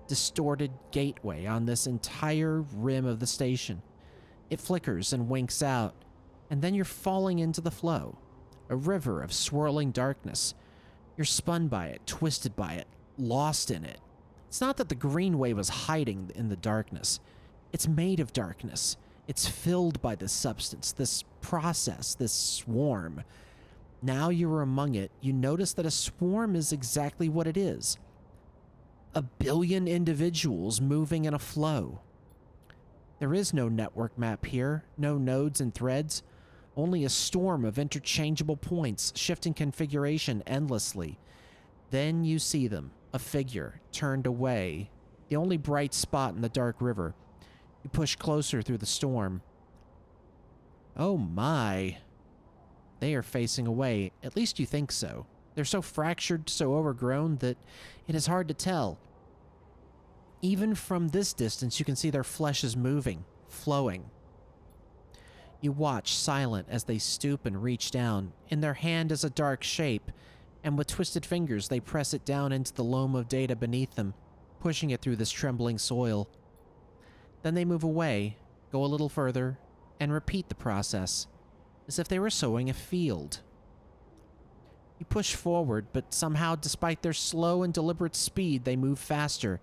distorted gateway on this entire rim of the station. It flickers and winks out, and then you're falling into the flow, a river of swirling darkness. You're spun by it, twisted by it, lost in it. It's not that the Greenway was hiding in the darkness. It's made of darkness. It's filled by this substance, this process, this swarm. Now you're among it, you notice that a swarm is exactly what it is. 1 billion individuals moving in a flow. There is no network map here, no nodes and threads, only a storm of interchangeable points, shifting configuration endlessly. Then you see them, a figure, turned away, the only bright spot in the dark river. You push closer through the storm. Oh my. They are facing away, at least you think so. They're so fractured, so overgrown that it is hard to tell. Even from this distance, you can see their flesh is moving, flowing. You watch, silent, as they stoop and reach down. In their hand is a dark shape, and with twisted fingers they press it down into the loam of data beneath them, pushing it through this trembling soil. Then they move away, go a little further, and repeat the process, as if they were sowing a field. You push forward, but somehow, despite their slow and deliberate speed, they move faster,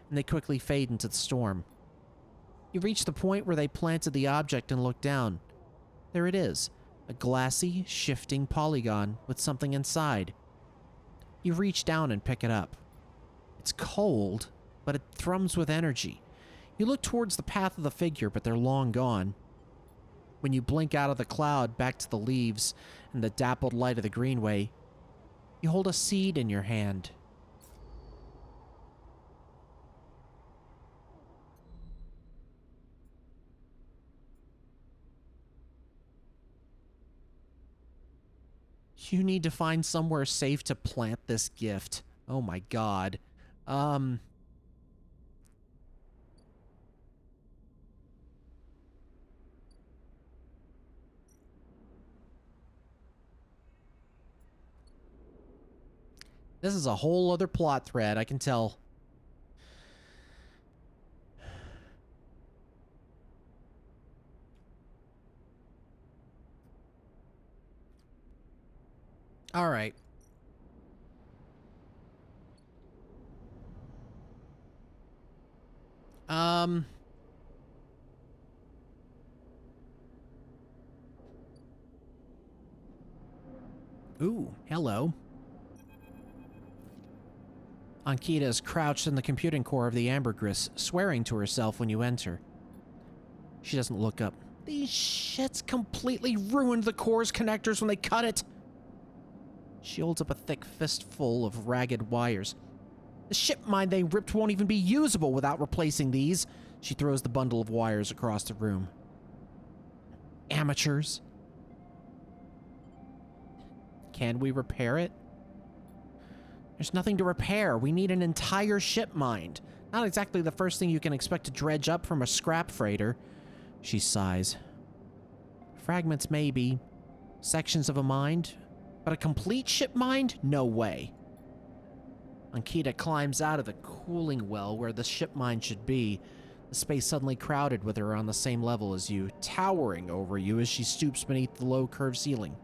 and they quickly fade into the storm. You reach the point where they planted the object and look down. There it is, a glassy, shifting polygon with something inside. You reach down and pick it up. It's cold, but it thrums with energy. You look towards the path of the figure, but they're long gone. When you blink out of the cloud back to the leaves and the dappled light of the Greenway, you hold a seed in your hand. You need to find somewhere safe to plant this gift. Oh my god. This is a whole other plot thread, I can tell. All right. Ooh, hello. Ankita is crouched in the computing core of the ambergris, swearing to herself when you enter. She doesn't look up. These shits completely ruined the core's connectors when they cut it. She holds up a thick fistful of ragged wires. The ship mine they ripped won't even be usable without replacing these. She throws the bundle of wires across the room. Amateurs. Can we repair it? There's nothing to repair. We need an entire ship mined. Not exactly the first thing you can expect to dredge up from a scrap freighter. She sighs. Fragments maybe. Sections of a mind. But a complete ship mind? No way. Ankita climbs out of the cooling well where the ship mind should be. The space suddenly crowded with her on the same level as you, towering over you as she stoops beneath the low curved ceiling.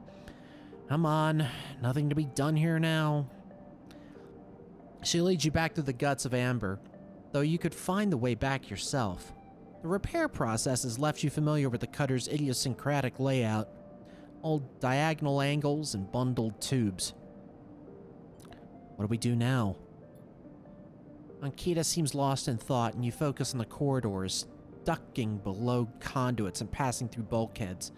Come on, nothing to be done here now. She leads you back through the guts of Amber, though you could find the way back yourself. The repair process has left you familiar with the cutter's idiosyncratic layout, all diagonal angles and bundled tubes. What do we do now? Ankita seems lost in thought, and you focus on the corridors, ducking below conduits and passing through bulkheads.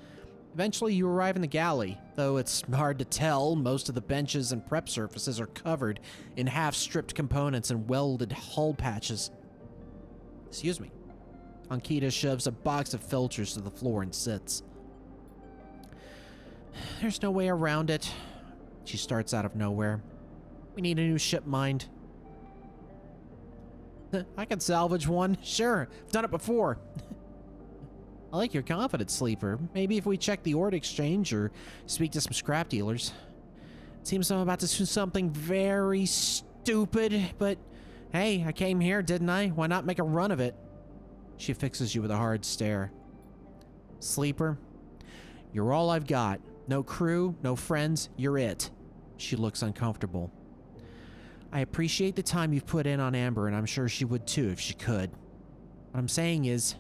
Eventually, you arrive in the galley, though it's hard to tell. Most of the benches and prep surfaces are covered in half-stripped components and welded hull patches. Excuse me. Ankita shoves a box of filters to the floor and sits. There's no way around it. She starts out of nowhere. We need a new ship mind. I can salvage one. Sure, I've done it before. I like your confidence, Sleeper. Maybe if we check the ore exchange or speak to some scrap dealers. It seems I'm about to do something very stupid, but hey, I came here, didn't I? Why not make a run of it? She fixes you with a hard stare. Sleeper, you're all I've got. No crew, no friends, you're it. She looks uncomfortable. I appreciate the time you've put in on Amber, and I'm sure she would too if she could. What I'm saying is,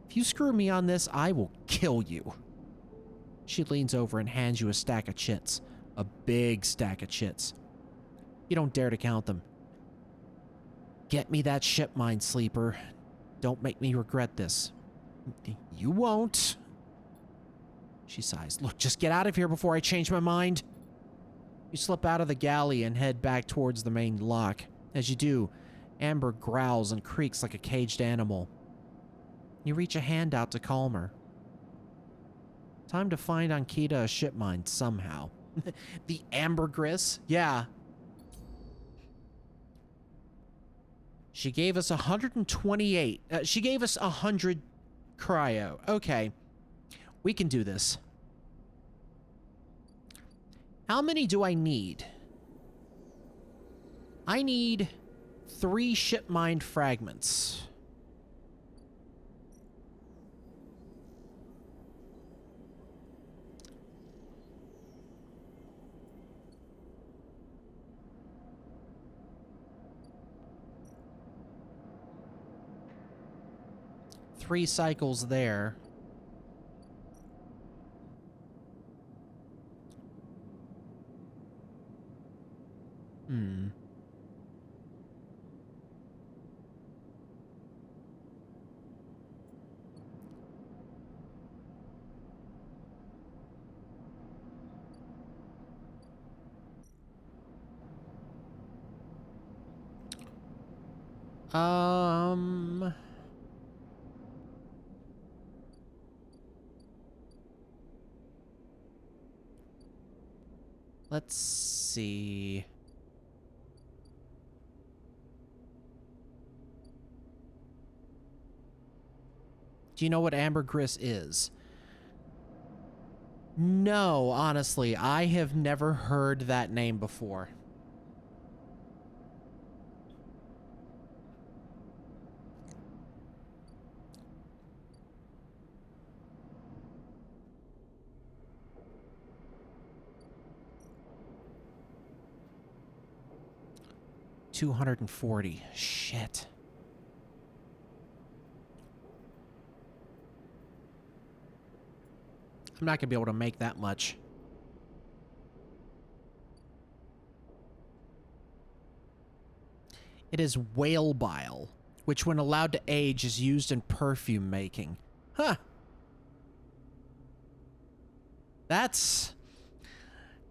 if you screw me on this, I will kill you. She leans over and hands you a stack of chits. A big stack of chits. You don't dare to count them. Get me that ship mind, Sleeper. Don't make me regret this. You won't. She sighs. Look, just get out of here before I change my mind. You slip out of the galley and head back towards the main lock. As you do, Amber growls and creaks like a caged animal. You reach a hand out to calm her. Time to find Ankita a ship mind somehow. The ambergris? Yeah. She gave us 128. She gave us 100 cryo. Okay. We can do this. How many do I need? I need 3 ship mind fragments. Three cycles there. Let's see. Do you know what ambergris is? No, honestly, I have never heard that name before. $240. Shit. I'm not gonna be able to make that much. It is whale bile, which when allowed to age is used in perfume making. Huh. That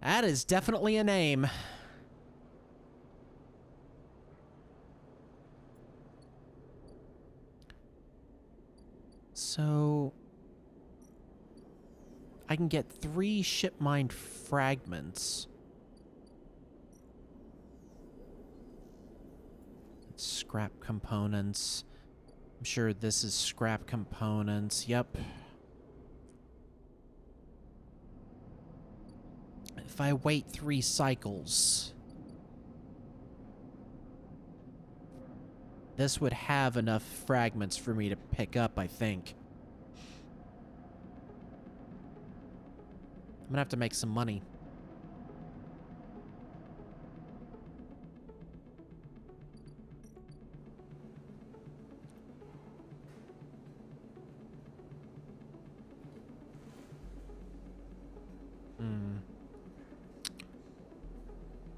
is definitely a name. So I can get 3 ship mind fragments. Scrap components. I'm sure this is scrap components. Yep. if I wait 3 cycles, this would have enough fragments for me to pick up, I think. I'm gonna have to make some money.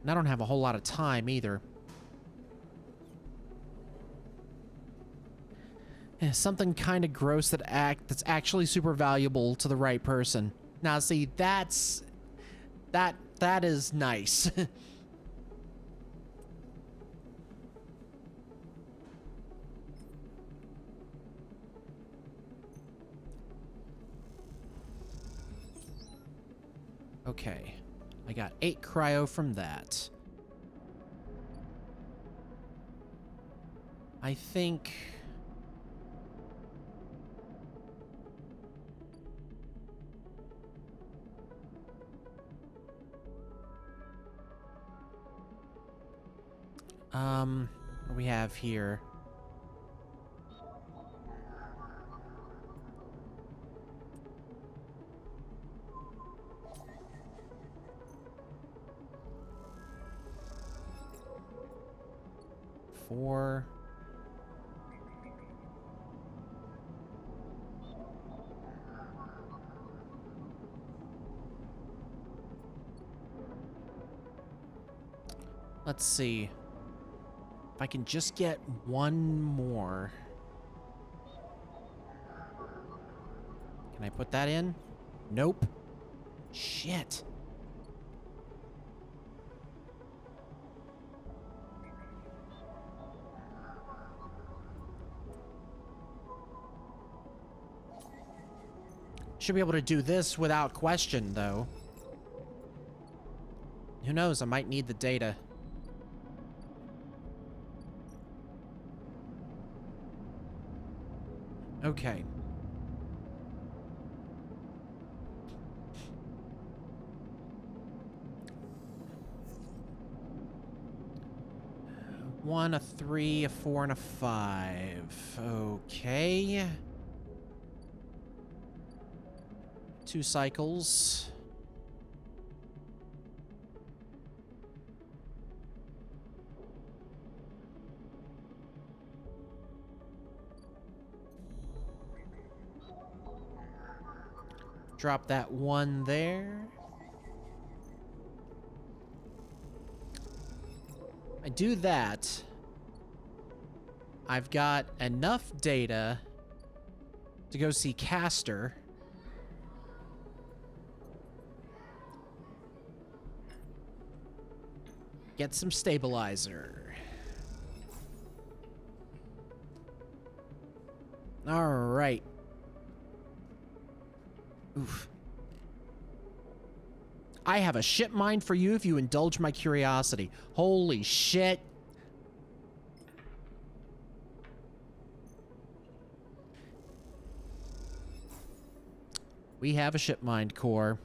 And I don't have a whole lot of time either. Something kind of gross that's actually super valuable to the right person. Now, see, that is nice. Okay. I got 8 cryo from that. I think... what do we have here? Four. Let's see. If I can just get one more. Can I put that in? Nope. Shit. Should be able to do this without question, though. Who knows? I might need the data. Okay. One, a 3, a 4, and a 5. Okay. 2 cycles. Drop that 1 there. I do that. I've got enough data to go see Castor. Get some stabilizer. All right. Oof. I have a ship mind for you if you indulge my curiosity. Holy shit. We have a ship mind core.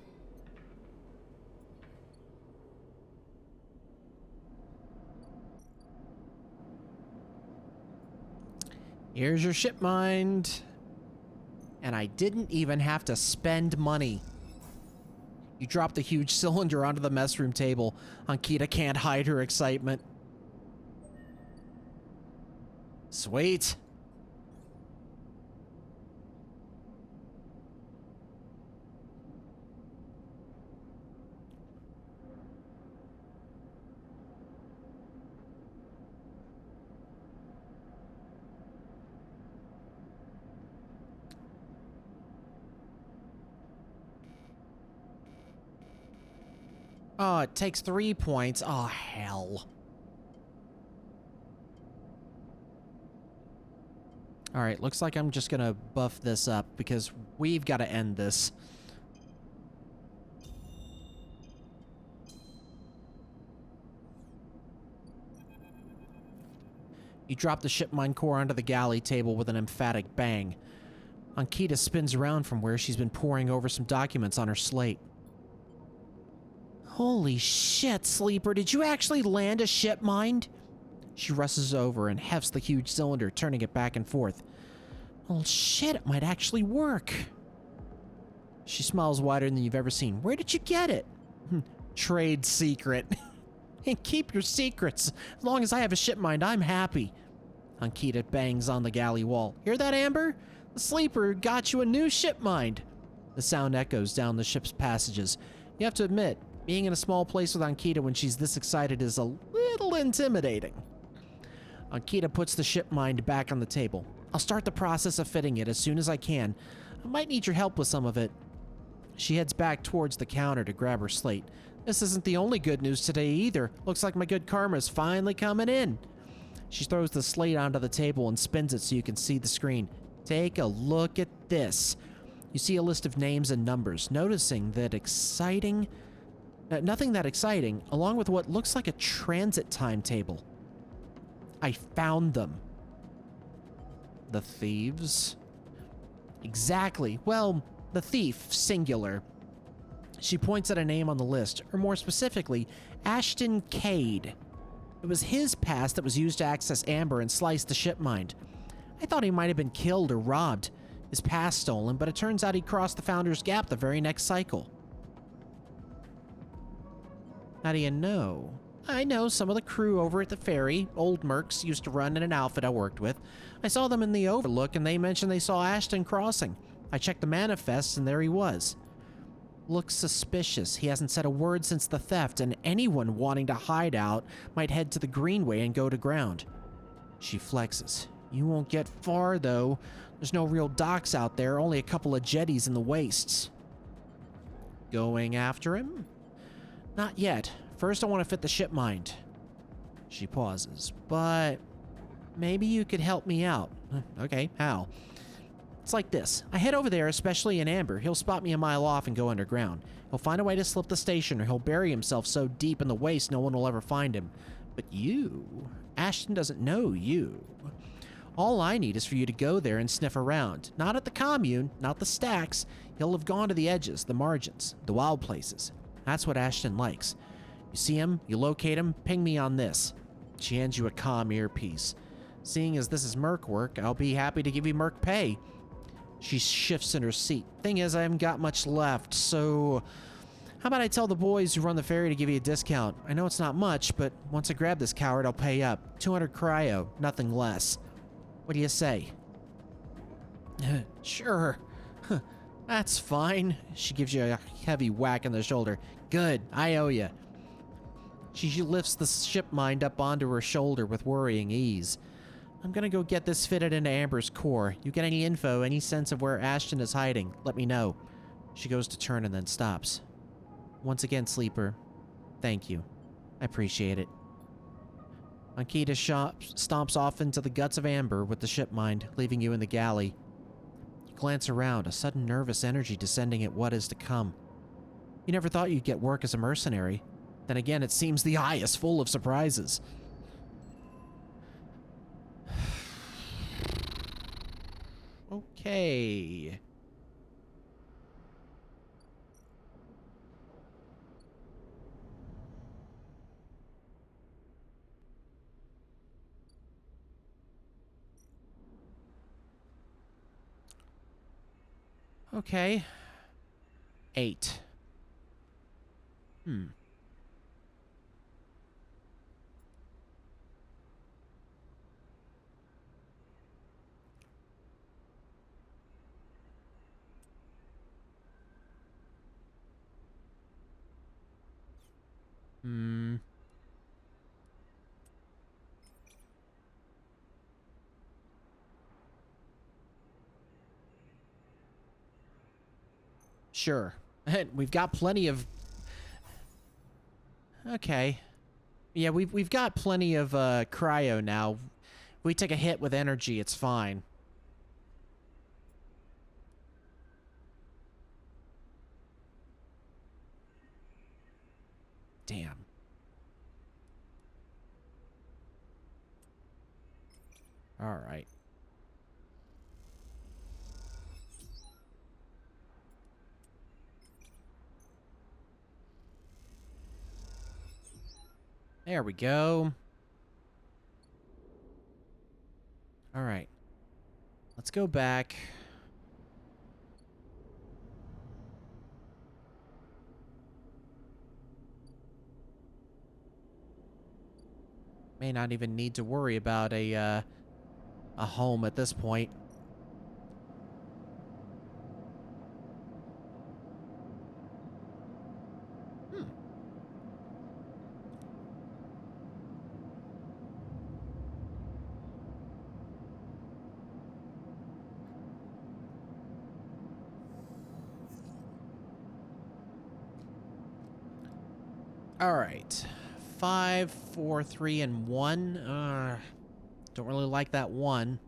Here's your ship mind. And I didn't even have to spend money. You dropped the huge cylinder onto the mess room table. Ankita can't hide her excitement. Sweet. Oh, it takes 3 points. Oh, hell. Alright, looks like I'm just gonna buff this up because we've got to end this. You drop the ship mine core onto the galley table with an emphatic bang. Ankita spins around from where she's been poring over some documents on her slate. Holy shit, Sleeper, did you actually land a ship mind? She rushes over and hefts the huge cylinder, turning it back and forth. Oh shit, it might actually work. She smiles wider than you've ever seen. Where did you get it? Trade secret. And keep your secrets. As long as I have a ship mind, I'm happy. Ankita bangs on the galley wall. Hear that, Amber? The Sleeper got you a new ship mind. The sound echoes down the ship's passages. You have to admit, being in a small place with Ankita when she's this excited is a little intimidating. Ankita puts the ship mind back on the table. I'll start the process of fitting it as soon as I can. I might need your help with some of it. She heads back towards the counter to grab her slate. This isn't the only good news today either. Looks like my good karma's finally coming in. She throws the slate onto the table and spins it so you can see the screen. Take a look at this. You see a list of names and numbers, noticing that nothing that exciting, along with what looks like a transit timetable. I found them. The thieves? Exactly. Well, the thief, singular. She points at a name on the list, or more specifically, Ashton Cade. It was his past that was used to access Amber and slice the ship mind. I thought he might have been killed or robbed, his past stolen, but it turns out he crossed the Founder's Gap the very next cycle. How do you know? I know some of the crew over at the ferry. Old Mercs used to run in an outfit I worked with. I saw them in the Overlook and they mentioned they saw Ashton crossing. I checked the manifests and there he was. Looks suspicious. He hasn't said a word since the theft, and anyone wanting to hide out might head to the Greenway and go to ground. She flexes. You won't get far, though. There's no real docks out there, only a couple of jetties in the wastes. Going after him? Not yet. First, I want to fit the ship mind. She pauses. But maybe you could help me out. Okay, how? It's like this. I head over there, especially in Amber. He'll spot me a mile off and go underground. He'll find a way to slip the station, or he'll bury himself so deep in the waste no one will ever find him. But you... Ashton doesn't know you. All I need is for you to go there and sniff around. Not at the commune, not the stacks. He'll have gone to the edges, the margins, the wild places. That's what Ashton likes. You see him, you locate him, ping me on this. She hands you a comm earpiece. Seeing as this is Merc work, I'll be happy to give you Merc pay. She shifts in her seat. Thing is, I haven't got much left, so... How about I tell the boys who run the ferry to give you a discount? I know it's not much, but once I grab this coward, I'll pay up. 200 cryo, nothing less. What do you say? Sure. That's fine. She gives you a heavy whack on the shoulder. Good, I owe you. She lifts the ship mind up onto her shoulder with worrying ease. I'm gonna go get this fitted into Amber's core. You get any info, any sense of where Ashton is hiding, let me know. She goes to turn and then stops. Once again, Sleeper, thank you. I appreciate it. Ankita stomps off into the guts of Amber with the ship mind, leaving you in the galley. You glance around, a sudden nervous energy descending at what is to come. You never thought you'd get work as a mercenary. Then again, it seems the eye is full of surprises. Okay. Okay. 8. Sure. We've got plenty of... Okay. Yeah, we've got plenty of cryo now. If we take a hit with energy, it's fine. Damn. All right. There we go. All right. Let's go back. May not even need to worry about a home at this point. All right. 5, 4, 3, and 1. Don't really like that 1.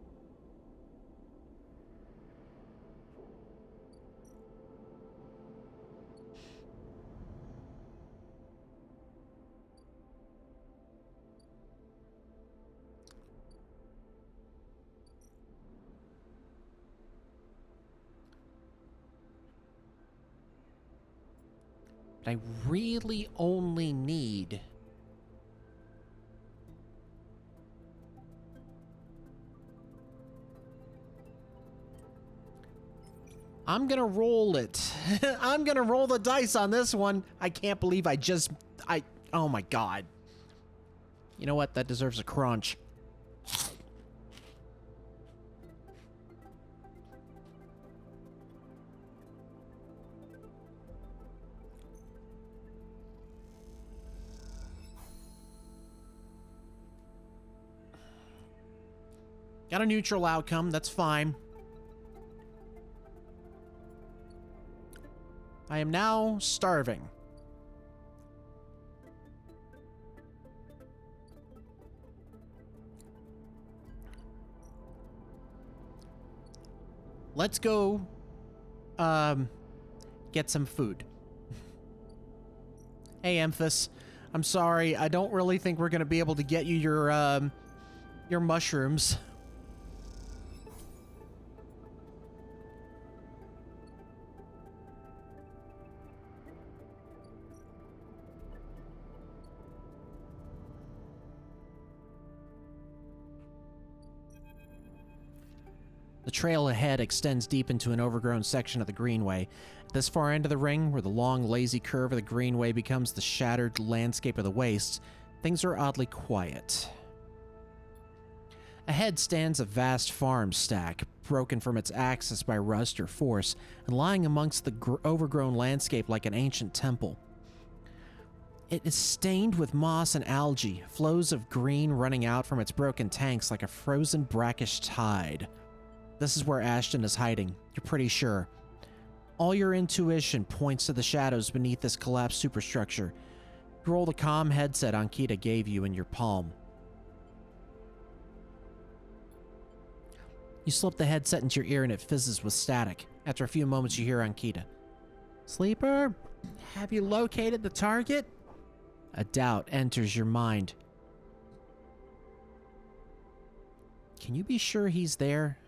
But I really only need... I'm gonna roll it. I'm gonna roll the dice on this one. I can't believe oh my god. You know what? That deserves a crunch. Got a neutral outcome. That's fine. I am now starving. Let's go, get some food. Hey, Emphas. I'm sorry. I don't really think we're gonna be able to get you your mushrooms. The trail ahead extends deep into an overgrown section of the Greenway. At this far end of the ring, where the long, lazy curve of the Greenway becomes the shattered landscape of the wastes, things are oddly quiet. Ahead stands a vast farm stack, broken from its axis by rust or force, and lying amongst the overgrown landscape like an ancient temple. It is stained with moss and algae, flows of green running out from its broken tanks like a frozen brackish tide. This is where Ashton is hiding, you're pretty sure. All your intuition points to the shadows beneath this collapsed superstructure. You roll the comm headset Ankita gave you in your palm. You slip the headset into your ear and it fizzes with static. After a few moments you hear Ankita. Sleeper, have you located the target? A doubt enters your mind. Can you be sure he's there?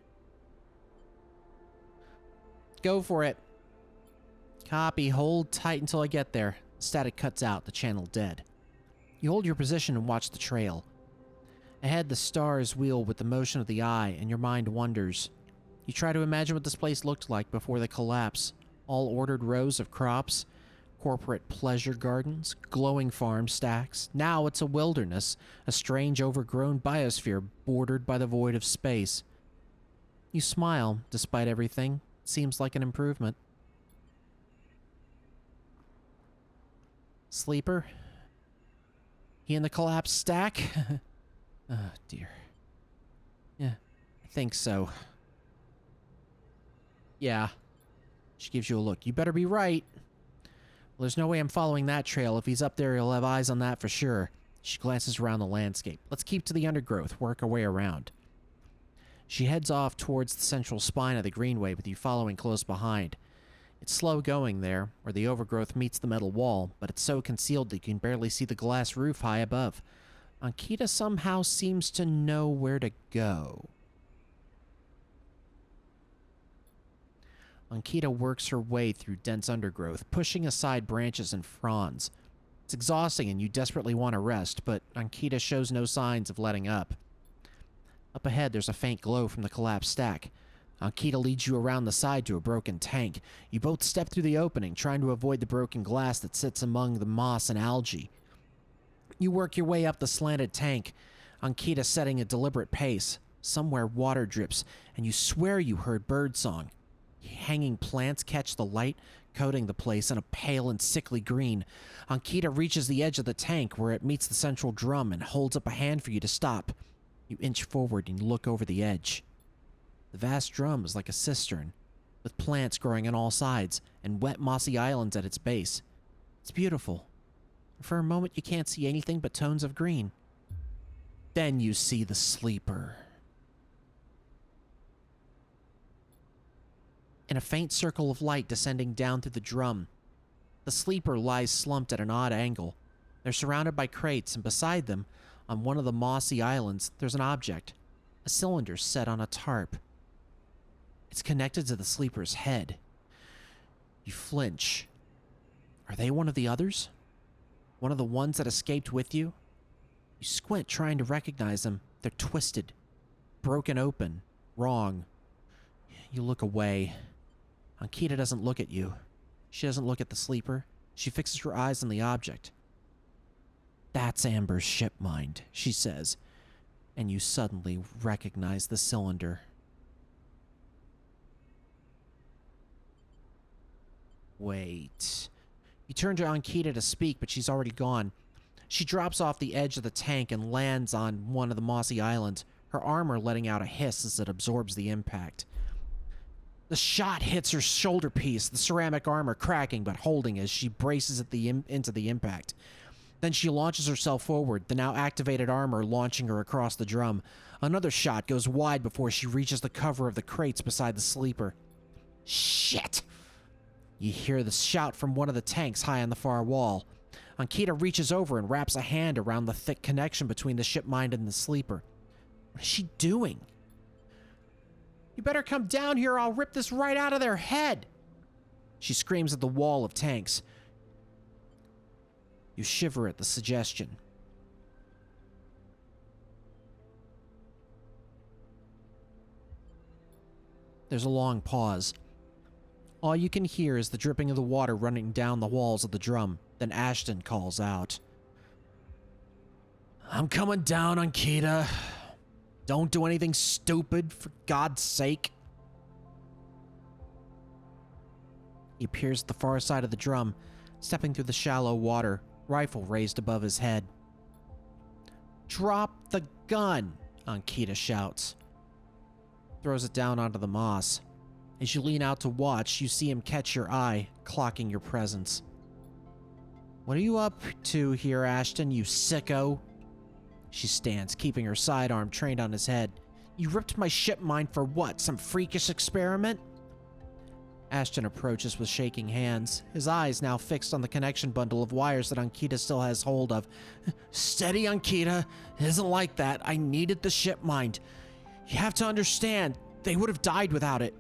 Go for it. Copy. Hold tight until I get there. Static cuts out, the channel dead. You hold your position and watch the trail. Ahead, the stars wheel with the motion of the eye, and your mind wanders. You try to imagine what this place looked like before the collapse. All ordered rows of crops, corporate pleasure gardens, glowing farm stacks. Now it's a wilderness, a strange overgrown biosphere bordered by the void of space. You smile, despite everything. Seems like an improvement. Sleeper? He in the collapsed stack? Oh, dear. Yeah, I think so. Yeah. She gives you a look. You better be right. Well, there's no way I'm following that trail. If he's up there, he'll have eyes on that for sure. She glances around the landscape. Let's keep to the undergrowth, work our way around. She heads off towards the central spine of the Greenway, with you following close behind. It's slow going there, where the overgrowth meets the metal wall, but it's so concealed that you can barely see the glass roof high above. Ankita somehow seems to know where to go. Ankita works her way through dense undergrowth, pushing aside branches and fronds. It's exhausting and you desperately want to rest, but Ankita shows no signs of letting up. Up ahead, there's a faint glow from the collapsed stack. Ankita leads you around the side to a broken tank. You both step through the opening, trying to avoid the broken glass that sits among the moss and algae. You work your way up the slanted tank, Ankita setting a deliberate pace. Somewhere water drips, and you swear you heard birdsong. Hanging plants catch the light, coating the place in a pale and sickly green. Ankita reaches the edge of the tank where it meets the central drum and holds up a hand for you to stop. You inch forward and look over the edge. The vast drum is like a cistern, with plants growing on all sides and wet mossy islands at its base. It's beautiful. For a moment you can't see anything but tones of green. Then you see the sleeper. In a faint circle of light descending down through the drum, the sleeper lies slumped at an odd angle. They're surrounded by crates, and beside them, on one of the mossy islands, there's an object. A cylinder set on a tarp. It's connected to the sleeper's head. You flinch. Are they one of the others? One of the ones that escaped with you? You squint, trying to recognize them. They're twisted, broken open, wrong. You look away. Ankita doesn't look at you. She doesn't look at the sleeper. She fixes her eyes on the object. "That's Amber's ship mind," she says, and you suddenly recognize the cylinder. Wait. You turn to Ankita to speak, but she's already gone. She drops off the edge of the tank and lands on one of the mossy islands, her armor letting out a hiss as it absorbs the impact. The shot hits her shoulder piece, the ceramic armor cracking but holding as she braces at into the impact. Then she launches herself forward, the now activated armor launching her across the drum. Another shot goes wide before she reaches the cover of the crates beside the sleeper. Shit! You hear the shout from one of the tanks high on the far wall. Ankita reaches over and wraps a hand around the thick connection between the ship mind and the sleeper. What is she doing? "You better come down here or I'll rip this right out of their head!" She screams at the wall of tanks. You shiver at the suggestion. There's a long pause. All you can hear is the dripping of the water running down the walls of the drum. Then Ashton calls out, "I'm coming down, Ankita. Don't do anything stupid, for God's sake." He appears at the far side of the drum, stepping through the shallow water, rifle raised above his head. "Drop the gun," Ankita shouts. Throws it down onto the moss. As you lean out to watch, you see him catch your eye, clocking your presence. "What are you up to here, Ashton, you sicko?" She stands, keeping her sidearm trained on his head. "You ripped my ship mind for what, some freakish experiment?" Ashton approaches with shaking hands, his eyes now fixed on the connection bundle of wires that Ankita still has hold of. "Steady, Ankita. It isn't like that. I needed the ship mind. You have to understand, they would have died without it."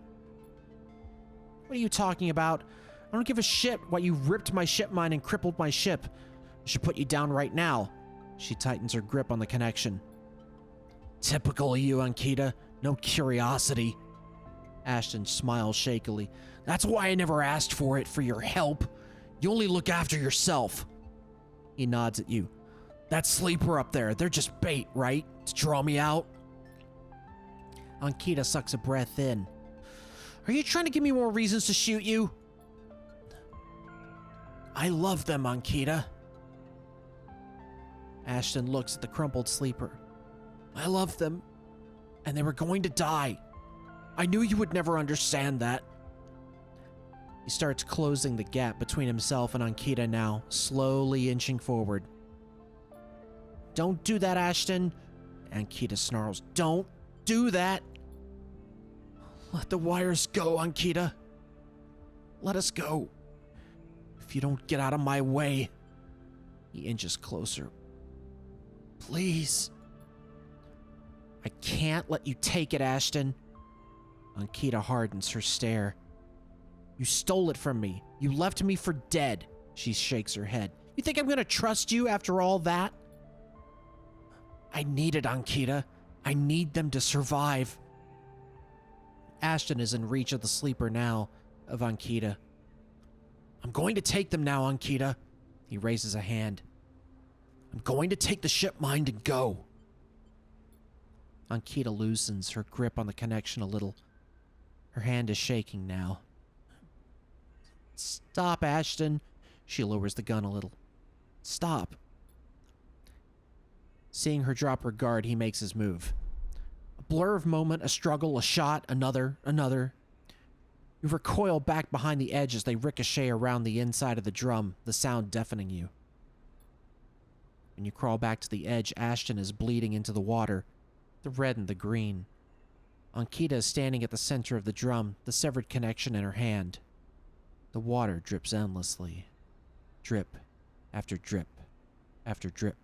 "What are you talking about? I don't give a shit why you ripped my ship mind and crippled my ship. I should put you down right now." She tightens her grip on the connection. "Typical of you, Ankita. No curiosity." Ashton smiles shakily. "That's why I never asked for it, for your help. You only look after yourself." He nods at you. "That sleeper up there, they're just bait, right? To draw me out?" Ankita sucks a breath in. "Are you trying to give me more reasons to shoot you?" "I love them, Ankita." Ashton looks at the crumpled sleeper. "I love them, and they were going to die. I knew you would never understand that." He starts closing the gap between himself and Ankita now, slowly inching forward. "Don't do that, Ashton," Ankita snarls. "Don't do that." "Let the wires go, Ankita. Let us go. If you don't get out of my way." He inches closer. "Please." "I can't let you take it, Ashton." Ankita hardens her stare. "You stole it from me. You left me for dead." She shakes her head. You think I'm gonna trust you after all that? I need it, Ankita. I need them to survive. Ashton is in reach of the sleeper now, of Ankita. I'm going to take them now, Ankita. He raises a hand. I'm going to take the ship mind and go. Ankita loosens her grip on the connection a little. Her hand is shaking now. Stop, Ashton. She lowers the gun a little. Stop. Seeing her drop her guard, he makes his move. A blur of moment, a struggle, a shot, another. You recoil back behind the edge as they ricochet around the inside of the drum, the sound deafening you. When you crawl back to the edge, Ashton is bleeding into the water, the red and the green. Ankita is standing at the center of the drum, the severed connection in her hand. The water drips endlessly. Drip after drip after drip.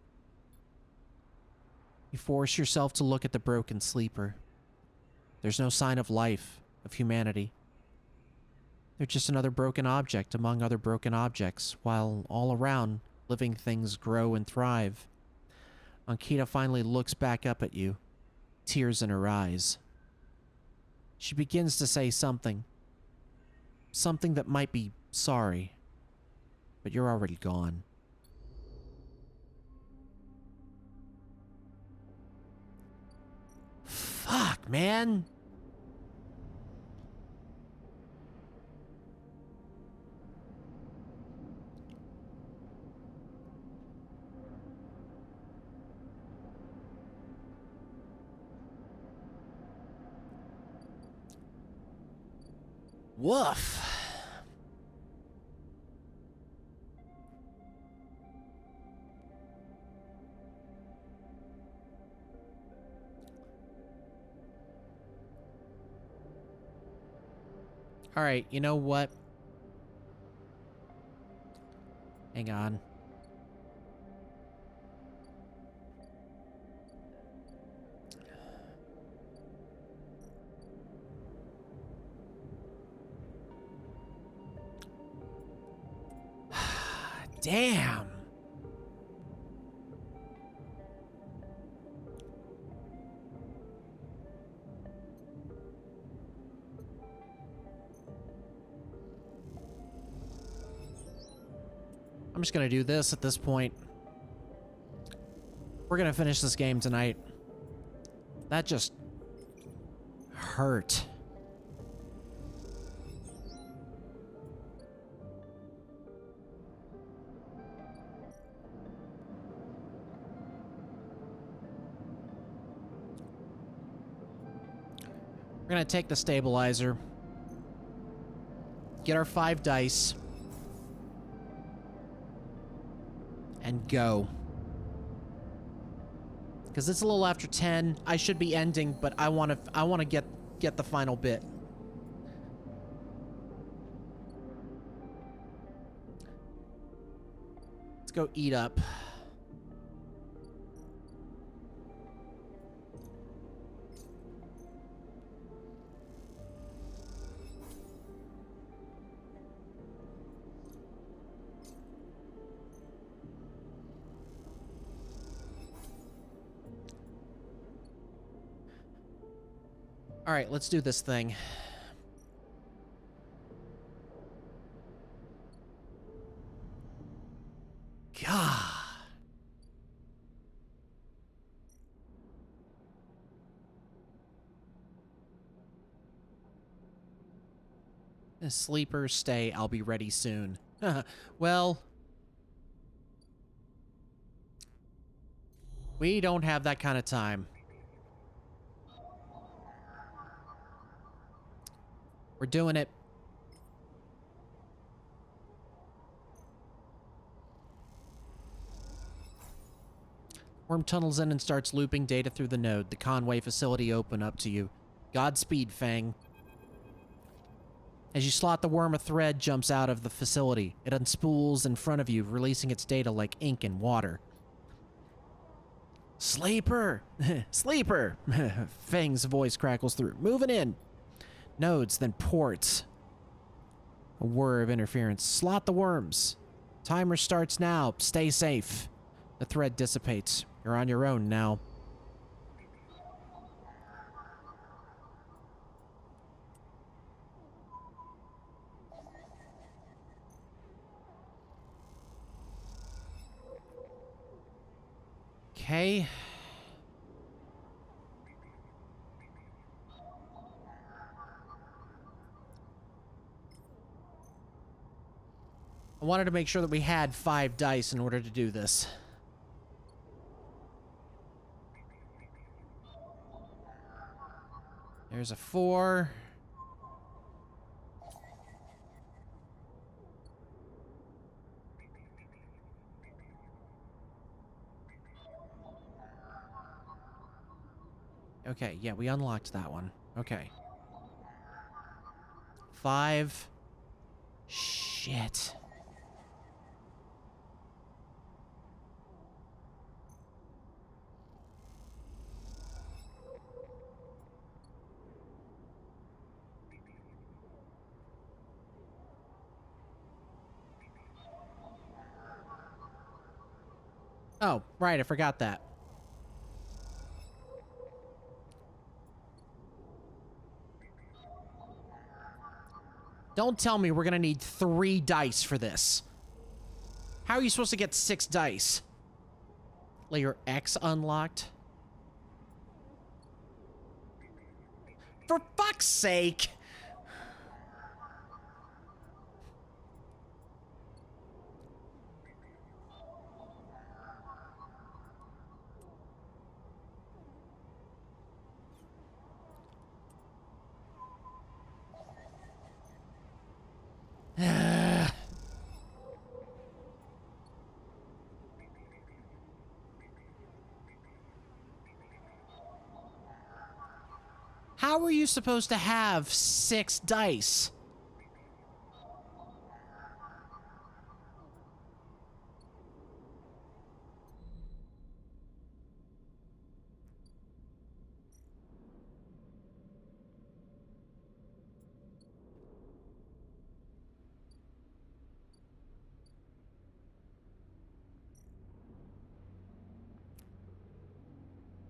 You force yourself to look at the broken sleeper. There's no sign of life, of humanity. They're just another broken object among other broken objects, while all around, living things grow and thrive. Ankita finally looks back up at you, tears in her eyes. She begins to say something. Something that might be sorry, but you're already gone. Fuck, man. Woof. All right, you know what? Hang on. Damn. I'm just gonna do this at this point. We're gonna finish this game tonight. That just hurt. We're gonna take the stabilizer, get our 5 dice, and go. Because it's a little after 10. I should be ending, but I want to get the final bit. Let's go eat up. All right, let's do this thing. God. Sleeper, stay. I'll be ready soon. Well, we don't have that kind of time. We're doing it. Worm tunnels in and starts looping data through the node. The Conway facility open up to you. Godspeed, Fang. As you slot the worm, a thread jumps out of the facility. It unspools in front of you, releasing its data like ink in water. Sleeper! Sleeper! Fang's voice crackles through. Moving in. Nodes, then ports. A whir of interference. Slot the worms. Timer starts now. Stay safe. The thread dissipates. You're on your own now. Okay. I wanted to make sure that we had 5 dice in order to do this. There's a 4. Okay, yeah, we unlocked that one. Okay. 5. Shit. Oh, right, I forgot that. Don't tell me we're gonna need 3 dice for this. How are you supposed to get 6 dice? Layer X unlocked? For fuck's sake! How are you supposed to have 6 dice?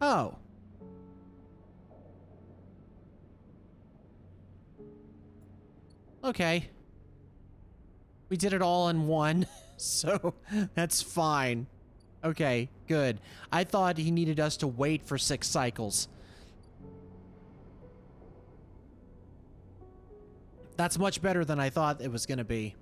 Oh. Okay. We did it all in one, so that's fine. Okay, good. I thought he needed us to wait for 6 cycles. That's much better than I thought it was gonna be.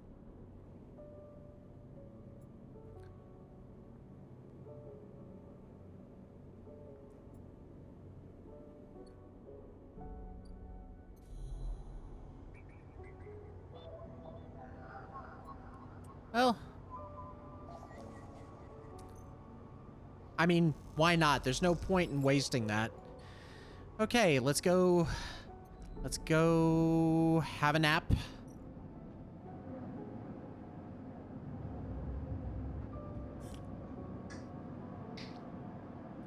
Well, I mean, why not? There's no point in wasting that. Okay, let's go. Let's go have a nap.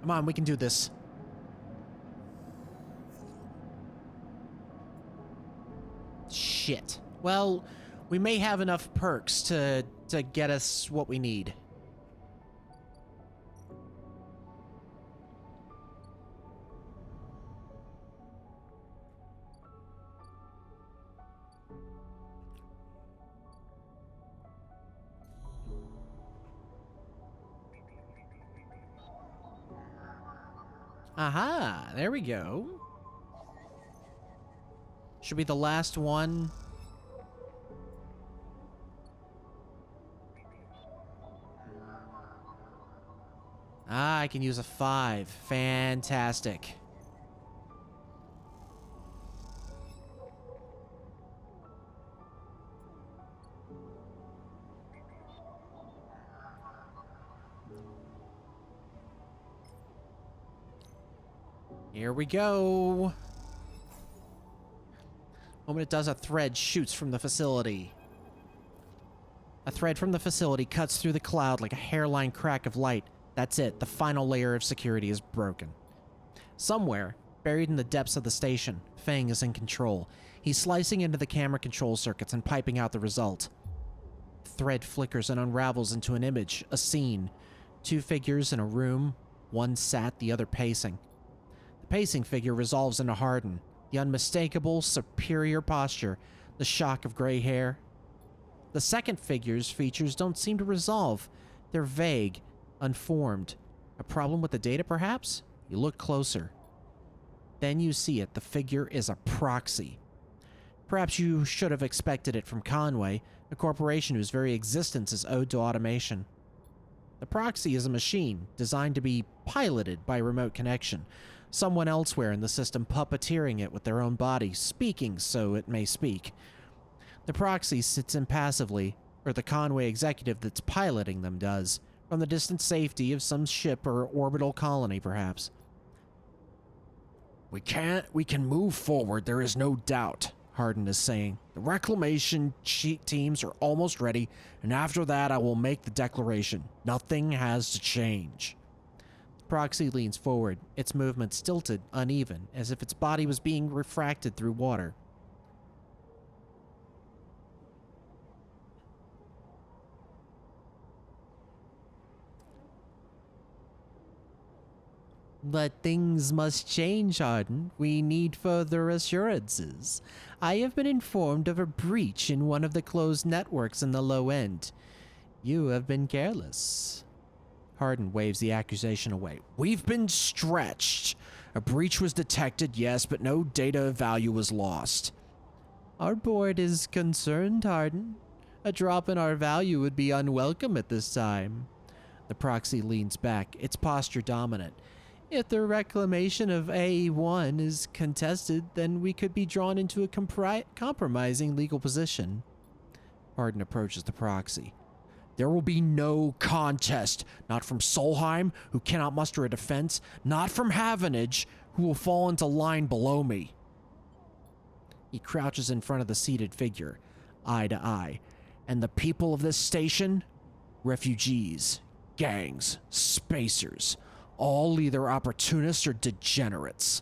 Come on, we can do this. Shit. Well, we may have enough perks to get us what we need. Aha, there we go. Should be the last one. Ah, I can use a 5. Fantastic. Here we go. Moment it does, a thread shoots from the facility. A thread from the facility cuts through the cloud like a hairline crack of light. That's it. The final layer of security is broken. Somewhere, buried in the depths of the station, Fang is in control. He's slicing into the camera control circuits and piping out the result. thread flickers and unravels into an image, a scene. Two figures in a room, one sat, the other pacing. The pacing figure resolves into Hardin, the unmistakable, superior posture, the shock of gray hair. The second figure's features don't seem to resolve. They're vague, unformed. A problem with the data, perhaps? You look closer. Then you see it. The figure is a proxy. Perhaps you should have expected it from Conway, a corporation whose very existence is owed to automation. The proxy is a machine designed to be piloted by remote connection, someone elsewhere in the system puppeteering it with their own body, speaking so it may speak. The proxy sits impassively, or the Conway executive that's piloting them does, from the distant safety of some ship or orbital colony, perhaps. We can move forward, there is no doubt, Hardin is saying. The reclamation teams are almost ready, and after that I will make the declaration. Nothing has to change. The proxy leans forward, its movement stilted, uneven, as if its body was being refracted through water. But things must change, Hardin. We need further assurances. I have been informed of a breach in one of the closed networks in the low end. You have been careless. Hardin waves the accusation away. We've been stretched. A breach was detected, yes, but no data of value was lost. Our board is concerned, Hardin. A drop in our value would be unwelcome at this time. The proxy leans back, its posture dominant. If the reclamation of AE-1 is contested, then we could be drawn into a compromising legal position. Hardin approaches the proxy. There will be no contest, not from Solheim, who cannot muster a defense, not from Havenage, who will fall into line below me. He crouches in front of the seated figure, eye to eye. And the people of this station? Refugees, gangs, spacers, all either opportunists or degenerates.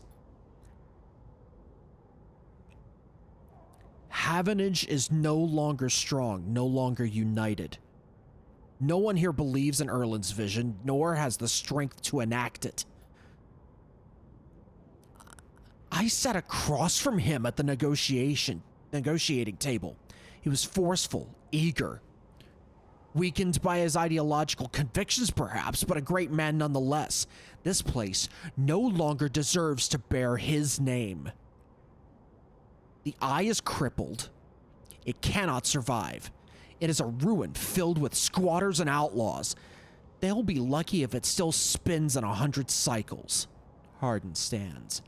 Havenage is no longer strong, no longer united. No one here believes in Erland's vision, nor has the strength to enact it. I sat across from him at the negotiating table. He was forceful, eager. Weakened by his ideological convictions, perhaps, but a great man nonetheless. This place no longer deserves to bear his name. The eye is crippled. It cannot survive. It is a ruin filled with squatters and outlaws. They'll be lucky if it still spins in 100 cycles. Hardin stands.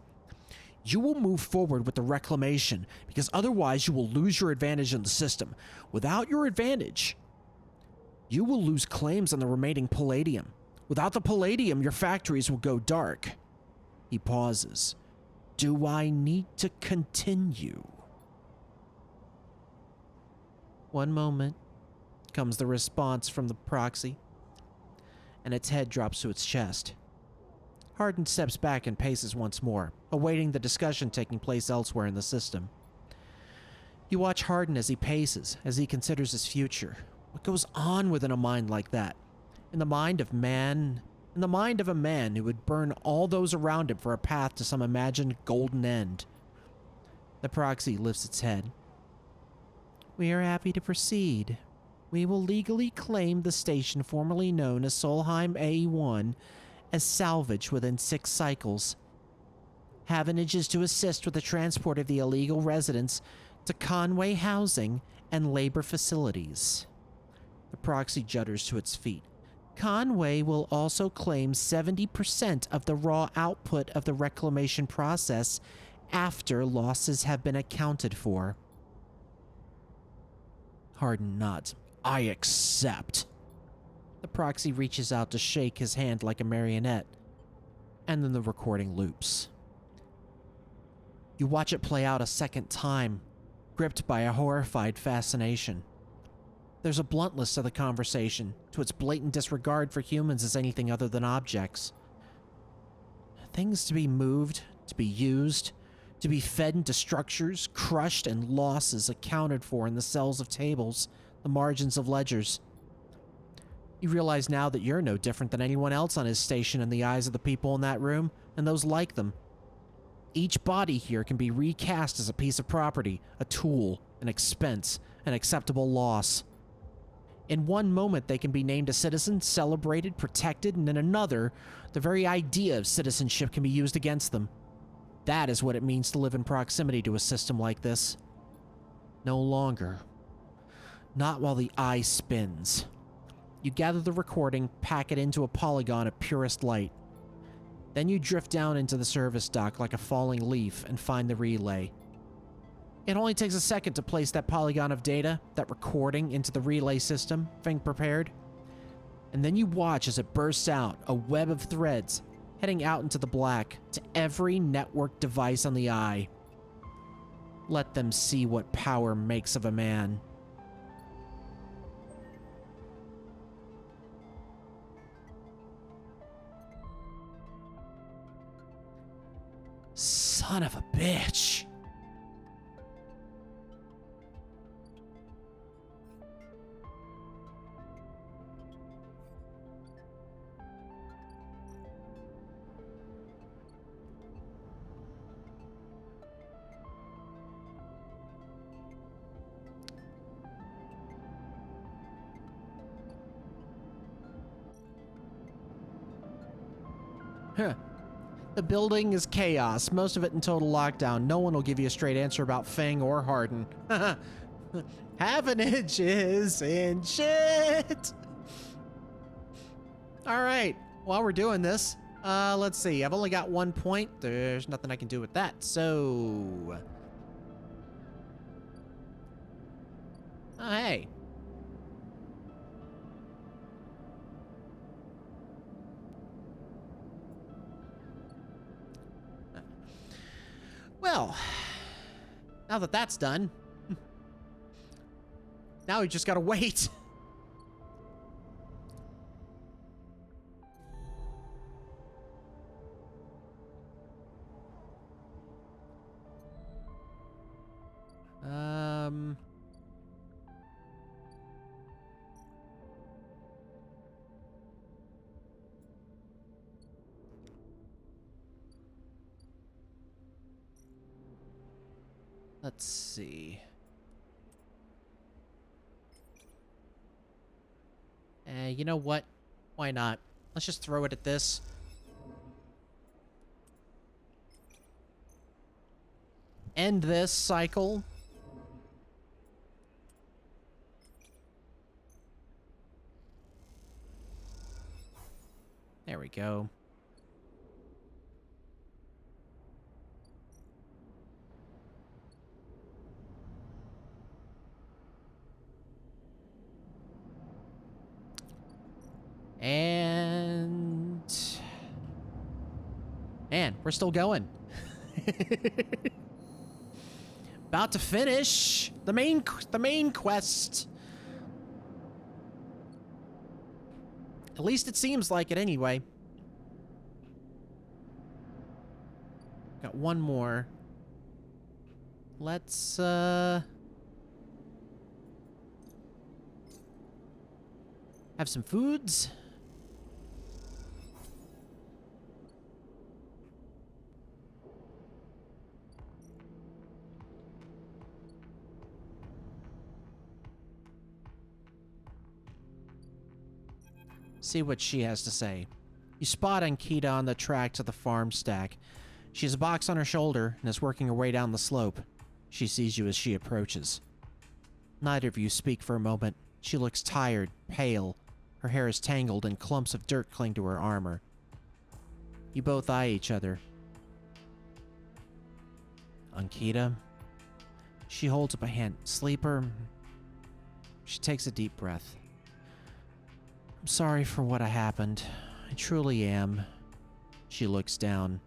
You will move forward with the reclamation, because otherwise you will lose your advantage in the system. Without your advantage, you will lose claims on the remaining palladium. Without the palladium, your factories will go dark. He pauses. Do I need to continue? One moment, comes the response from the proxy, and its head drops to its chest. Hardin steps back and paces once more, awaiting the discussion taking place elsewhere in the system. You watch Hardin as he paces, as he considers his future. What goes on within a mind like that? In the mind of a man who would burn all those around him for a path to some imagined golden end. The proxy lifts its head. We are happy to proceed. We will legally claim the station formerly known as Solheim AE-1 as salvage within 6 cycles. Havenage is to assist with the transport of the illegal residents to Conway housing and labor facilities. The proxy judders to its feet. Conway will also claim 70% of the raw output of the reclamation process after losses have been accounted for. Hardin nods. I accept. The proxy reaches out to shake his hand like a marionette, and then the recording loops. You watch it play out a second time, gripped by a horrified fascination. There's a bluntness to the conversation, to its blatant disregard for humans as anything other than objects. Things to be moved, to be used, to be fed into structures, crushed, and losses accounted for in the cells of tables, the margins of ledgers. You realize now that you're no different than anyone else on his station in the eyes of the people in that room, and those like them. Each body here can be recast as a piece of property, a tool, an expense, an acceptable loss. In one moment, they can be named a citizen, celebrated, protected, and in another, the very idea of citizenship can be used against them. That is what it means to live in proximity to a system like this. No longer. Not while the eye spins. You gather the recording, pack it into a polygon of purest light. Then you drift down into the service dock like a falling leaf and find the relay. It only takes a second to place that polygon of data, that recording, into the relay system, Feng prepared. And then you watch as it bursts out, a web of threads, heading out into the black, to every network device on the eye. Let them see what power makes of a man. Son of a bitch. Huh. The building is chaos, most of it in total lockdown. No one will give you a straight answer about Feng or Hardin. Half an inch is in shit. All right, while we're doing this, let's see. I've only got 1 point. There's nothing I can do with that, so... Oh, hey. Well, now that that's done, now we just gotta wait. Let's see. You know what? Why not? Let's just throw it at this. End this cycle. There we go. And... Man, we're still going. About to finish the main quest. At least it seems like it anyway. Got one more. Let's have some foods. See what she has to say. You spot Ankita on the track to the farm stack. She has a box on her shoulder and is working her way down the slope. She sees you as she approaches. Neither of you speak for a moment. She looks tired, pale. Her hair is tangled and clumps of dirt cling to her armor. You both eye each other. Ankita? She holds up a hand. Sleeper? She takes a deep breath. I'm sorry for what happened. I truly am. She looks down.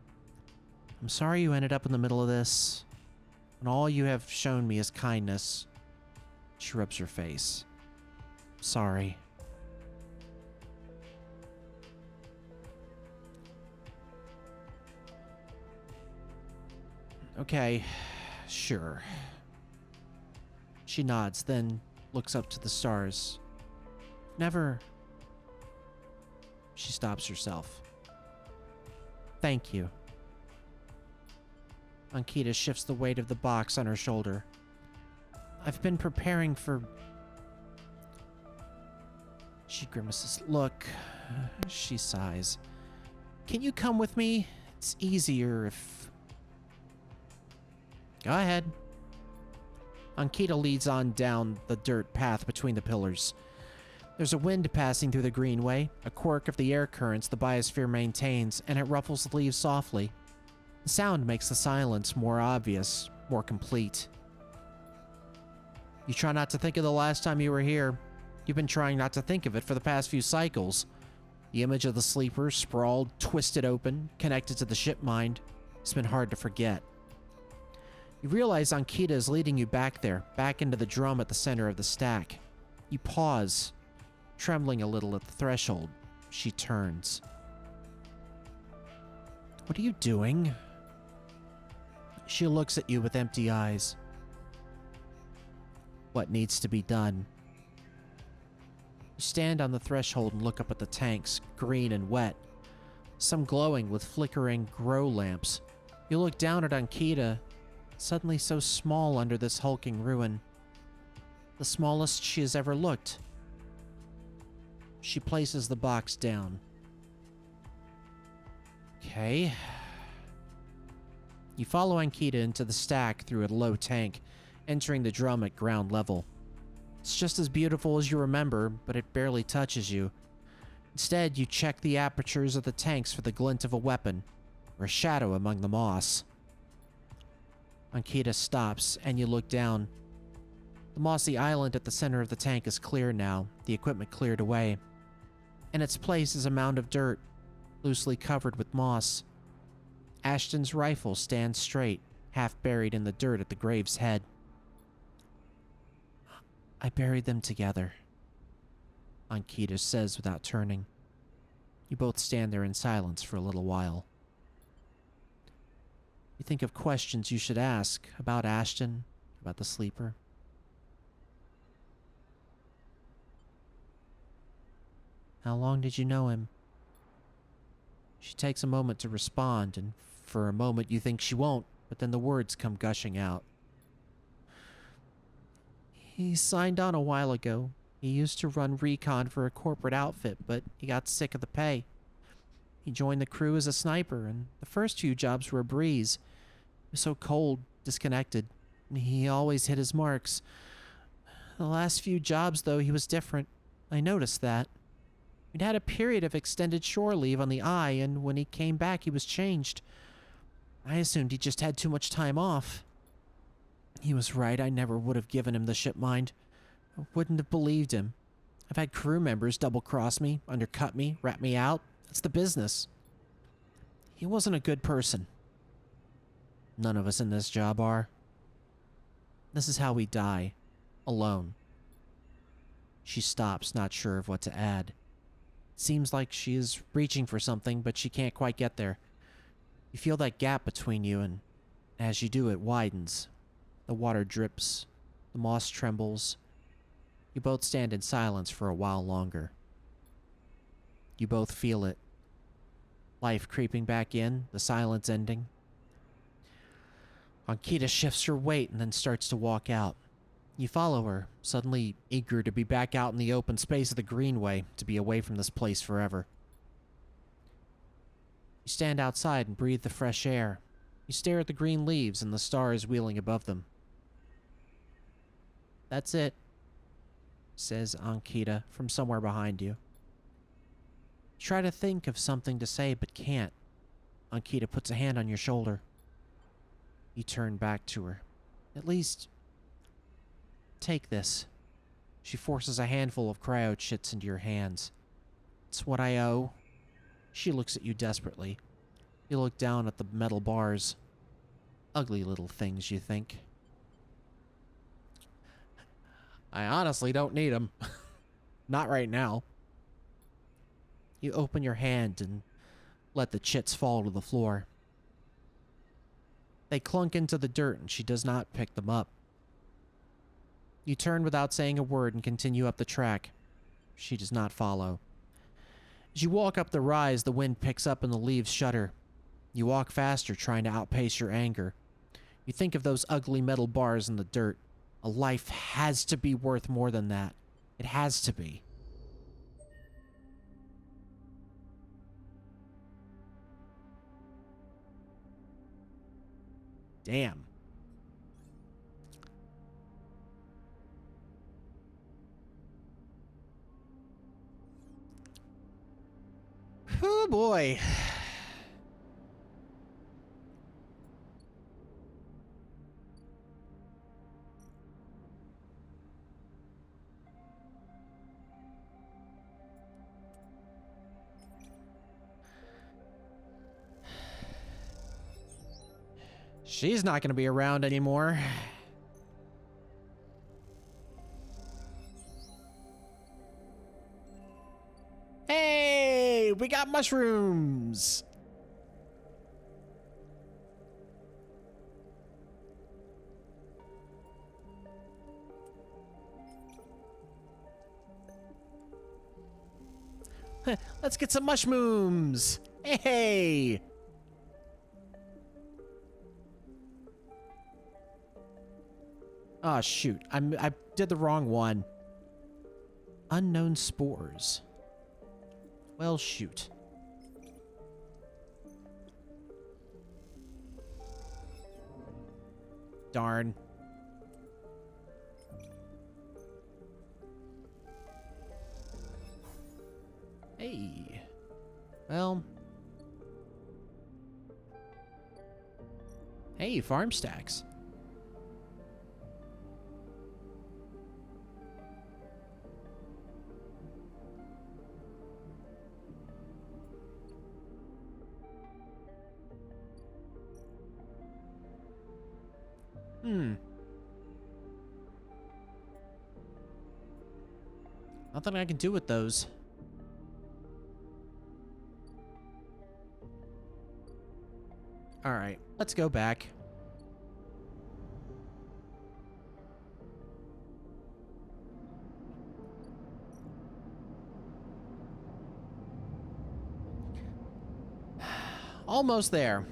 I'm sorry you ended up in the middle of this. When all you have shown me is kindness. She rubs her face. Sorry. Okay, sure. She nods, then looks up to the stars. Never... She stops herself. Thank you. Ankita shifts the weight of the box on her shoulder. I've been preparing for... She grimaces. Look, she sighs. Can you come with me? It's easier if... Go ahead. Ankita leads on down the dirt path between the pillars. There's a wind passing through the greenway, a quirk of the air currents the biosphere maintains, and it ruffles the leaves softly. The sound makes the silence more obvious, more complete. You try not to think of the last time you were here. You've been trying not to think of it for the past few cycles. The image of the sleeper, sprawled, twisted open, connected to the ship mind, has been hard to forget. You realize Ankita is leading you back there, back into the drum at the center of the stack. You pause, trembling a little at the threshold. She turns. What are you doing? She looks at you with empty eyes. What needs to be done? You stand on the threshold and look up at the tanks, green and wet, some glowing with flickering grow lamps. You look down at Ankita, suddenly so small under this hulking ruin. The smallest she has ever looked. She places the box down. Okay. You follow Ankita into the stack through a low tank, entering the drum at ground level. It's just as beautiful as you remember, but it barely touches you. Instead, you check the apertures of the tanks for the glint of a weapon, or a shadow among the moss. Ankita stops, and you look down. The mossy island at the center of the tank is clear now, the equipment cleared away. In its place is a mound of dirt, loosely covered with moss. Ashton's rifle stands straight, half buried in the dirt at the grave's head. I buried them together, Ankita says without turning. You both stand there in silence for a little while. You think of questions you should ask about Ashton, about the sleeper. How long did you know him? She takes a moment to respond, and for a moment you think she won't, but then the words come gushing out. He signed on a while ago. He used to run recon for a corporate outfit, but he got sick of the pay. He joined the crew as a sniper, and the first few jobs were a breeze. He was so cold, disconnected. He always hit his marks. The last few jobs, though, he was different. I noticed that. We'd had a period of extended shore leave on the Eye, and when he came back, he was changed. I assumed he just had too much time off. He was right, I never would have given him the ship mind. I wouldn't have believed him. I've had crew members double-cross me, undercut me, rat me out. That's the business. He wasn't a good person. None of us in this job are. This is how we die. Alone. She stops, not sure of what to add. Seems like she is reaching for something, but she can't quite get there. You feel that gap between you, and as you do, it widens. The water drips. The moss trembles. You both stand in silence for a while longer. You both feel it. Life creeping back in, the silence ending. Ankita shifts her weight and then starts to walk out. You follow her, suddenly eager to be back out in the open space of the greenway, to be away from this place forever. You stand outside and breathe the fresh air. You stare at the green leaves and the stars wheeling above them. That's it, says Ankita from somewhere behind you. You try to think of something to say but can't. Ankita puts a hand on your shoulder. You turn back to her. At least, take this. She forces a handful of cryo chits into your hands. It's what I owe. She looks at you desperately. You look down at the metal bars. Ugly little things, you think. I honestly don't need them. Not right now. You open your hand and let the chits fall to the floor. They clunk into the dirt and she does not pick them up. You turn without saying a word and continue up the track. She does not follow. As you walk up the rise, the wind picks up and the leaves shudder. You walk faster, trying to outpace your anger. You think of those ugly metal bars in the dirt. A life has to be worth more than that. It has to be. Damn. Oh boy. She's not going to be around anymore. Hey, we got mushrooms. Let's get some mushrooms. Hey. Oh, shoot. I did the wrong one. Unknown spores. Well, shoot. Darn. Hey. Well. Hey, farm stacks. Nothing I can do with those. Alright, let's go back. Almost there.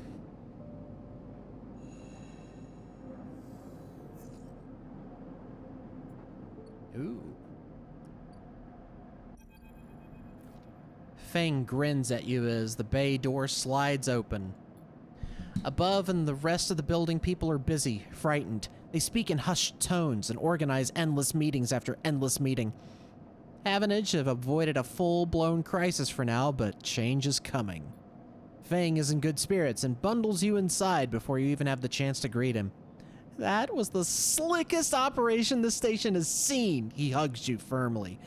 Ooh. Fang grins at you as the bay door slides open. Above and the rest of the building, people are busy, frightened. They speak in hushed tones and organize endless meetings after endless meeting. Havenage have avoided a full-blown crisis for now, but change is coming. Fang is in good spirits and bundles you inside before you even have the chance to greet him. That was the slickest operation the station has seen. He hugs you firmly.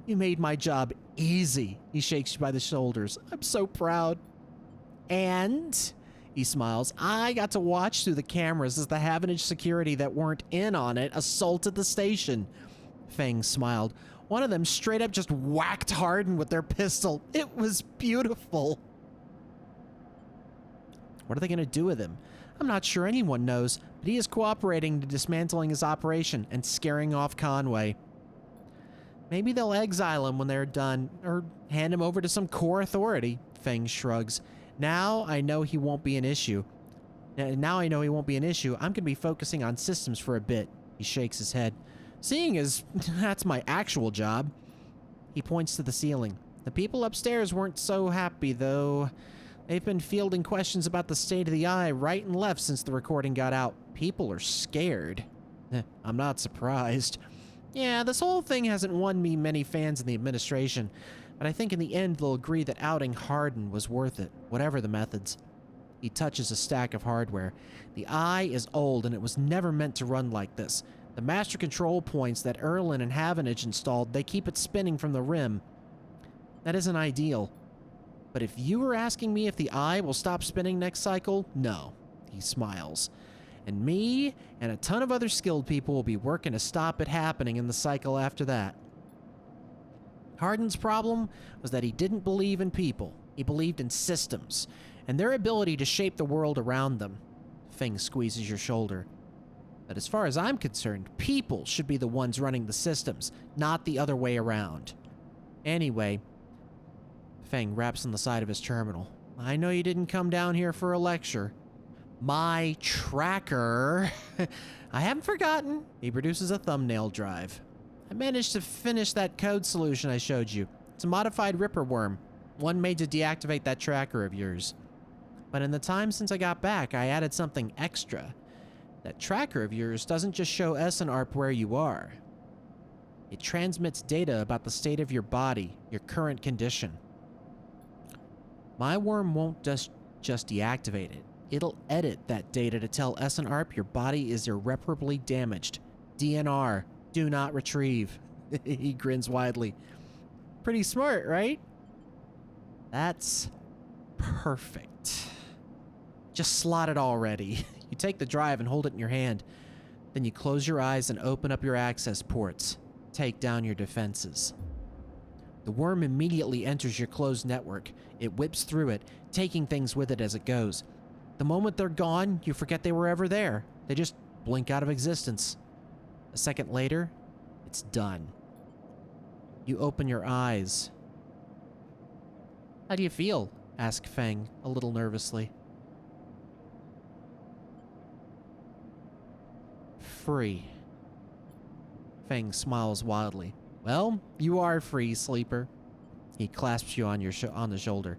You made my job easy. He shakes you by the shoulders. I'm so proud. And, he smiles, I got to watch through the cameras as the Havenage security that weren't in on it assaulted the station. Fang smiled. One of them straight up just whacked Hardin with their pistol. It was beautiful. What are they going to do with him? I'm not sure anyone knows, but he is cooperating to dismantling his operation and scaring off Conway. Maybe they'll exile him when they're done, or hand him over to some core authority, Fang shrugs. Now I know he won't be an issue. I'm going to be focusing on systems for a bit. He shakes his head. Seeing as that's my actual job. He points to the ceiling. The people upstairs weren't so happy, though. They've been fielding questions about the state of the eye right and left since the recording got out. People are scared. I'm not surprised. Yeah, this whole thing hasn't won me many fans in the administration, but I think in the end they'll agree that outing Hardin was worth it, whatever the methods. He touches a stack of hardware. The eye is old and it was never meant to run like this. The master control points that Erlin and Havenage installed, they keep it spinning from the rim. That isn't ideal. But if you were asking me if the eye will stop spinning next cycle, no. He smiles. And me and a ton of other skilled people will be working to stop it happening in the cycle after that. Hardin's problem was that he didn't believe in people. He believed in systems, and their ability to shape the world around them. Fang squeezes your shoulder. But as far as I'm concerned, people should be the ones running the systems, not the other way around. Anyway, Feng raps on the side of his terminal. I know you didn't come down here for a lecture. My tracker... I haven't forgotten. He produces a thumbnail drive. I managed to finish that code solution I showed you. It's a modified Ripper worm, one made to deactivate that tracker of yours. But in the time since I got back, I added something extra. That tracker of yours doesn't just show SNARP where you are. It transmits data about the state of your body, your current condition. My worm won't just deactivate it. It'll edit that data to tell SNARP your body is irreparably damaged. DNR, do not retrieve. He grins widely. Pretty smart, right? That's perfect. Just slot it already. You take the drive and hold it in your hand. Then you close your eyes and open up your access ports. Take down your defenses. The worm immediately enters your closed network. It whips through it, taking things with it as it goes. The moment they're gone, you forget they were ever there. They just blink out of existence. A second later, it's done. You open your eyes. How do you feel? Asked Feng, a little nervously. Free. Feng smiles wildly. Well, you are free, sleeper. He clasps you on the shoulder.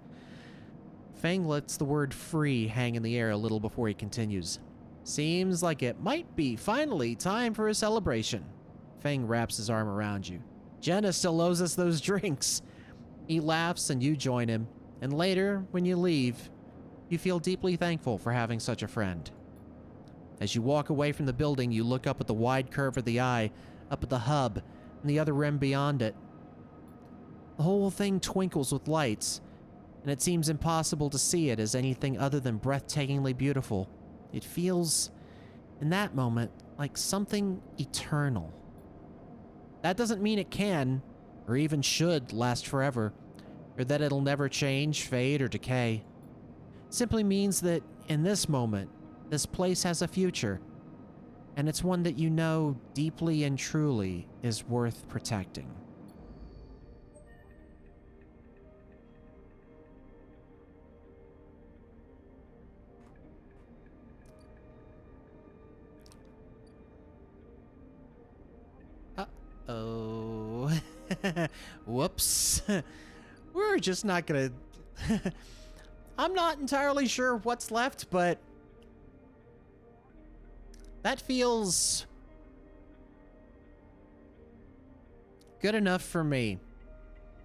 Feng lets the word free hang in the air a little before he continues. Seems like it might be finally time for a celebration. Feng wraps his arm around you. Jenna still owes us those drinks. He laughs and you join him, and later, when you leave, you feel deeply thankful for having such a friend. As you walk away from the building, you look up at the wide curve of the eye, up at the hub, and the other rim beyond it. The whole thing twinkles with lights, and it seems impossible to see it as anything other than breathtakingly beautiful. It feels, in that moment, like something eternal. That doesn't mean it can, or even should, last forever, or that it'll never change, fade, or decay. It simply means that, in this moment, this place has a future, and it's one that you know deeply and truly is worth protecting. Uh-oh. Whoops. We're just not gonna... I'm not entirely sure what's left, but... that feels... good enough for me.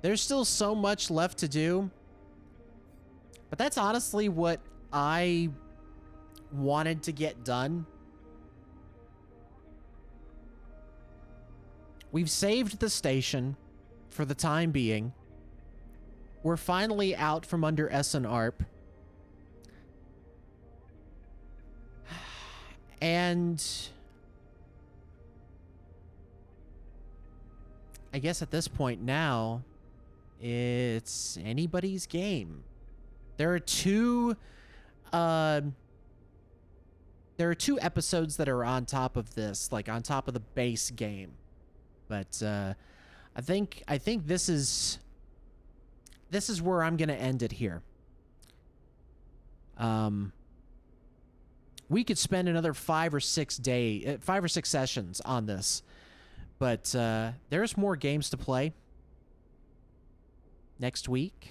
There's still so much left to do, but that's honestly what I wanted to get done. We've saved the station for the time being. We're finally out from under SNARP. And I guess at this point now, it's anybody's game. There are two episodes that are on top of this, like on top of the base game. But I think this is where I'm gonna end it here. We could spend another 5 or 6 sessions on this, but there's more games to play. Next week,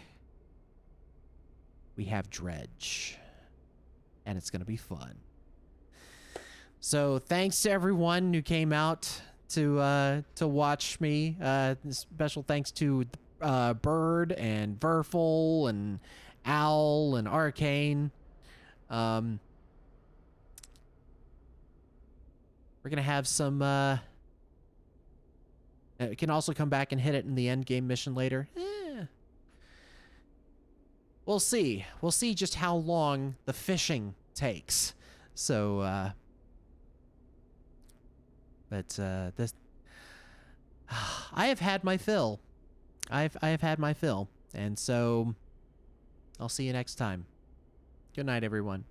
we have Dredge, and it's gonna be fun. So thanks to everyone who came out to watch me. Special thanks to Bird and Verful and Owl and Arcane. We're gonna have some. We can also come back and hit it in the end game mission later. We'll see. We'll see just how long the fishing takes. So, but this, I have had my fill. I have had my fill, and so I'll see you next time. Good night, everyone.